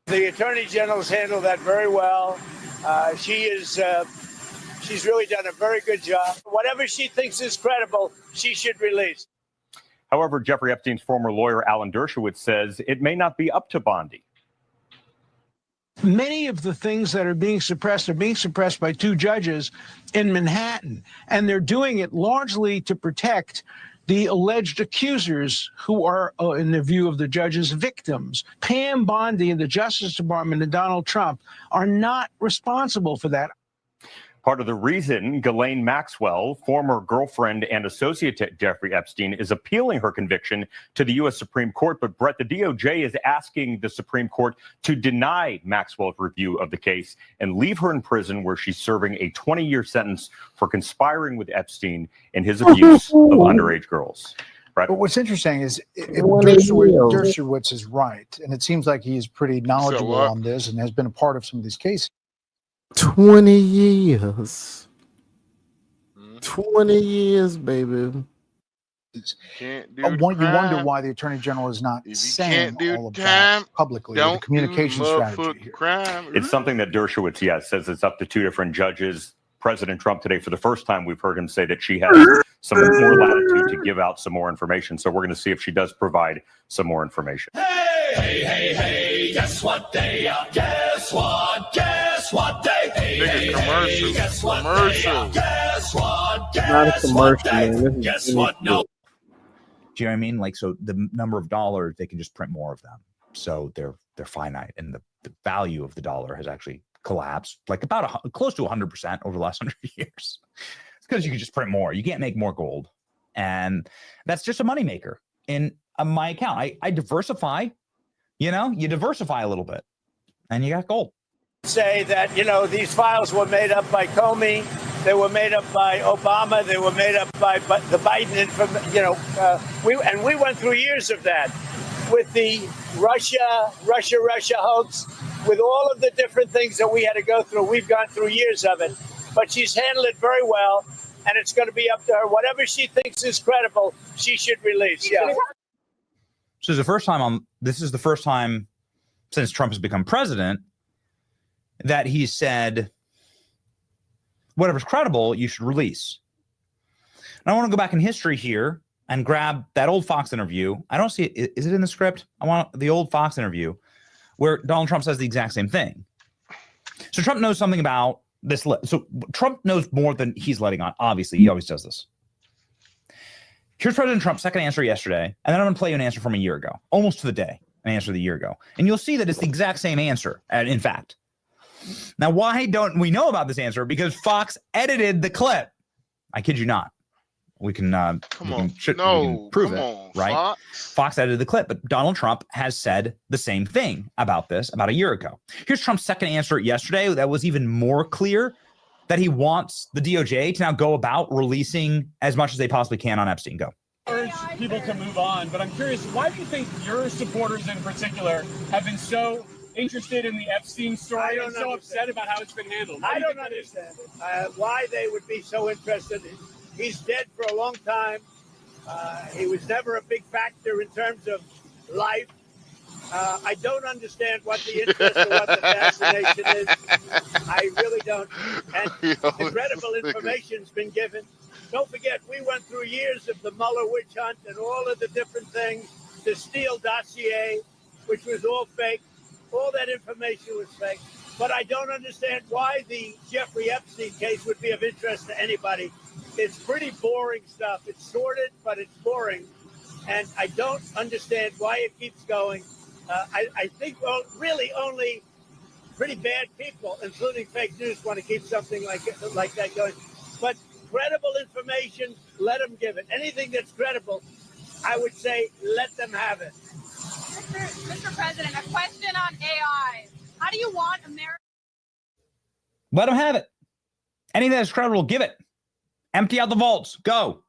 S24: The Attorney General's handled that very well. She's really done a very good job. Whatever she thinks is credible, she should release.
S8: However, Jeffrey Epstein's former lawyer, Alan Dershowitz, says it may not be up to Bondi.
S25: Many of the things that are being suppressed by two judges in Manhattan, and they're doing it largely to protect the alleged accusers who are, in the view of the judges, victims. Pam Bondi and the Justice Department and Donald Trump are not responsible for that.
S8: Part of the reason Ghislaine Maxwell, former girlfriend and associate to Jeffrey Epstein, is appealing her conviction to the U.S. Supreme Court. But Brett, the DOJ is asking the Supreme Court to deny Maxwell's review of the case and leave her in prison, where she's serving a 20-year sentence for conspiring with Epstein in his abuse of underage girls. Right.
S26: But what's interesting is if Dershowitz is right, and it seems like he's pretty knowledgeable on this and has been a part of some of these cases.
S4: 20 years. 20 years, baby.
S2: You
S26: wonder why the Attorney General is not saying all of that publicly. The communication strategy here.
S8: It's something that Dershowitz, says it's up to two different judges. President Trump today, for the first time, we've heard him say that she has some more latitude to give out some more information. So we're going to see if she does provide some more information.
S27: Hey, guess what day? Guess what day? Hey, guess what
S2: commercial.
S27: Guess what?
S28: Not a commercial, man.
S27: Guess what? No.
S29: Do you know what I mean? Like, so the number of dollars, they can just print more of them. So they're finite, and the value of the dollar has actually collapsed like about close to 100% over the last 100 years. It's because you can just print more. You can't make more gold. And that's just a moneymaker in my account. I diversify, you diversify a little bit and you got gold.
S24: Say that, these files were made up by Comey. They were made up by Obama. They were made up by the Biden. We went through years of that with the Russia hoax, with all of the different things that we had to go through. We've gone through years of it, but she's handled it very well, and it's going to be up to her. Whatever she thinks is credible, she should release. Yeah.
S29: So this is the first time since Trump has become president that he said, whatever's credible, you should release. And I want to go back in history here and grab that old Fox interview. I don't see it. Is it in the script? I want the old Fox interview where Donald Trump says the exact same thing. So Trump knows something about this. So Trump knows more than he's letting on. Obviously, he always does this. Here's President Trump's second answer yesterday, and then I'm going to play you an answer from a year ago, almost to the day, an answer the year ago. And you'll see that it's the exact same answer, in fact. Now, why don't we know about this answer? Because Fox edited the clip. I kid you not. We can prove it, right? Fox edited the clip, but Donald Trump has said the same thing about this about a year ago. Here's Trump's second answer yesterday that was even more clear, that he wants the DOJ to now go about releasing as much as they possibly can on Epstein. Go.
S3: people can move on, but I'm curious, why do you think your supporters in particular have been so interested in the Epstein story and so upset about how it's been handled?
S24: I don't understand it. Why they would be so interested. He's dead for a long time. He was never a big factor in terms of life. I don't understand what the interest or what the fascination is. I really don't. And incredible information's been given. Don't forget, we went through years of the Mueller witch hunt and all of the different things, the Steele dossier, which was all fake. All that information was fake. But I don't understand why the Jeffrey Epstein case would be of interest to anybody. It's pretty boring stuff. It's sordid, but it's boring. And I don't understand why it keeps going. I think, well, really only pretty bad people, including fake news, want to keep something like that going. But credible information, let them give it. Anything that's credible, I would say let them have it.
S6: Mr. President, a question on AI. How do you want America?
S29: Let them have it. Anything that's credible, give it. Empty out the vaults. Go.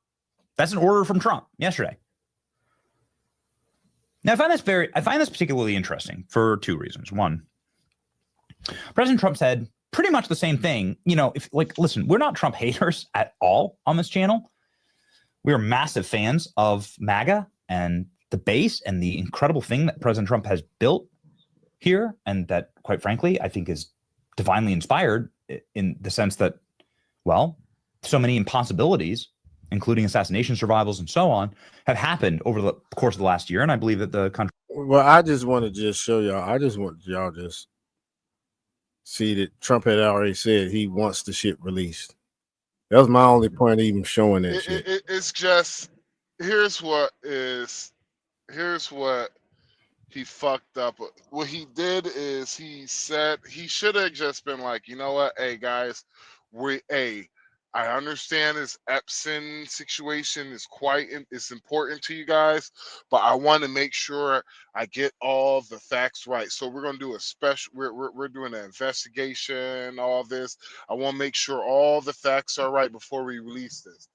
S29: That's an order from Trump yesterday. Now, I find this particularly interesting for two reasons. One, President Trump said pretty much the same thing. You know, listen, we're not Trump haters at all on this channel. We are massive fans of MAGA and the base and the incredible thing that President Trump has built here, and that, quite frankly, I think is divinely inspired in the sense that, well, so many impossibilities, including assassination survivals and so on, have happened over the course of the last year. And I believe that the country.
S4: Well, I just want to just show y'all. I just want y'all just see that Trump had already said he wants the shit released. That was my only point of even showing that shit.
S2: It's just, here's what he fucked up. What he did is he said he should have just been like, you know what, hey guys, I understand this Epstein situation is it's important to you guys, but I want to make sure I get all the facts right. So we're gonna do a special. We're doing an investigation. All this. I want to make sure all the facts are right before we release this,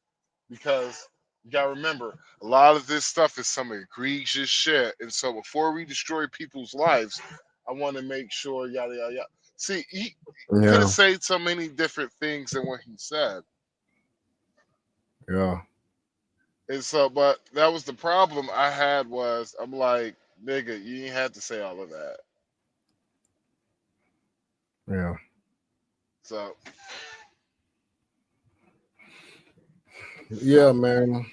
S2: because you gotta remember a lot of this stuff is some egregious shit. And so before we destroy people's lives, I want to make sure yada yada yada. See, he could have said so many different things than what he said.
S4: Yeah.
S2: And so, but that was the problem I had was I'm like, nigga, you ain't had to say all of that.
S4: Yeah.
S2: So.
S4: Yeah, man.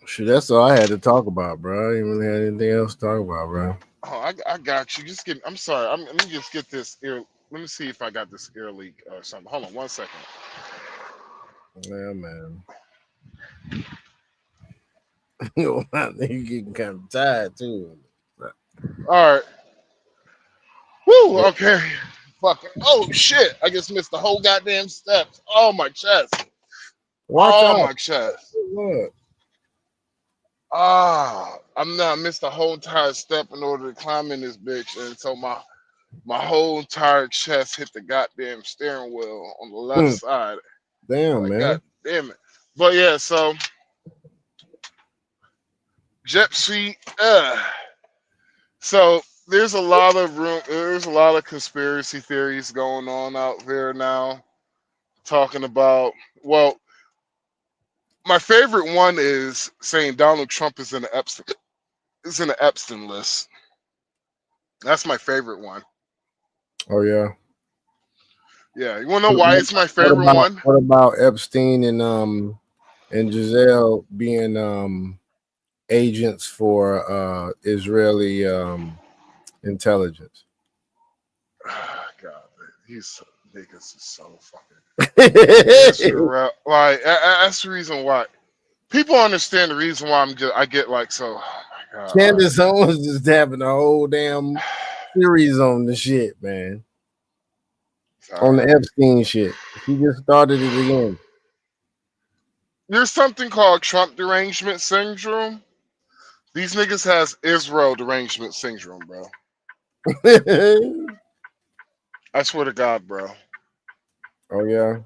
S4: Shit, that's all I had to talk about, bro. I didn't really have anything else to talk about, bro.
S2: Oh, I got you. Just I'm sorry. Let me just get this ear. Let me see if I got this ear leak or something. Hold on 1 second.
S4: Yeah, man. You getting kind of tired too.
S2: All right. Woo. Okay. Fuck. Oh shit! I just missed the whole goddamn steps. Oh my chest.
S4: Watch out.
S2: My chest.
S4: Look.
S2: I missed the whole entire step in order to climb in this bitch, and so my whole entire chest hit the goddamn steering wheel on the left side.
S4: Damn, man.
S2: God damn it. But yeah, so Gypsy. So there's a lot of conspiracy theories going on out there now, talking about, well, my favorite one is saying Donald Trump is in the Epstein list. That's my favorite one.
S4: Oh yeah.
S2: Yeah, you wanna know why it's my favorite one?
S4: What about Epstein and Giselle being agents for Israeli intelligence?
S2: God, these niggas is so fucking. Like that's the reason why people understand the reason why I get like so. Oh my God.
S4: Candace Owens just having a whole damn series on the shit, man. On the Epstein shit. He just started it again.
S2: There's something called Trump derangement syndrome. These niggas has Israel derangement syndrome, bro. I swear to God, bro.
S4: Oh yeah.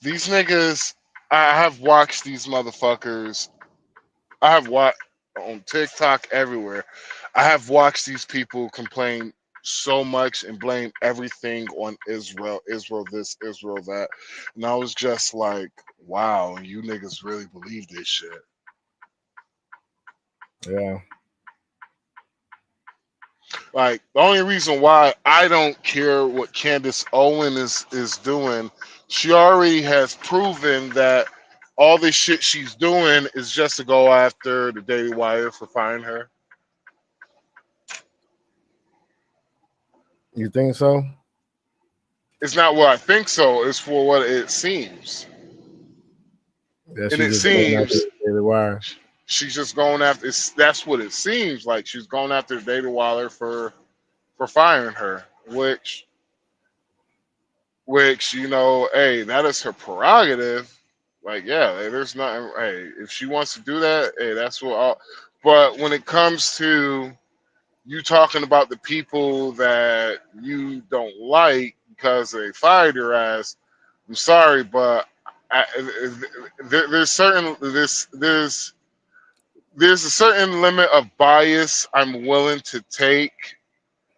S2: These niggas, I have watched these motherfuckers I have watched on TikTok everywhere. I have watched these people complain so much and blame everything on Israel, Israel this, Israel that, and I was just like, wow, you niggas really believe this shit.
S4: Yeah.
S2: Like the only reason why I don't care what Candace Owen is doing, she already has proven that all this shit she's doing is just to go after the Daily Wire for firing her.
S4: You think so?
S2: It's not what I think so. It's for what it seems.
S4: Yeah,
S2: And
S4: she
S2: it
S4: just going after
S2: seems
S4: the Daily Wire.
S2: she's just going after. That's what it seems like. She's going after the Daily Wire for firing her, which you know, hey, that is her prerogative. Like, yeah, there's nothing. Hey, if she wants to do that, hey, that's what. But when it comes to you talking about the people that you don't like because they fired your ass, I'm sorry, but there's certain there's a certain limit of bias I'm willing to take.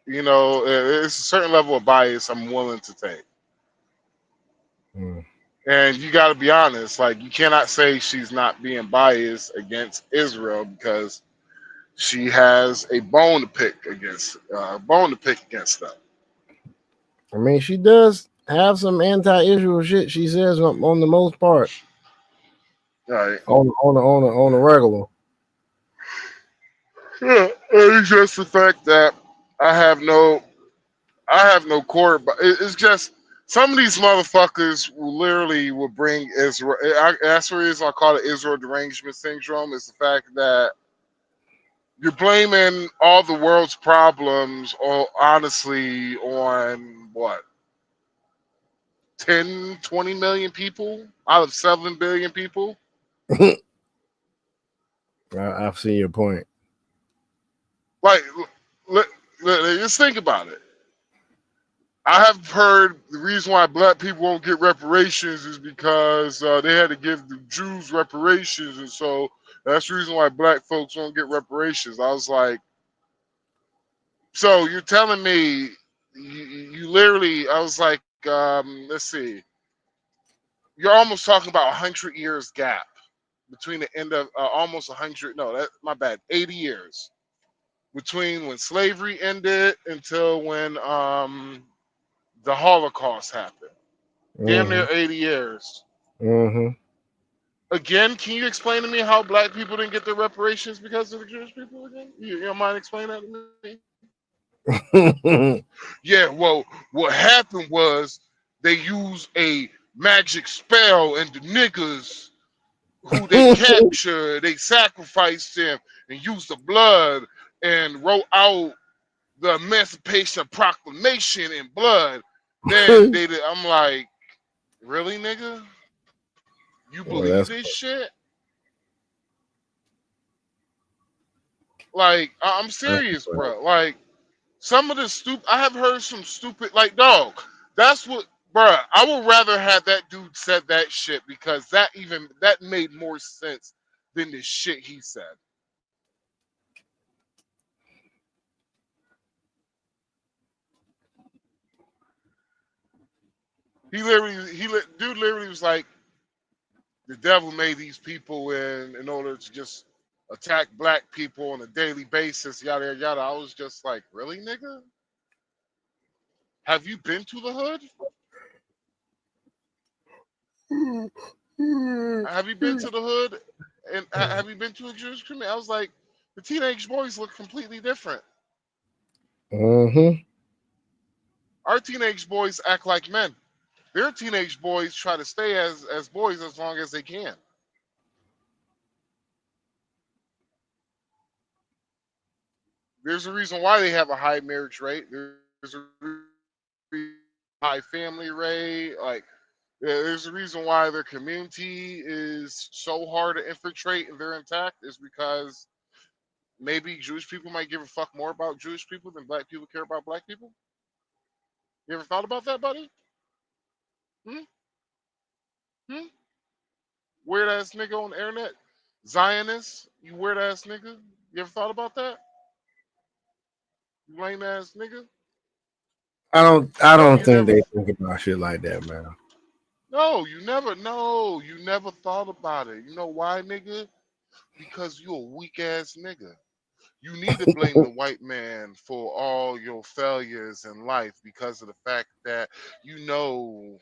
S2: You know, there's a certain level of bias I'm willing to take. And you got to be honest, like you cannot say she's not being biased against Israel because she has a bone to pick against them.
S4: I mean, she does have some anti-Israel shit. She says on the most part,
S2: Right?
S4: On the regular.
S2: Yeah, it's just the fact that I have no core, but it's just some of these motherfuckers will bring Israel. That's the reason I call it Israel derangement syndrome. Is the fact that you're blaming all the world's problems, or honestly, on what 10, 20 million people out of 7 billion people.
S4: I've seen your point.
S2: Like, just think about it. I have heard the reason why black people won't get reparations is because they had to give the Jews reparations, and so that's the reason why black folks won't get reparations. I was like, so you're telling me you literally? I was like, let's see, you're almost talking about 100 years gap between the end of almost 100. No, that my bad. 80 years between when slavery ended until when the Holocaust happened. Damn near 80 years. Again, can you explain to me how black people didn't get their reparations because of the Jewish people again? You don't mind explaining that to me? Yeah, well, what happened was they used a magic spell and the niggas who they captured, they sacrificed them and used the blood and wrote out the Emancipation Proclamation in blood. Then I'm like, really, nigga? You believe this shit? Like, I'm serious, bro. Like, some of the I have heard some stupid, like, dog. That's what, bro. I would rather have that dude said that shit because that made more sense than the shit he said. Dude literally was like, the devil made these people in order to just attack black people on a daily basis, yada yada yada. I was just like, really, nigga? Have you been to the hood? Have you been to the hood? And have you been to a Jewish community? I was like, the teenage boys look completely different. Our teenage boys act like men. Their teenage boys try to stay as boys as long as they can. There's a reason why they have a high marriage rate. There's a high family rate. Like, there's a reason why their community is so hard to infiltrate and they're intact is because maybe Jewish people might give a fuck more about Jewish people than black people care about black people. You ever thought about that, buddy? Hmm? Weird ass nigga on the internet. Zionist, you weird ass nigga. You ever thought about that? You lame ass nigga.
S4: I
S2: No,
S4: don't
S2: you
S4: think
S2: never.
S4: they think about shit like that, man.
S2: No, you never. No, you never thought about it. You know why, nigga? Because you a weak ass nigga. You need to blame the white man for all your failures in life because of the fact that you know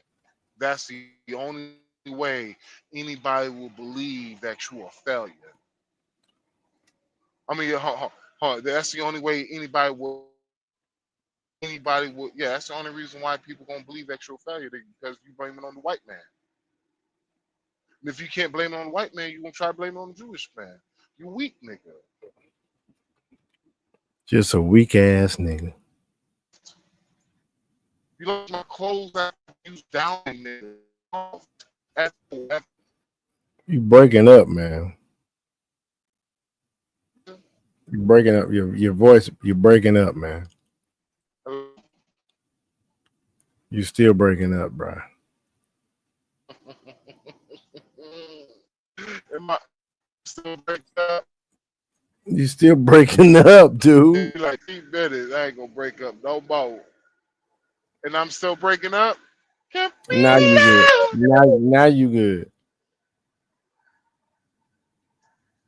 S2: that's the only way anybody will believe that you're a failure. I mean, that's the only way anybody will. Yeah, that's the only reason why people gonna believe that you're a failure because you blame it on the white man. And if you can't blame it on the white man, you gonna try to blame it on the Jewish man. You weak nigga.
S4: Just a weak ass nigga.
S2: You left my clothes out, you down, nigga.
S4: You breaking up, man. You breaking up your voice. You're breaking up, man. You still breaking up, bro.
S2: Am I still breaking up?
S4: You still breaking up, dude.
S2: Like 3 minutes, I ain't gonna break up no more. And I'm still breaking up.
S4: Now you good. Now you good.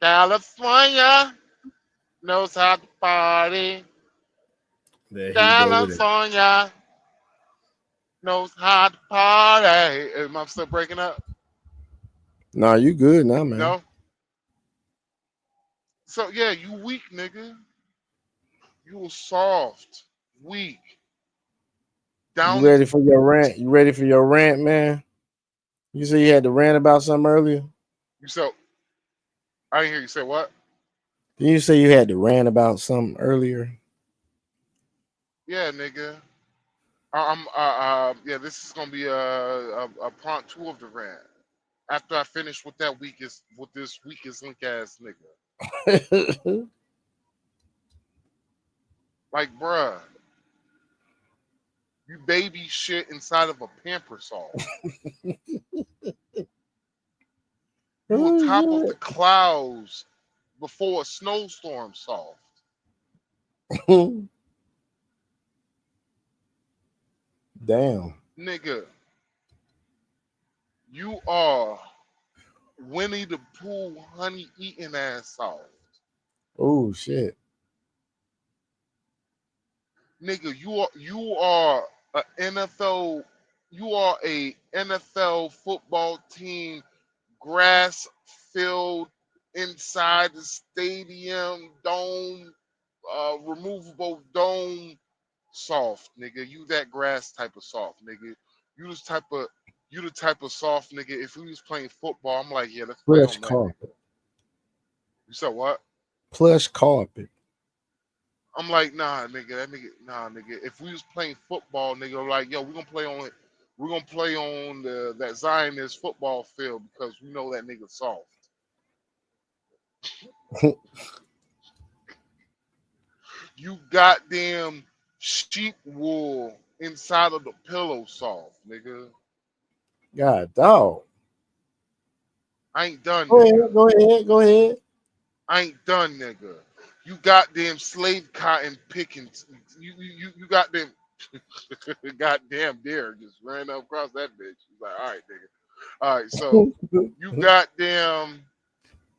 S2: California knows how to party. California knows how to party. Am I still breaking up?
S4: Nah, you good now, man.
S2: No. So yeah, you weak, nigga. You was soft, weak.
S4: You ready for your rant? You ready for your rant, man? You said you had to rant about something earlier.
S2: You so I didn't hear you say what?
S4: Did you say you had to rant about something earlier?
S2: Yeah, nigga. Yeah, this is gonna be a part 2 of the rant. After I finish with this weakest link ass nigga. Like, bruh, you baby shit inside of a pamper soft. You on top of the clouds before a snowstorm soft.
S4: Damn.
S2: Nigga, you are Winnie the Pooh honey eating ass soft.
S4: Oh shit.
S2: Nigga, you are a NFL, you are a NFL football team grass field inside the stadium dome, removable dome soft, nigga. You that grass type of soft, nigga. You the type of soft nigga. If we was playing football, I'm like, yeah, let's play
S4: Plush
S2: on that.
S4: carpet.
S2: Nigga. You said what?
S4: Plush carpet.
S2: I'm like, nah, nigga. If we was playing football, nigga, like, yo, we're gonna play on it. We're gonna play on that Zionist football field because we know that nigga soft. You goddamn sheep wool inside of the pillow soft, nigga.
S4: God dog.
S2: I ain't done,
S4: Go
S2: nigga.
S4: ahead. Go ahead.
S2: I ain't done, nigga. You goddamn slave cotton pickings. You goddamn goddamn deer just ran up across that bitch. He's like, all right, nigga. All right, so you goddamn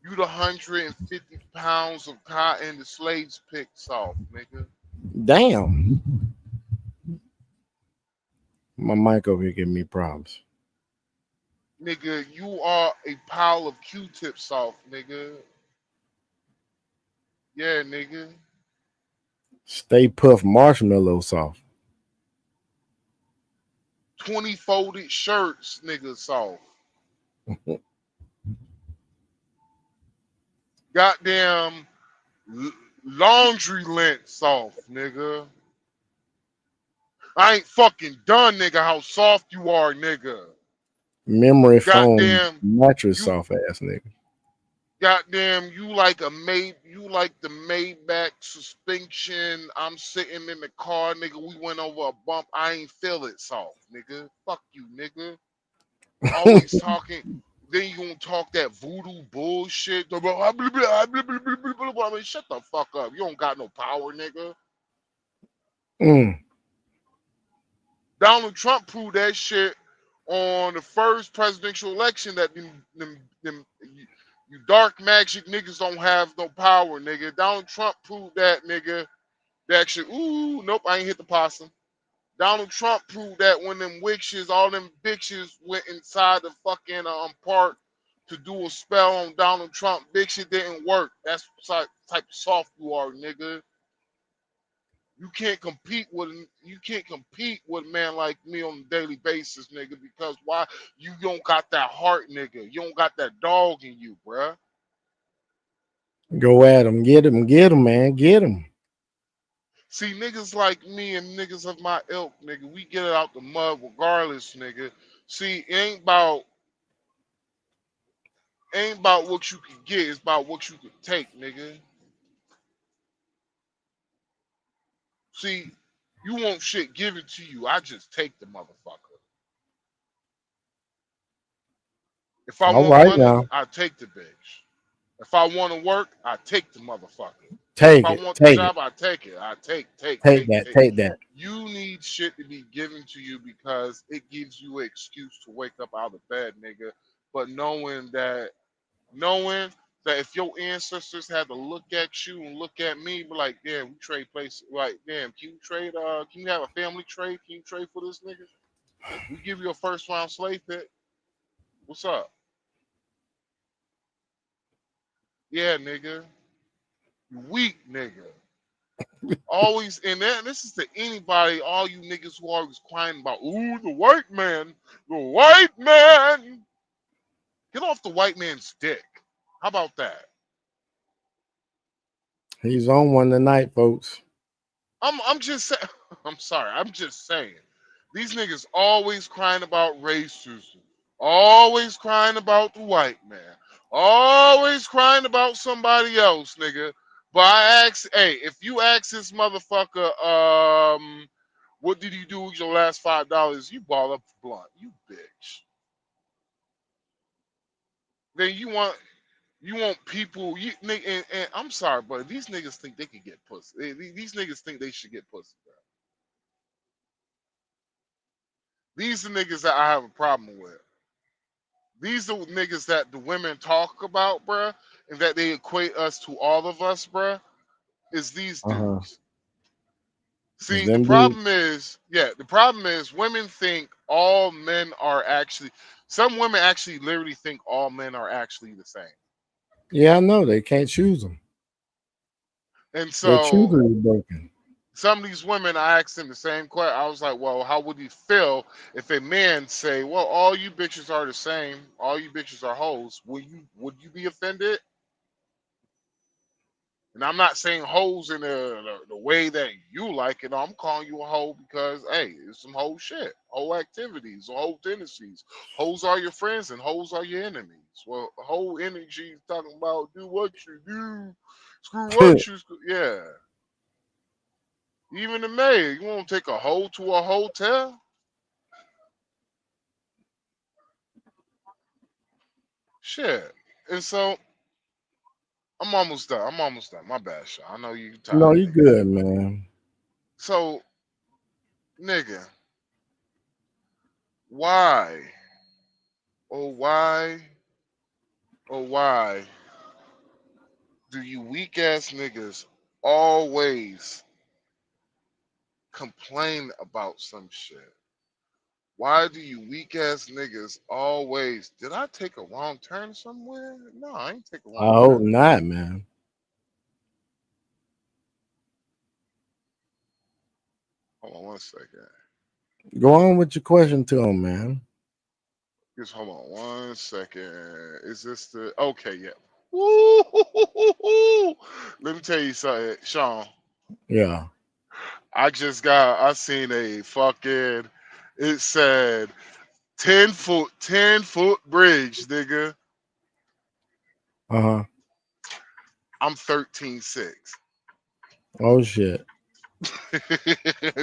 S2: you the 150 pounds of cotton the slaves picked off, nigga.
S4: Damn. My mic over here giving me problems.
S2: Nigga, you are a pile of Q-tips off, nigga. Yeah, nigga.
S4: Stay Puff Marshmallow soft.
S2: 20 folded shirts, nigga, soft. Goddamn laundry lint soft, nigga. I ain't fucking done, nigga, how soft you are, nigga.
S4: Memory
S2: Goddamn,
S4: foam mattress soft ass nigga.
S2: Goddamn, you like the Maybach suspension. I'm sitting in the car, nigga. We went over a bump. I ain't feel it soft, nigga. Fuck you, nigga. Always talking. Then you gonna talk that voodoo bullshit. I mean, shut the fuck up. You don't got no power, nigga. Donald Trump proved that shit on the first presidential election that you dark magic niggas don't have no power, nigga. Donald Trump proved that, nigga. That shit. Ooh, nope, I ain't hit the possum. Donald Trump proved that when them witches, all them bitches went inside the fucking park to do a spell on Donald Trump. Bitch, shit didn't work. That's the type of soft you are, nigga. You can't compete with a man like me on a daily basis, nigga, because why? You don't got that heart, nigga. You don't got that dog in you, bruh.
S4: Go at him, get him, man, get him.
S2: See, niggas like me and niggas of my ilk, nigga, we get it out the mud regardless, nigga. See, it ain't about what you can get, it's about what you can take, nigga. See, you want shit given to you, I just take the motherfucker. If I want money,
S4: now.
S2: I take the bitch. If I want to work, I take the motherfucker.
S4: Take
S2: if I
S4: it,
S2: want the
S4: take
S2: job,
S4: it.
S2: I take it. I take
S4: that.
S2: You need shit to be given to you because it gives you an excuse to wake up out of bed, nigga. But knowing that if your ancestors had to look at you and look at me, be like, damn, we trade places. Like, damn, can you trade? Can you have a family trade? Can you trade for this nigga? We give you a first round slave pit. What's up? Yeah, nigga. You weak, nigga. Always, and this is to anybody, all you niggas who always crying about, ooh, the white man. Get off the white man's dick. How about that?
S4: He's on one tonight, folks.
S2: I'm just saying. I'm sorry. I'm just saying. These niggas always crying about racism. Always crying about the white man. Always crying about somebody else, nigga. But I ask, hey, if you ask this motherfucker, what did you do with your last $5? You ball up the blunt, you bitch. Then you want people, and I'm sorry, but these niggas think they can get pussy. These niggas think they should get pussy, bro. These are niggas that I have a problem with. These are niggas that the women talk about, bruh, and that they equate us to all of us, bruh, is these dudes. See, the problem is women think all men are actually, some women actually literally think all men are actually the same.
S4: Yeah, I know. They can't choose them.
S2: And
S4: Their
S2: so
S4: chooser is broken.
S2: some of these women, I asked them the same question. I was like, well, how would you feel if a man say, well, all you bitches are the same, all you bitches are hoes? Would you be offended? And I'm not saying hoes in the way that you like it. I'm calling you a hoe because, hey, it's some hoe shit, hoe activities, hoe tendencies. Hoes are your friends and hoes are your enemies. Well, whole energy is talking about do what you do, screw what you screw. Yeah. Even the mayor, you want to take a hoe to a hotel? Shit. And so I'm almost done. My bad, Sean. I know you tired.
S4: No, you good, man.
S2: So, nigga, why? Oh, why do you weak ass niggas always complain about some shit? Why do you weak ass niggas always? Did I take a wrong turn somewhere? No, I ain't take a
S4: I
S2: wrong
S4: hope
S2: turn.
S4: not, man.
S2: Hold on one second.
S4: Go on with your question to him, man.
S2: Just hold on one second. Is this the okay? Yeah. Woo! Let me tell you something, Sean.
S4: Yeah.
S2: I seen a fucking, it said 10 foot bridge, nigga.
S4: Uh-huh.
S2: I'm 13.6.
S4: Oh shit.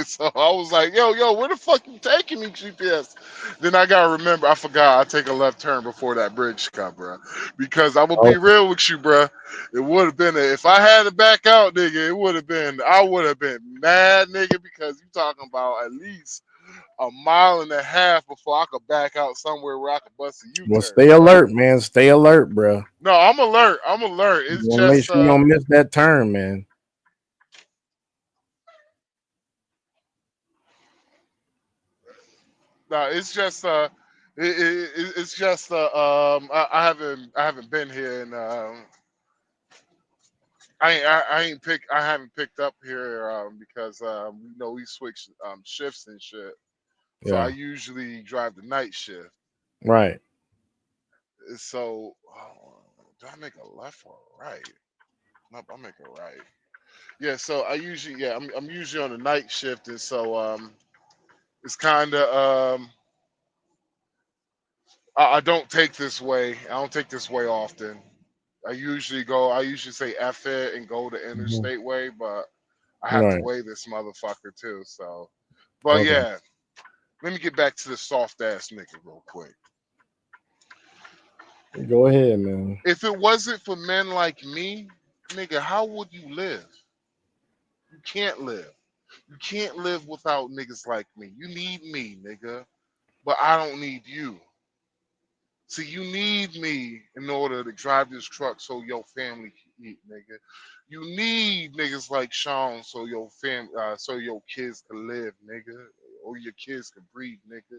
S2: So I was like, yo, where the fuck you taking me, GPS? Then I gotta remember, I forgot I take a left turn before that bridge come, bro. Because I'm gonna be real with you, bro. It would have been if I had to back out, nigga. I would have been mad, nigga, because you talking about at least a mile and a half before I could back out somewhere where I could bust a U-turn.
S4: Well, stay alert, man. Stay alert, bro.
S2: No, I'm alert. It's
S4: You
S2: just
S4: make sure you don't miss that turn, man.
S2: No, it's just it's just I haven't been here and I haven't picked up here because we switch shifts and shit. So I
S4: Yeah.
S2: usually drive the night shift.
S4: Right.
S2: So do I make a left or a right? Nope, I make a right. Yeah, so I'm usually on the night shift, and so it's kind of I don't take this way. I don't take this way often. I usually say F it and go the interstate way, but I have to
S4: Right.
S2: weigh this motherfucker too. So, but
S4: Okay.
S2: yeah, let me get back to the soft ass nigga real quick.
S4: Go ahead, man.
S2: If it wasn't for men like me, nigga, how would you live? You can't live. You can't live without niggas like me. You need me, nigga, but I don't need you. See, you need me in order to drive this truck so your family can eat, nigga. You need niggas like Sean so so your kids can live, nigga, or your kids can breed, nigga.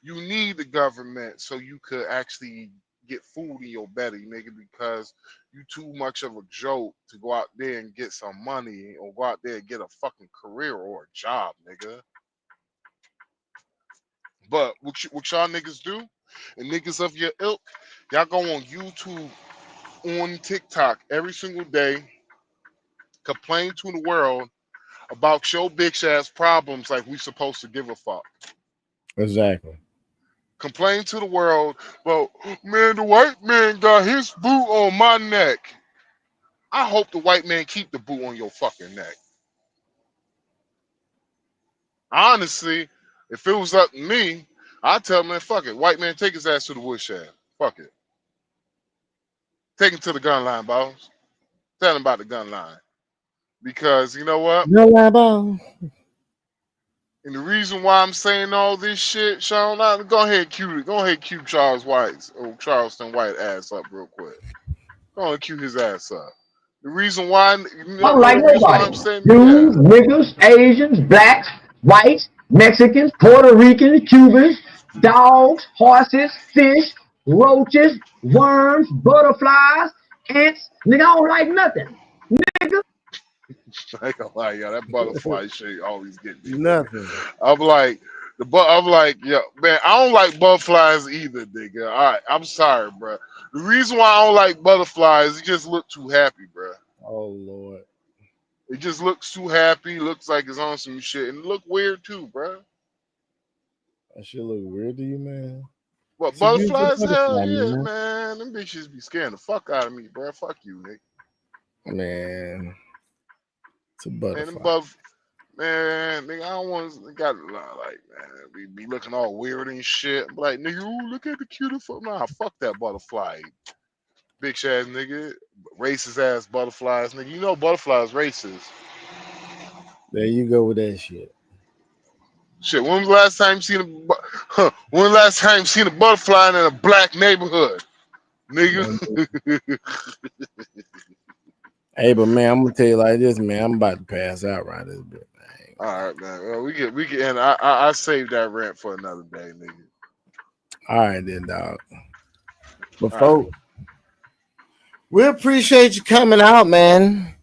S2: You need the government so you could actually get food in your belly, nigga, because you too much of a joke to go out there and get some money or go out there and get a fucking career or a job, nigga. But what y'all niggas do, and niggas of your ilk, y'all go on YouTube, on TikTok every single day, complain to the world about your bitch ass problems like we supposed to give a fuck.
S4: Exactly.
S2: Complain to the world, but man, the white man got his boot on my neck. I hope the white man keep the boot on your fucking neck. Honestly, if it was up to me, I'd tell him, man, fuck it. White man, take his ass to the woodshed. Fuck it. Take him to the gun line, boss. Tell him about the gun line. Because you know what? And the reason why I'm saying all this shit, Sean, go ahead, cue Charleston White ass up real quick. Go ahead, cue his ass up. The reason why,
S9: I'm like
S2: the reason why
S9: nobody.
S2: I'm saying,
S9: Jews, niggas, Asians, blacks, whites, Mexicans, Puerto Ricans, Cubans, dogs, horses, fish, roaches, worms, butterflies, ants. Nigga, I don't like nothing. Nigga.
S2: I ain't gonna lie, yo, that butterfly shit always get me.
S4: Nothing.
S2: I'm like, yo, man, I don't like butterflies either, nigga. All right, I'm sorry, bro. The reason why I don't like butterflies, it just look too happy, bro.
S4: Oh Lord.
S2: It just looks too happy. Looks like it's on some shit, and it look weird too, bro.
S4: That shit look weird to you, man.
S2: What,
S4: It's a beautiful
S2: butterflies? Hell
S4: butterfly,
S2: yeah,
S4: man.
S2: man. Them bitches be scaring the fuck out of me, bro. Fuck you, nigga.
S4: Man, it's a
S2: Man,
S4: butterfly.
S2: Man, nigga, I don't want to got like, man, we be looking all weird and shit. I'm like, nigga, ooh, look at the beautiful. Nah, fuck that butterfly, bitch ass nigga, racist ass butterflies, nigga. You know butterflies racist.
S4: There you go with that shit.
S2: Shit, when was the last time you seen a butterfly in a black neighborhood, nigga?
S4: Hey, but man, I'm gonna tell you like this, man. I'm about to pass out right this bit.
S2: All right, man. Well, we can, and I saved that rant for another day, nigga.
S4: All right, then, dog. But folks, we appreciate you coming out, man.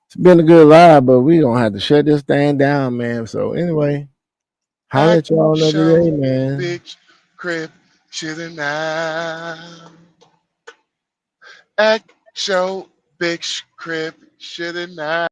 S4: It's been a good live, but we gonna have to shut this thing down, man. So anyway, holla at y'all another day, man.
S2: Bitch, crib, chillin' now. Act show, bitch, crib, chillin' now.